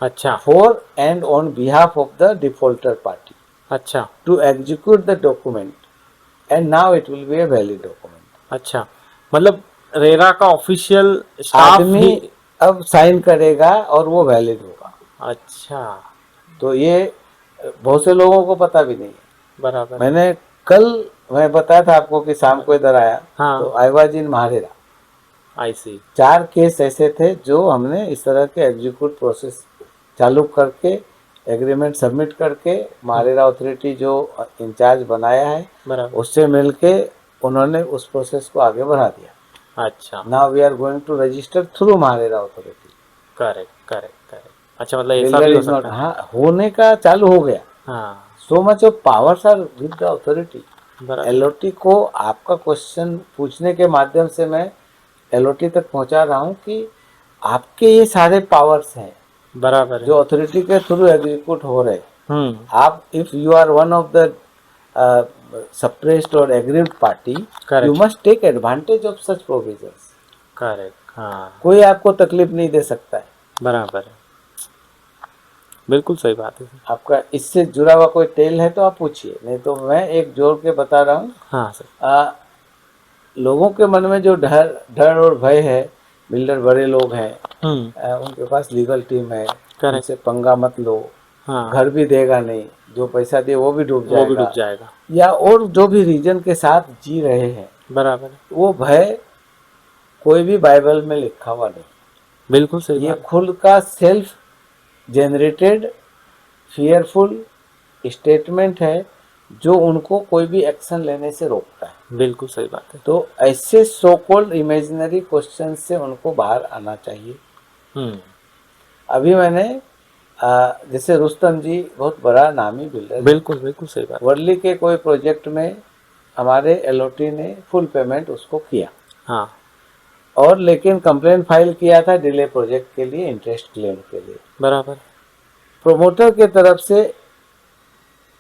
अच्छा, for and on behalf of the defaulter party अच्छा, to execute the document, and now it will be a valid document. अच्छा, मतलब RERA का official staff आदमी ही। अब sign करेगा और वो वैलिड होगा। अच्छा, तो ये बहुत से लोगों को पता भी नहीं है। बराबर। मैं बताया था आपको कि शाम को इधर आया, हाँ, तो I was in MahaRERA. I see. 4 case ऐसे थे जो हमने इस तरह के एग्जीक्यूट प्रोसेस चालू करके एग्रीमेंट सबमिट करके महारेरा अथॉरिटी जो इंचार्ज बनाया है बराबर। उससे मिलके उन्होंने उस प्रोसेस को आगे बढ़ा दिया। अच्छा, now we are going to register through MahaRERA authority. Correct, correct, correct. अच्छा, मतलब ऐसा भी हो सकता है। हाँ, होने का चालू हो गया। हाँ, so much of powers are with the authority. बराबर। एलओटी को आपका क्वेश्चन पूछने के माध्यम से मैं एलओटी तक पहुंचा रहा हूं कि आपके ये सारे पावर्स हैं बराबर है। जो अथॉरिटी के थ्रू एग्जीक्यूट हो रहे हैं। आप if you are one of the suppressed or aggrieved party, Correct. you must take advantage of such provisions. Correct, हाँ कोई आपको तकलीफ नहीं दे सकता है। बराबर है, बिल्कुल सही बात है। आपका इससे जुड़ा हुआ कोई टेल है तो आप पूछिए, नहीं तो मैं एक जोड़ के बता रहा हूँ। हाँ सर। लोगों के मन में जो डर और भय है, बिल्डर बड़े लोग हैं, उनके पास लीगल टीम है, उनसे पंगा मत लो, हाँ, घर भी देगा नहीं, जो पैसा दे वो भी डूब जाएगा, या और जो भी रीजन के साथ जी रहे हैं, बराबर है, वो भय कोई भी बाइबल में लिखा हुआ नहीं। बिल्कुल सही ये बात। खुद का सेल्फ जनरेटेड फियरफुल स्टेटमेंट है जो उनको कोई भी एक्शन लेने से रोकता है। बिल्कुल सही बात है। तो ऐसे सो कॉल्ड इमेजिनरी क्वेश्चन से उनको बाहर आना चाहिए। अभी मैंने जैसे रुस्तम जी बहुत बड़ा नामी बिल्डर, बिल्कुल बिल्कुल सही बात। वर्ली के कोई प्रोजेक्ट में हमारे एलओटी ने फुल पेमेंट उसको किया, हाँ, और लेकिन कंप्लेंट फाइल किया था डिले प्रोजेक्ट के लिए, इंटरेस्ट क्लेम के लिए। बराबर। प्रोमोटर के तरफ से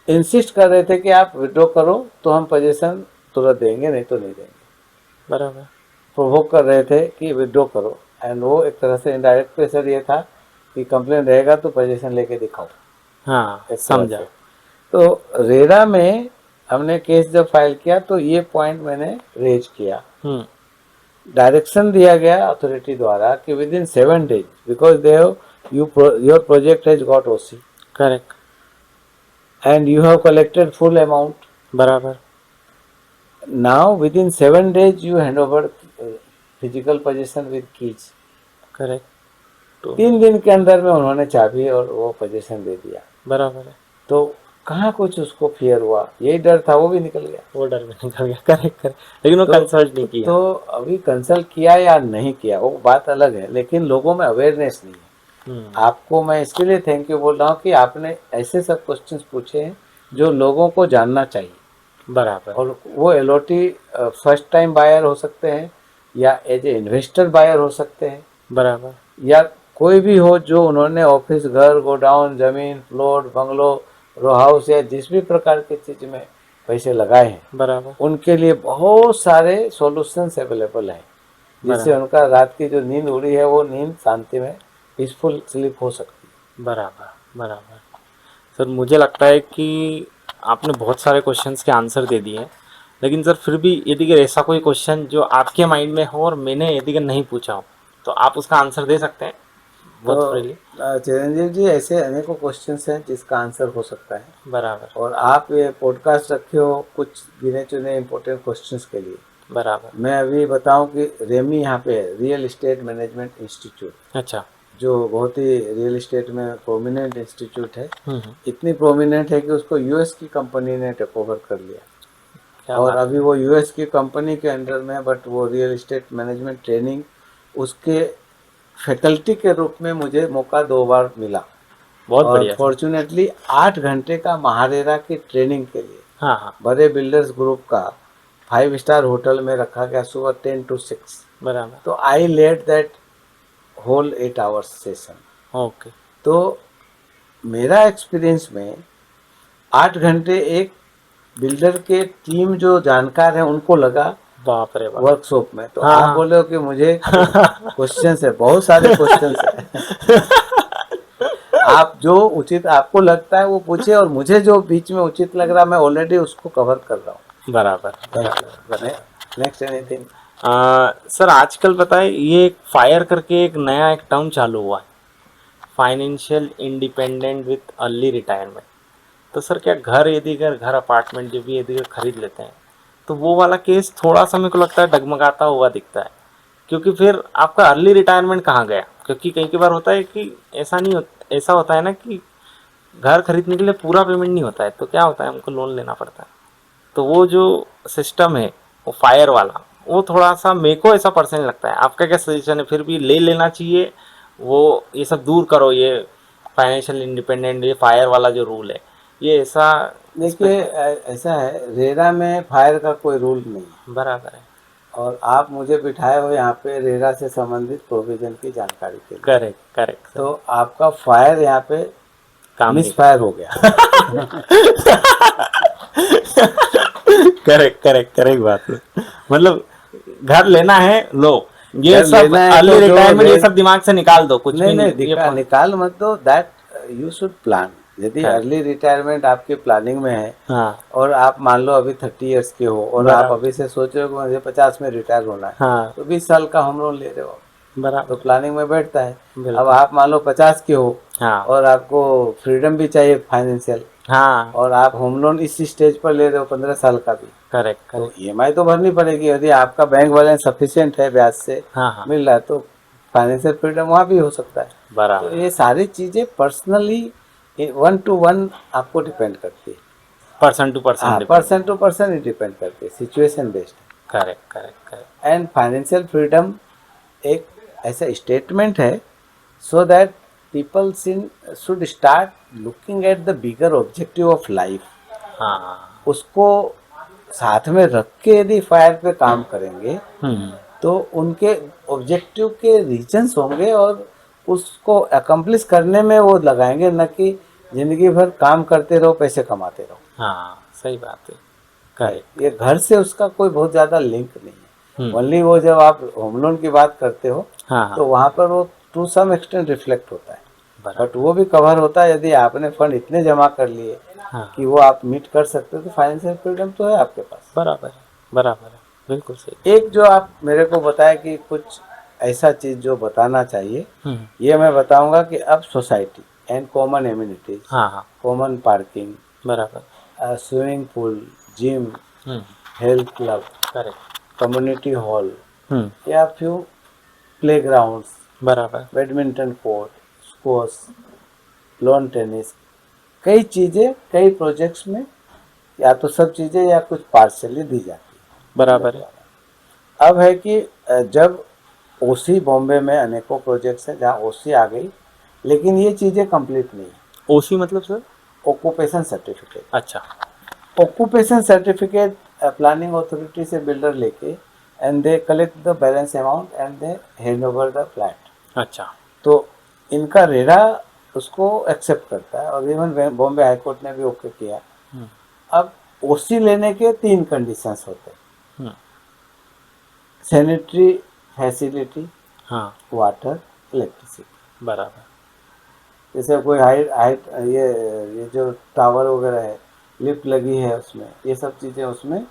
इंसिस्ट कर रहे थे कि आप विड्रॉ करो तो हम पोजीशन तुरंत देंगे, नहीं तो नहीं देंगे। बराबर। प्रोवोक कर रहे थे कि विड्रॉ करो, एंड वो एक तरह से इनडायरेक्ट प्रेशर ये था कि कंप्लेन रहेगा तो पोजीशन लेके दिखाओ। हाँ समझा। तो रेरा में हमने केस जब फाइल किया तो ये पॉइंट मैंने रेज किया। डायरेक्शन दिया गया अथॉरिटी द्वारा कि within 7 days, because they your project has got OC, correct, and you have collected full amount. बराबर। Now within 7 days you hand over physical possession with keys. Correct. तो 3 दिन के अंदर में उन्होंने चाबी और वो पोजीशन दे दिया। बराबर है। तो कहाँ कुछ उसको फियर हुआ, यही डर था, वो भी निकल गया। वो डर भी निकल गया, करेक्ट करेक्ट। लेकिन वो कंसल्ट नहीं किया। तो अभी कंसल्ट किया या नहीं किया वो बात अलग है, लेकिन लोगों में अवेयरनेस नहीं है। आपको मैं इसके लिए थैंक यू बोल रहा हूँ कि आपने ऐसे सब क्वेश्चंस पूछे हैं जो लोगों को जानना चाहिए। बराबर। और वो एलओटी फर्स्ट टाइम बायर हो सकते हैं या एज ए इन्वेस्टर बायर हो सकते हैं, बराबर, या कोई भी हो जो उन्होंने ऑफिस, घर, गोडाउन, जमीन, प्लॉट, बंगलो, रो हाउस या जिस भी प्रकार की चीज में पैसे लगाए हैं, बराबर, उनके लिए बहुत सारे सॉल्यूशंस अवेलेबल हैं, जिससे उनका रात की जो नींद उड़ी है वो नींद शांति में पीसफुल स्लीप हो सकती है। बराबर बराबर। सर मुझे लगता है कि आपने बहुत सारे क्वेश्चंस के आंसर दे दिए हैं, लेकिन सर फिर भी यदि ऐसा कोई क्वेश्चन जो आपके माइंड में हो और मैंने यदि नहीं पूछा हो तो आप उसका आंसर दे सकते हैं। तो चिरंजीव जी, ऐसे अनेकों क्वेश्चंस हैं जिसका आंसर हो सकता है। बराबर। और आप ये पॉडकास्ट रखे हो कुछ गिने चुने इम्पोर्टेंट क्वेश्चंस के लिए। बराबर। मैं अभी बताऊं कि रेमी यहाँ पे है, रियल इस्टेट मैनेजमेंट इंस्टीट्यूट। अच्छा। जो बहुत ही रियल इस्टेट में प्रोमिनेंट इंस्टीट्यूट है। इतनी प्रोमिनेंट है कि उसको यूएस की कंपनी ने टेक ओवर कर लिया, और अभी वो यूएस की कंपनी के अंडर में, बट वो रियल इस्टेट मैनेजमेंट ट्रेनिंग उसके फैकल्टी के रूप में मुझे मौका 2 बार मिला। बहुत बढ़िया। फॉर्चुनेटली 8 घंटे का महारेरा की ट्रेनिंग के लिए, हाँ, बड़े बिल्डर्स ग्रुप का 5 स्टार होटल में रखा गया सुबह 10 to 6। बराबर। तो I led that whole 8 hours session. Okay. तो मेरा एक्सपीरियंस में 8 घंटे एक बिल्डर के टीम जो जानकार है उनको लगा बाप रे बाप वर्कशॉप में। तो आप बोले हो कि मुझे क्वेश्चंस है, बहुत सारे क्वेश्चंस है। आप जो उचित आपको लगता है वो पूछे, और मुझे जो बीच में उचित लग रहा मैं ऑलरेडी उसको कवर कर रहा हूँ। बराबर। Next anything? सर आजकल बताए ये एक फायर करके एक नया एक टर्म चालू हुआ है, financial independent with early retirement. तो सर क्या घर अपार्टमेंट जो भी यदि खरीद लेते हैं तो वो वाला केस थोड़ा सा मेरे को लगता है डगमगाता हुआ दिखता है, क्योंकि फिर आपका अर्ली रिटायरमेंट कहाँ गया? क्योंकि कई बार होता है कि ऐसा होता है ना कि घर खरीदने के लिए पूरा पेमेंट नहीं होता है, तो क्या होता है हमको लोन लेना पड़ता है। तो वो जो सिस्टम है वो फायर वाला, वो थोड़ा सा मेरे को ऐसा पर्सनली लगता है। आपका क्या सजेशन है? फिर भी ले लेना चाहिए वो, ये सब दूर करो, ये फाइनेंशियल इंडिपेंडेंट, ये फायर वाला जो रूल है ये ऐसा? देखिए ऐसा है, रेरा में फायर का कोई रूल नहीं। बराबर है। और आप मुझे बिठाए हो यहाँ पे रेरा से संबंधित प्रोविजन की जानकारी के लिए। करेक्ट करेक्ट सर, तो आपका फायर यहाँ पे काम मिस नहीं फायर हो गया। करेक्ट करेक्ट करेक्ट बात है। मतलब घर लेना है लो, ये घर सब लेना है अर्ली तो जो रिटायरमेंट ये रेंज, सब दिमाग से निकाल दो, कुछ नहीं भी नहीं ये निकाल मत दो, दैट यू शुड प्लान। यदि Correct. अर्ली रिटायरमेंट आपकी प्लानिंग में है हाँ और आप मान लो अभी 30 इयर्स के हो और आप बराबर। अभी से सोच रहे हो कि मुझे 50 में रिटायर होना है, हाँ तो 20 साल का होम लोन ले रहे हो तो बराबर, प्लानिंग में बैठता है। बिल्कुल। अब आप मान लो 50 के हो हाँ और आपको फ्रीडम भी चाहिए फाइनेंशियल, हाँ और आप होम लोन इस स्टेज पर ले रहे हो 15 साल का भी, करेक्ट तो करेक्ट, ईएमआई तो भरनी पड़ेगी। यदि आपका बैंक बैलेंस सफिशिएंट है, ब्याज से हाँ हाँ मिल रहा है, तो फाइनेंशियल फ्रीडम वहाँ भी हो सकता है। तो बराबर, ये सारी चीज़ें पर्सनली 1 to 1 आपको डिपेंड करती है। पर्सन टू हाँ, पर्सन, पर्सन टू पर्सन ही डिपेंड करती है, situation based. Correct correct correct, and financial freedom एक ऐसा स्टेटमेंट है so that people should start looking at the bigger objective of life. हाँ उसको साथ में रख के यदि फायर पे काम करेंगे हम्म, तो उनके ऑब्जेक्टिव के रीजंस होंगे और उसको अकम्प्लिश करने में वो लगाएंगे, न कि जिंदगी भर काम करते रहो पैसे कमाते रहो। हाँ सही बात है, करेक्ट, ये घर से उसका कोई बहुत ज़्यादा लिंक नहीं है। हम्म, ओनली वो जब आप होम लोन की बात करते हो हाँ तो हाँ वहाँ पर वो टू सम एक्सटेंट रिफ्लेक्ट होता है, बराबर, बट वो भी कवर होता है यदि आपने फंड इतने जमा कर लिए हाँ कि वो आप मीट कर सकते हो, तो फाइनेंशियल फ्रीडम तो है आपके पास। बराबर है, बराबर है, बिल्कुल सही, एक जो आप मेरे को बताया कि कुछ ऐसा चीज़ जो बताना चाहिए, ये मैं बताऊंगा कि अब सोसाइटी एंड कॉमन एम्यूनिटीज, हाँ हाँ कॉमन पार्किंग, बराबर, swimming pool, gym, hmm, health club, correct, community hall hmm, या फिर प्लेग्राउंड्स, बराबर, badminton court, squash, lawn tennis, कई चीज़ें कई प्रोजेक्ट्स में या तो सब चीज़ें या कुछ पार्शली दी जाती बराबर है, है। अब है कि जब ओसी बॉम्बे में अनेकों प्रोजेक्ट्स हैं जहाँ ओसी आ गई, लेकिन ये चीज़ें कंप्लीट नहीं है। ओसी मतलब सर, ऑक्यूपेशन सर्टिफिकेट, अच्छा, ऑक्यूपेशन सर्टिफिकेट प्लानिंग अथॉरिटी से बिल्डर लेके and they collect the balance amount and they hand over the flat. अच्छा, तो इनका रेरा उसको एक्सेप्ट करता है और इवन बॉम्बे हाई कोर्ट ने भी ओके किया। हम्म, अब ओसी लेने के 3 कंडीशंस होते हैं, हम्म, सैनिटरी फैसिलिटी, हाँ वाटर, इलेक्ट्रिसिटी। बराबर, जैसे कोई हाइट हाइट ये जो टावर वगैरह है, लिफ्ट लगी है उसमें, ये सब चीज़ें उसमें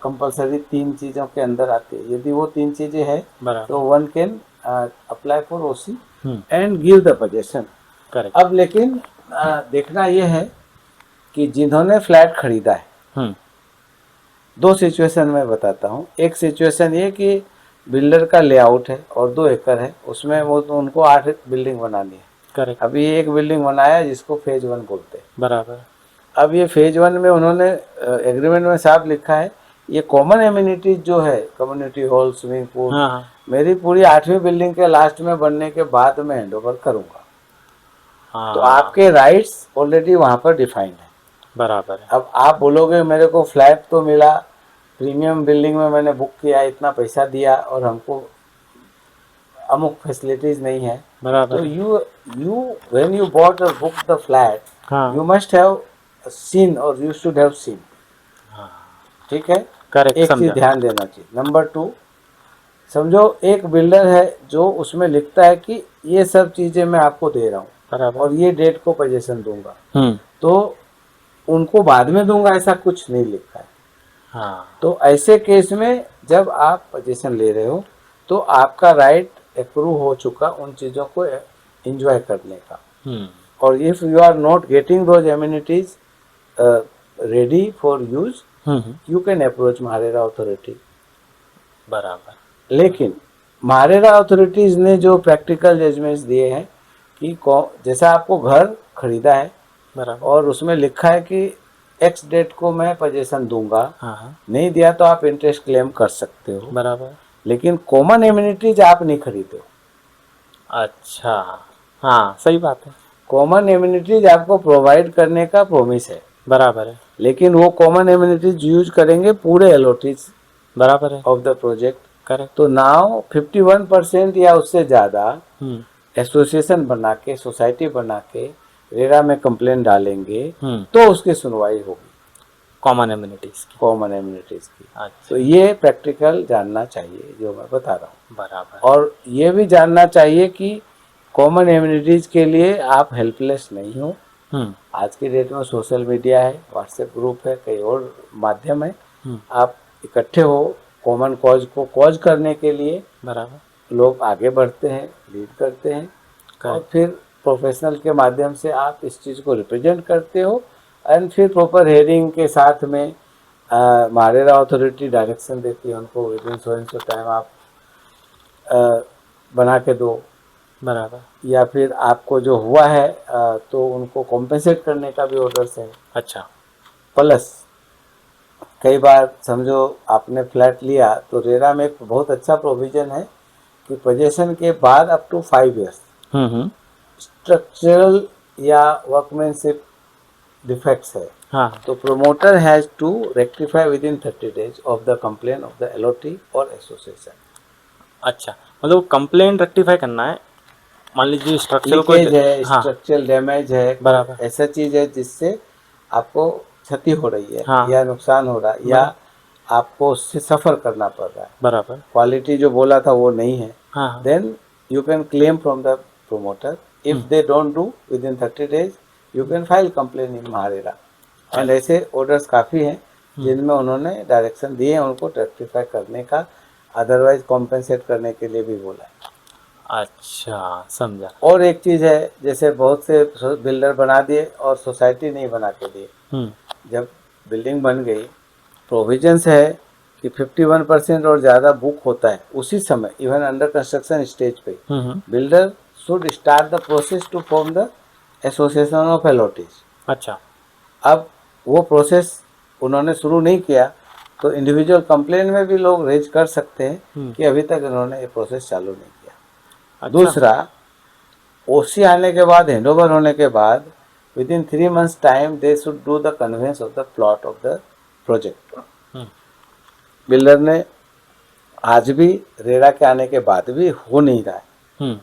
कंपलसरी 3 चीज़ों के अंदर आती है। यदि वो 3 चीज़ें है बराबर, तो one can apply for OC hmm, and give the possession. Correct, अब लेकिन देखना ये है कि जिन्होंने फ्लैट खरीदा है, हम्म, 2 सिचुएशन में बताता हूँ। एक सिचुएशन ये कि बिल्डर का लेआउट है और 2 एकड़ है, उसमें वो तो उनको 8 बिल्डिंग बनानी है। करेक्ट, अभी एक बिल्डिंग बनाया है जिसको फेज 1 बोलते हैं। बराबर, अब ये फेज 1 में उन्होंने एग्रीमेंट में साफ लिखा है, ये कॉमन एम्यूनिटीज जो है, कम्युनिटी हॉल, स्विमिंग पूल, हाँ हाँ मेरी पूरी 8वीं बिल्डिंग के लास्ट में बनने के बाद में हैंड ओवर करूँगा। तो हाँ आपके राइट्स ऑलरेडी वहाँ पर डिफाइंड है। बराबर है, अब आप बोलोगे मेरे को फ्लैट तो मिला, प्रीमियम बिल्डिंग में मैंने बुक किया, इतना पैसा दिया और हमको अमुक फैसिलिटीज नहीं है, बराबर तो है, you when you bought or booked the flat, हाँ you must have seen or you should have seen। हाँ ठीक है, करेक्ट, एक चीज समझा, ध्यान देना चाहिए। नंबर 2, समझो एक बिल्डर है जो उसमें लिखता है कि ये सब चीजें मैं आपको दे रहा हूँ बराबर, और ये डेट को पोजीशन दूंगा, हम्म, तो उनको बाद में दूंगा ऐसा कुछ नहीं लिखा है। हाँ तो ऐसे केस में जब आप पोजीशन ले रहे हो तो आपका राइट एक्रू हो चुका उन चीज़ों को एंजॉय करने का। हम्म, और if you are not getting those amenities ready for use, you can approach MahaRERA authority. बराबर, लेकिन महारेरा अथॉरिटीज ने जो प्रैक्टिकल जजमेंट्स दिए हैं कि जैसा आपको घर खरीदा है बराबर, और उसमें लिखा है कि एक्स डेट को मैं पोजीशन दूंगा, हाँ हाँ नहीं दिया तो आप इंटरेस्ट क्लेम कर सकते हो, बराबर, लेकिन कॉमन एम्यूनिटीज आप नहीं खरीदो। अच्छा, हाँ सही बात है, कॉमन एम्यूनिटीज आपको प्रोवाइड करने का प्रोमिस है, बराबर है, लेकिन वो कॉमन एम्यूनिटीज यूज करेंगे पूरे एलोटीज बराबर है। Of the project. करेक्ट। तो नाउ 51% या उससे ज़्यादा हम्म एसोसिएशन बना के, सोसाइटी बना के रेरा में कंप्लेंट डालेंगे हम्म तो उसकी सुनवाई होगी कॉमन एम्यूनिटीज की। कॉमन एम्यूनिटीज़ की। तो अच्छा। ये प्रैक्टिकल जानना चाहिए जो मैं बता रहा हूँ। बराबर। और ये भी जानना चाहिए कि कॉमन एम्यूनिटीज़ के लिए आप हेल्पलेस नहीं हो। हम्म आज की डेट में सोशल मीडिया है, व्हाट्सएप ग्रुप है, कई और माध्यम है। हम्म आप इकट्ठे हो कॉमन कॉज को कॉज करने के लिए, बराबर। लोग आगे बढ़ते हैं, लीड करते हैं और करेक्ट। फिर प्रोफेशनल के माध्यम से आप इस चीज़ को रिप्रेजेंट करते हो एंड फिर प्रॉपर हेयरिंग के साथ में मारेरा अथॉरिटी डायरेक्शन देती है उनको, with in so and so time आप बना के दो, बराबर। या फिर आपको जो हुआ है तो उनको कॉम्पेंसेट करने का भी ऑर्डर्स है। अच्छा। प्लस कई बार समझो आपने फ्लैट लिया तो रेरा में एक बहुत अच्छा प्रोविजन है कि पोजेशन के बाद up to 5 years hmm. Structural या वर्कमैनशिप डिफेक्ट्स है हाँ। तो promoter has to rectify within 30 days of the complain of the allottee और एसोसिएशन। अच्छा, मतलब कंप्लेंट रेक्टिफाई करना है। मान लीजिए स्ट्रक्चरल लीकेज है, हाँ। स्ट्रक्चरल डैमेज है, कोई बराबर। ऐसा चीज़ है जिससे आपको क्षति हो रही है हाँ। या नुकसान हो रहा है या आपको उससे सफ़र करना पड़ रहा है, बराबर। क्वालिटी जो बोला था वो नहीं है, हाँ हाँ। Then you can claim from the promoter. If they don't do within 30 days you can file complain in MahaRERA. And ऐसे ऑर्डर्स काफ़ी हैं जिनमें उन्होंने डायरेक्शन दिए हैं उनको रेक्टिफाई करने का, अदरवाइज कॉम्पेंसेट करने के लिए भी बोला है। अच्छा, समझा। और एक चीज़ है, जैसे बहुत से बिल्डर बना दिए और सोसाइटी नहीं बना के दिए। जब बिल्डिंग बन गई, प्रोविजंस है कि 51% और ज़्यादा बुक होता है उसी समय, इवन अंडर कंस्ट्रक्शन स्टेज पे builder should start the process to form the association of allottees. अच्छा। अब वो प्रोसेस उन्होंने शुरू नहीं किया तो इंडिविजुअल कंप्लेन में भी लोग रेज कर सकते हैं कि अभी तक इन्होंने ये प्रोसेस चालू नहीं किया। अच्छा। दूसरा, ओसी आने के बाद, हैंडओवर होने के बाद with in 3 months time they should do the convince of the plot of the project. Builder ने आज भी रेरा के आने के बाद भी हो नहीं रहा है,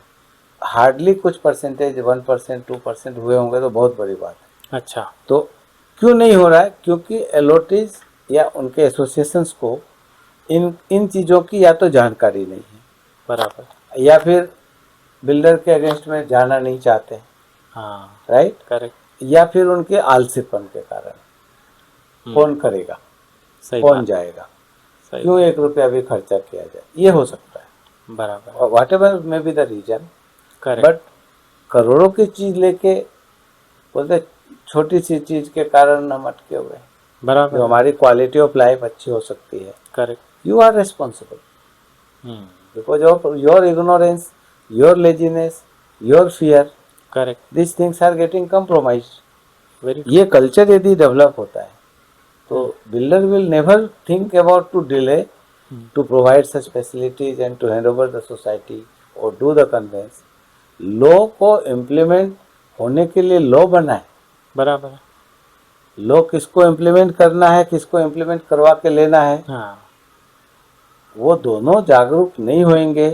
हार्डली कुछ परसेंटेज 1% 2% हुए होंगे तो बहुत बड़ी बात है। अच्छा। तो क्यों नहीं हो रहा है? क्योंकि एलओटीज या उनके एसोसिएशंस को इन चीज़ों की या तो जानकारी नहीं है, बराबर, या फिर बिल्डर के अगेंस्ट में जाना नहीं चाहते हैं, हाँ, राइट, करेक्ट, या फिर उनके आलसीपन के कारण। कौन करेगा, सही कौन बात, जाएगा, सही क्यों बात, 1 रुपया भी खर्चा किया जाए, ये हो सकता है। बराबर, और whatever may be the reason, correct, but करोड़ों की चीज़ लेके बोलते छोटी सी चीज़ के कारण हम अटके हुए हैं, बराबर, जो हमारी क्वालिटी ऑफ लाइफ अच्छी हो सकती है। Correct, you are responsible because of your ignorance, your laziness, your fear, correct, this things are getting compromised। Very ये कल्चर यदि डेवलप होता है तो builder will never think about to delay to provide such facilities and to hand over the society और do the conveyance. Law को implement होने के लिए लॉ बना है, बराबर, लॉ किसको इम्प्लीमेंट करना है, किसको इम्प्लीमेंट करवा के लेना है, हाँ, वो दोनों जागरूक नहीं होंगे,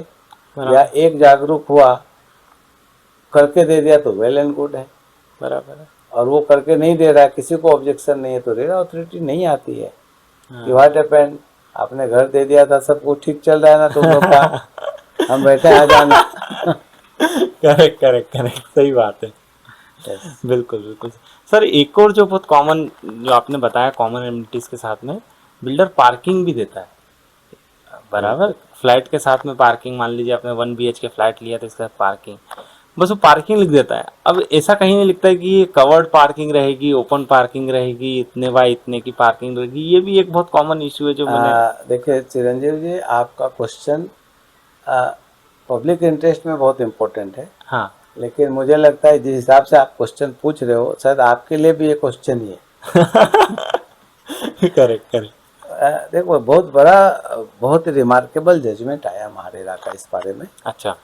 बराबर, या एक जागरूक हुआ करके दे दिया तो वेल एंड गुड है, बराबर, और वो करके नहीं दे रहा है, किसी को ऑब्जेक्शन नहीं है, तो रेरा अथॉरिटी नहीं आती है हाँ, कि व्हाट हैपेंड, आपने घर दे दिया था, सब कुछ ठीक चल रहा है ना तुम लोग का, हम बैठे आ जाना। करेक्ट, करेक्ट, करेक्ट, सही बात है। Yes. बिल्कुल, बिल्कुल। सर, एक और जो बहुत कॉमन, जो आपने बताया कॉमन एमिनिटीज के साथ में बिल्डर पार्किंग भी देता है, बराबर, फ्लैट के साथ में पार्किंग। मान लीजिए आपने 1 BHK फ्लैट लिया तो इसके साथ पार्किंग, बस वो पार्किंग लिख देता है। अब ऐसा कहीं नहीं लिखता है कि ये कवर्ड पार्किंग रहेगी, ओपन पार्किंग रहेगी, इतने बाय इतने की पार्किंग रहेगी। ये भी एक बहुत कॉमन इश्यू है जो मैंने देखिए चिरंजीव जी, आपका क्वेश्चन पब्लिक इंटरेस्ट में बहुत इम्पोर्टेंट है, हाँ, लेकिन मुझे लगता है जिस हिसाब से आप क्वेश्चन पूछ रहे हो शायद आपके लिए भी ये क्वेश्चन ही है। करेक्ट, करेक्ट, देखो, बहुत बड़ा, बहुत रिमार्केबल जजमेंट आया मारेरा का इस बारे में। अच्छा,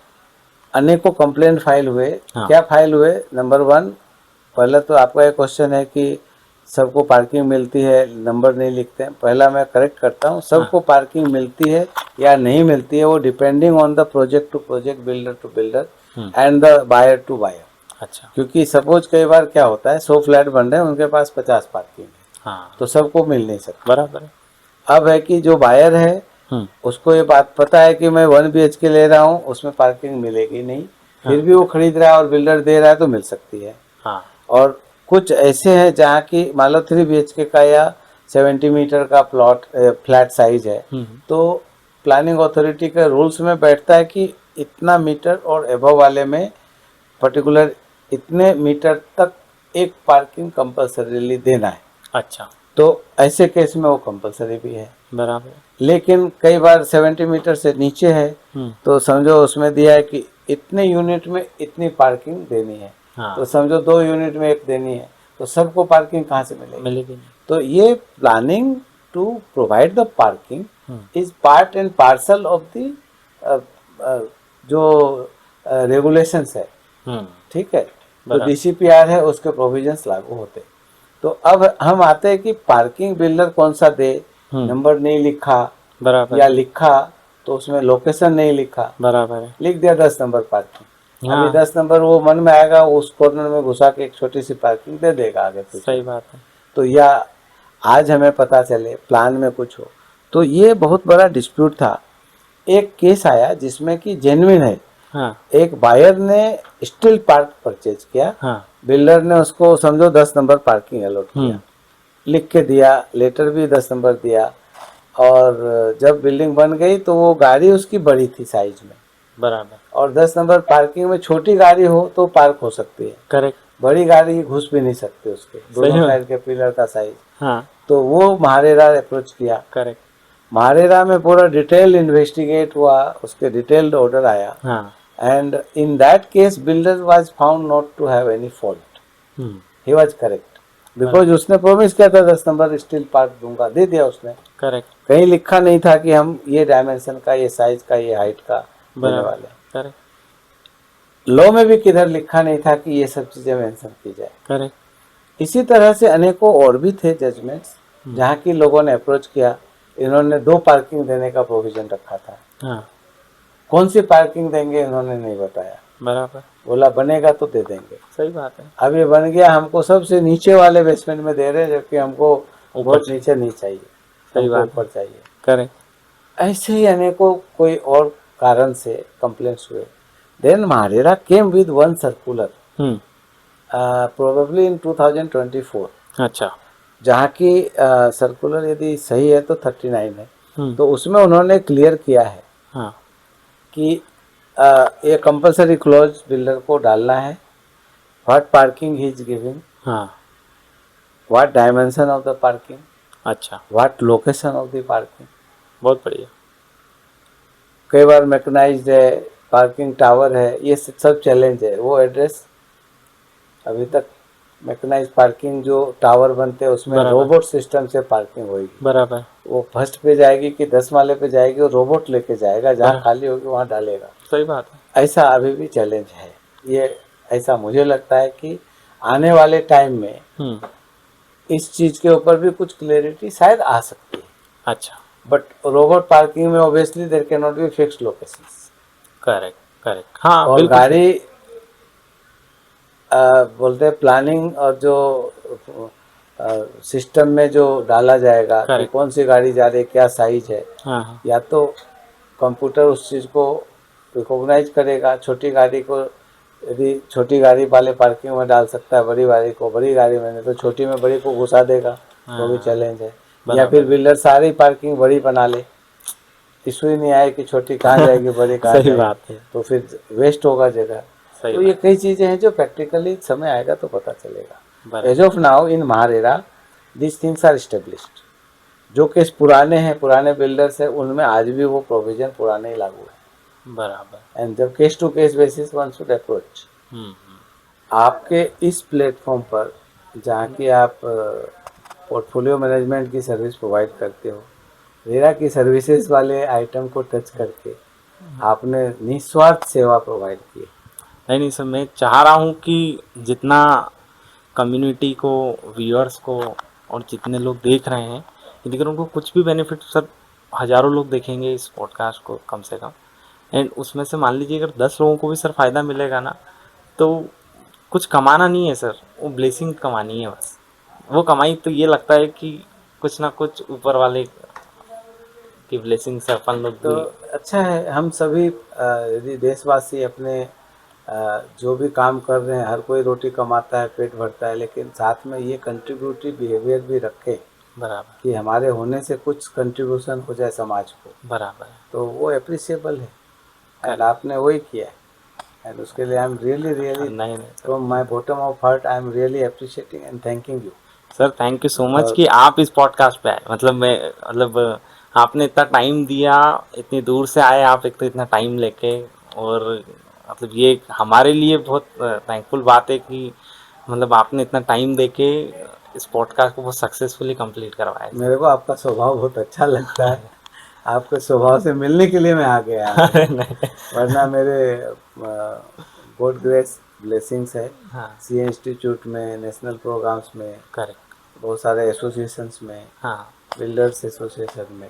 अनेकों कंप्लेंट फाइल हुए। हाँ, क्या फाइल हुए? नंबर 1, पहले तो आपका ये क्वेश्चन है कि सबको पार्किंग मिलती है, नंबर नहीं लिखते हैं। पहला मैं करेक्ट करता हूँ, सबको पार्किंग मिलती है या नहीं मिलती है वो depending on the project to project, builder to builder and the buyer to buyer. अच्छा। क्योंकि सपोज कई बार क्या होता है 100 फ्लैट बन रहे हैं, उनके पास 50 पार्किंग है, हाँ तो सबको मिल नहीं सकता। बराबर है। अब है कि जो बायर है उसको ये बात पता है कि मैं 1 BHK ले रहा हूँ, उसमें पार्किंग मिलेगी नहीं, फिर भी वो खरीद रहा है और बिल्डर दे रहा है तो मिल सकती है। हाँ और कुछ ऐसे हैं जहाँ की मान लो 3 BHK का या 70 मीटर का प्लॉट फ्लैट साइज है, तो प्लानिंग अथॉरिटी के रूल्स में बैठता है कि इतना मीटर और एबव वाले में पर्टिकुलर इतने मीटर तक एक पार्किंग कंपल्सरीली देना है। अच्छा तो ऐसे केस में वो कंपल्सरी भी है। बराबर। लेकिन कई बार 70 मीटर से नीचे है तो समझो उसमें दिया है कि इतने यूनिट में इतनी पार्किंग देनी है। हाँ। तो समझो 2 यूनिट में एक देनी है, तो सबको पार्किंग कहाँ से मिलेगी? मिलेगी नहीं। तो ये planning to provide the parking is part and parcel of the जो रेगुलेशंस है, ठीक है। तो DCPR है, उसके प्रोविजंस लागू होते। तो अब हम आते हैं कि पार्किंग बिल्डर कौन सा दे, नंबर नहीं लिखा बराबर या लिखा तो उसमें लोकेशन नहीं लिखा, बराबर है। लिख दिया 10 नंबर पार्किंग। हाँ। अभी 10 नंबर वो मन में आएगा, उस कॉर्नर में घुसा के एक छोटी सी पार्किंग दे देगा आगे पीछे। सही बात है। तो या आज हमें पता चले प्लान में कुछ हो, तो ये बहुत बड़ा डिस्प्यूट था। एक केस आया जिसमें कि जेन्युइन है। हाँ। एक बायर ने स्टील पार्क परचेज किया, हाँ। बिल्डर ने उसको समझो 10 नंबर पार्किंग अलॉट किया, लिख के दिया, लेटर भी 10 नंबर दिया। और जब बिल्डिंग बन गई तो वो गाड़ी उसकी बड़ी थी साइज में, बराबर। और 10 नंबर पार्किंग में छोटी गाड़ी हो तो पार्क हो सकती है, करेक्ट। बड़ी गाड़ी घुस भी नहीं सकती उसके दोनों साइड के पिलर का साइज। हाँ। तो वो महारेरा अप्रोच किया। करेक्ट। महारेरा में पूरा डिटेल इन्वेस्टिगेट हुआ, उसके डिटेल्ड ऑर्डर आया। हाँ। And in that case builder was found not to have any fault, he was correct, because उसने प्रॉमिस किया था 10 नंबर स्टील पार्क दूंगा, दे दिया उसने। करेक्ट। कहीं लिखा नहीं था कि हम ये डायमेंशन का, ये साइज का, ये हाइट का देने वाले। करेक्ट। लॉ में भी किधर लिखा नहीं था कि ये सब चीजें मेंशन की जाए। करेक्ट। इसी तरह से अनेकों और भी थे जजमेंट्स जहाँ की लोगों ने अप्रोच किया, इन्होंने 2 पार्किंग देने का प्रोविजन रखा था। हाँ। कौन सी पार्किंग देंगे इन्होंने नहीं बताया, बराबर। बोला बनेगा तो दे देंगे। सही बात है। अब ये बन गया, हमको सबसे नीचे वाले बेसमेंट में दे रहे हैं, जबकि हमको बहुत नीचे नहीं चाहिए, सही बात, ऊपर चाहिए। करेक्ट। ऐसे ही अनेकों कोई और कारण से कंप्लेंट्स हुए। Then MahaRERA came with one circular probably in 2024। अच्छा। जहाँ की सर्कुलर यदि सही है तो 39 है। तो उसमें उन्होंने क्लियर किया है हाँ। कि ये कंपलसरी क्लॉज बिल्डर को डालना है, what parking he is giving, हाँ। What dimension of the parking, अच्छा। What location of the parking. बहुत बढ़िया। कई बार मैकेनाइज्ड है, पार्किंग टावर है, ये सब चैलेंज है। वो एड्रेस अभी तक मैकेनाइज्ड पार्किंग जो टावर बनते हैं उसमें रोबोट सिस्टम से पार्किंग होगी। बराबर। वो फर्स्ट पे जाएगी कि 10 माले पे जाएगी, और रोबोट लेके जाएगा, जहाँ खाली होगी वहाँ डालेगा। सही बात है। ऐसा अभी भी चैलेंज है। ये ऐसा मुझे लगता है कि आने वाले टाइम में इस चीज के ऊपर भी कुछ क्लैरिटी शायद आ सकती है। अच्छा। बट रोबोट पार्किंग में obviously there can not be fixed locations. Correct correct. हाँ और गाड़ी बोलते हैं प्लानिंग और जो सिस्टम में जो डाला जाएगा कि कौन सी गाड़ी जा रही है, क्या साइज है, हाँ। या तो कंप्यूटर उस चीज़ को रिकॉग्नाइज करेगा। छोटी गाड़ी को यदि छोटी गाड़ी वाले पार्किंग में डाल सकता है, बड़ी गाड़ी को बड़ी गाड़ी में, नहीं तो छोटी में बड़ी को घुसा देगा, वो भी चैलेंज है। या फिर बिल्डर सारी पार्किंग बड़ी बना ले, इशू ही नहीं आए कि छोटी कहाँ जाएगी बड़ी कहाँ सही बात है। तो फिर वेस्ट होगा जगह। तो ये कई चीज़ें हैं जो प्रैक्टिकली समय आएगा तो पता चलेगा। As of now in MahaRERA this things are established. जो केस पुराने हैं, पुराने बिल्डर्स हैं, उनमें आज भी वो प्रोविजन पुराने ही लागू है। बराबर। एंड जब case to case basis one should approach. आपके इस प्लेटफॉर्म पर जहाँ की आप पोर्टफोलियो मैनेजमेंट की सर्विस प्रोवाइड करते हो, रेरा की सर्विसेज वाले आइटम को टच करके आपने निस्वार्थ सेवा प्रोवाइड की। नहीं सर, मैं चाह रहा हूँ कि जितना कम्युनिटी को, व्यूअर्स को और जितने लोग देख रहे हैं, यदि अगर उनको कुछ भी बेनिफिट, सर हज़ारों लोग देखेंगे इस पॉडकास्ट को कम से कम, एंड उसमें से मान लीजिए अगर 10 लोगों को भी सर फ़ायदा मिलेगा ना, तो कुछ कमाना नहीं है सर, वो ब्लेसिंग कमानी है बस। वो कमाई तो ये लगता है कि कुछ ना कुछ ऊपर वाले की ब्लेसिंग से अपन लोग तो भी। अच्छा है, हम सभी यदि देशवासी अपने जो भी काम कर रहे हैं, हर कोई रोटी कमाता है, पेट भरता है, लेकिन साथ में ये कंट्रीब्यूटरी बिहेवियर भी रखें बराबर कि हमारे होने से कुछ कंट्रीब्यूशन हो जाए समाज को, बराबर है। तो वो अप्रिशिएबल है। एंड आपने वही किया है, एंड उसके लिए आई एम रियली रियली नहीं नहीं sir, from my bottom of heart I am really appreciating and thanking you. Sir thank you so much और कि आप इस पॉडकास्ट पे आए। मतलब मैं, मतलब आपने इतना टाइम दिया, इतनी दूर से आए आप, एक तो इतना टाइम लेके, और मतलब ये हमारे लिए बहुत थैंकफुल बात है कि मतलब आपने इतना टाइम देके इस पॉडकास्ट को बहुत सक्सेसफुली कंप्लीट करवाया। मेरे को आपका स्वभाव बहुत अच्छा लगता है, आपके स्वभाव से मिलने के लिए मैं आ गया यहाँ पे। नहीं, वरना मेरे गॉड ग्रेस ब्लेसिंग्स है हाँ सी इंस्टीट्यूट में, नेशनल प्रोग्राम्स में, करेक्ट, बहुत सारे एसोसिएशंस में, हाँ बिल्डर्स एसोसिएशन में,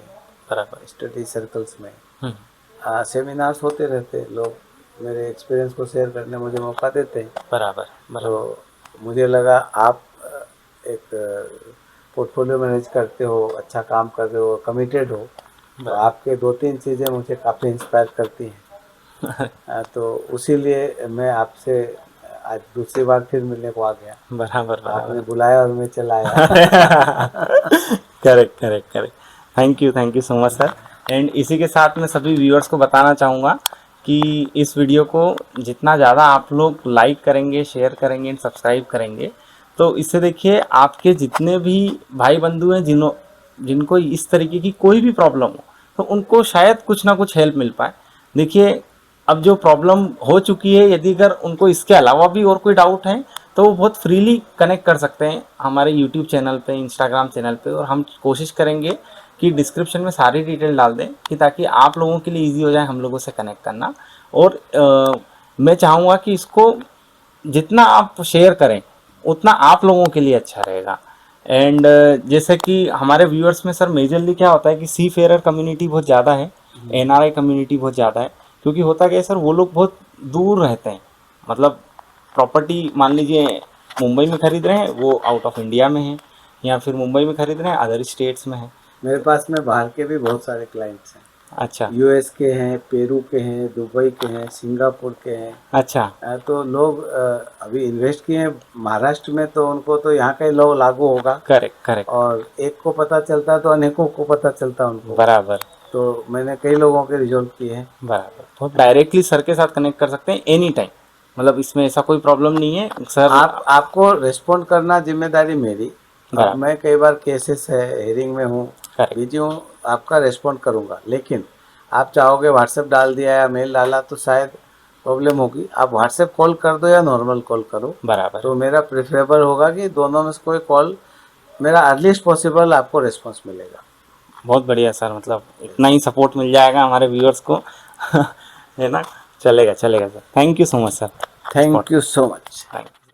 बराबर, स्टडी सर्कल्स में हम्म, सेमिनार्स होते रहते हैं। लोग मेरे एक्सपीरियंस को शेयर करने मुझे मौका देते हैं। बराबर बराबर, तो मुझे लगा आप एक पोर्टफोलियो मैनेज करते हो, अच्छा काम कर रहे हो, कमिटेड हो, तो बराबर। आपके 2-3 चीज़ें मुझे काफ़ी इंस्पायर करती हैं। तो उसी लिए मैं आपसे आज दूसरी बार फिर मिलने को आ गया। बराबर आपने बराबर। बुलाया और मैं चला आया। Correct correct correct. Thank you so much sir. And इसी के साथ मैं सभी व्यूअर्स को बताना चाहूँगा कि इस वीडियो को जितना ज़्यादा आप लोग लाइक करेंगे, शेयर करेंगे एंड सब्सक्राइब करेंगे, तो इससे देखिए आपके जितने भी भाई बंधु हैं जिनको इस तरीके की कोई भी प्रॉब्लम हो, तो उनको शायद कुछ ना कुछ हेल्प मिल पाए। देखिए अब जो प्रॉब्लम हो चुकी है, यदि अगर उनको इसके अलावा भी और कोई डाउट है, तो वो बहुत फ्रीली कनेक्ट कर सकते हैं हमारे यूट्यूब चैनल पे, इंस्टाग्राम चैनल पे, और हम कोशिश करेंगे कि डिस्क्रिप्शन में सारी डिटेल डाल दें कि ताकि आप लोगों के लिए ईजी हो जाए हम लोगों से कनेक्ट करना। और मैं चाहूँगा कि इसको जितना आप शेयर करें उतना आप लोगों के लिए अच्छा रहेगा। एंड जैसे कि हमारे व्यूअर्स में सर मेजरली क्या होता है कि सी फेयर कम्युनिटी बहुत ज़्यादा है, एनआरआई कम्युनिटी बहुत ज़्यादा है। क्योंकि होता क्या है सर, वो लोग बहुत दूर रहते हैं, मतलब प्रॉपर्टी मान लीजिए मुंबई में खरीद रहे हैं, वो आउट ऑफ इंडिया में है, या फिर मुंबई में खरीद रहे हैं अदर स्टेट्स में है। मेरे पास में बाहर के भी बहुत सारे क्लाइंट्स हैं। अच्छा यूएस के हैं, पेरू के हैं, दुबई के हैं, सिंगापुर के हैं। अच्छा, तो लोग अभी इन्वेस्ट किए हैं महाराष्ट्र में, तो उनको तो यहाँ का ही लॉ लागू होगा, करेक्ट करेक्ट, और एक को पता चलता है तो अनेकों को पता चलता है उनको। बराबर तो मैंने कई लोगों के रिजॉल्व किए हैं। बराबर। तो डायरेक्टली सर के साथ कनेक्ट कर सकते हैं एनी टाइम, मतलब इसमें ऐसा कोई प्रॉब्लम नहीं है सर। आपको रिस्पॉन्ड करना जिम्मेदारी मेरी। अब बराबर, मैं कई बार केसेस है, हेयरिंग में हूँ, करेक्ट, बिजी हूँ, आपका रिस्पॉन्ड करूँगा, लेकिन आप चाहोगे व्हाट्सएप डाल दिया या मेल डाला तो शायद प्रॉब्लम होगी। आप व्हाट्सएप कॉल कर दो या नॉर्मल कॉल करो, बराबर, तो मेरा प्रेफरेबल होगा कि दोनों में से कोई कॉल, मेरा अर्लीस्ट पॉसिबल आपको रिस्पॉन्स मिलेगा। बहुत बढ़िया सर, मतलब इतना ही सपोर्ट मिल जाएगा हमारे व्यूअर्स को है ना, चलेगा चलेगा sir. Thank you so much sir. Thank you so much. Thank you.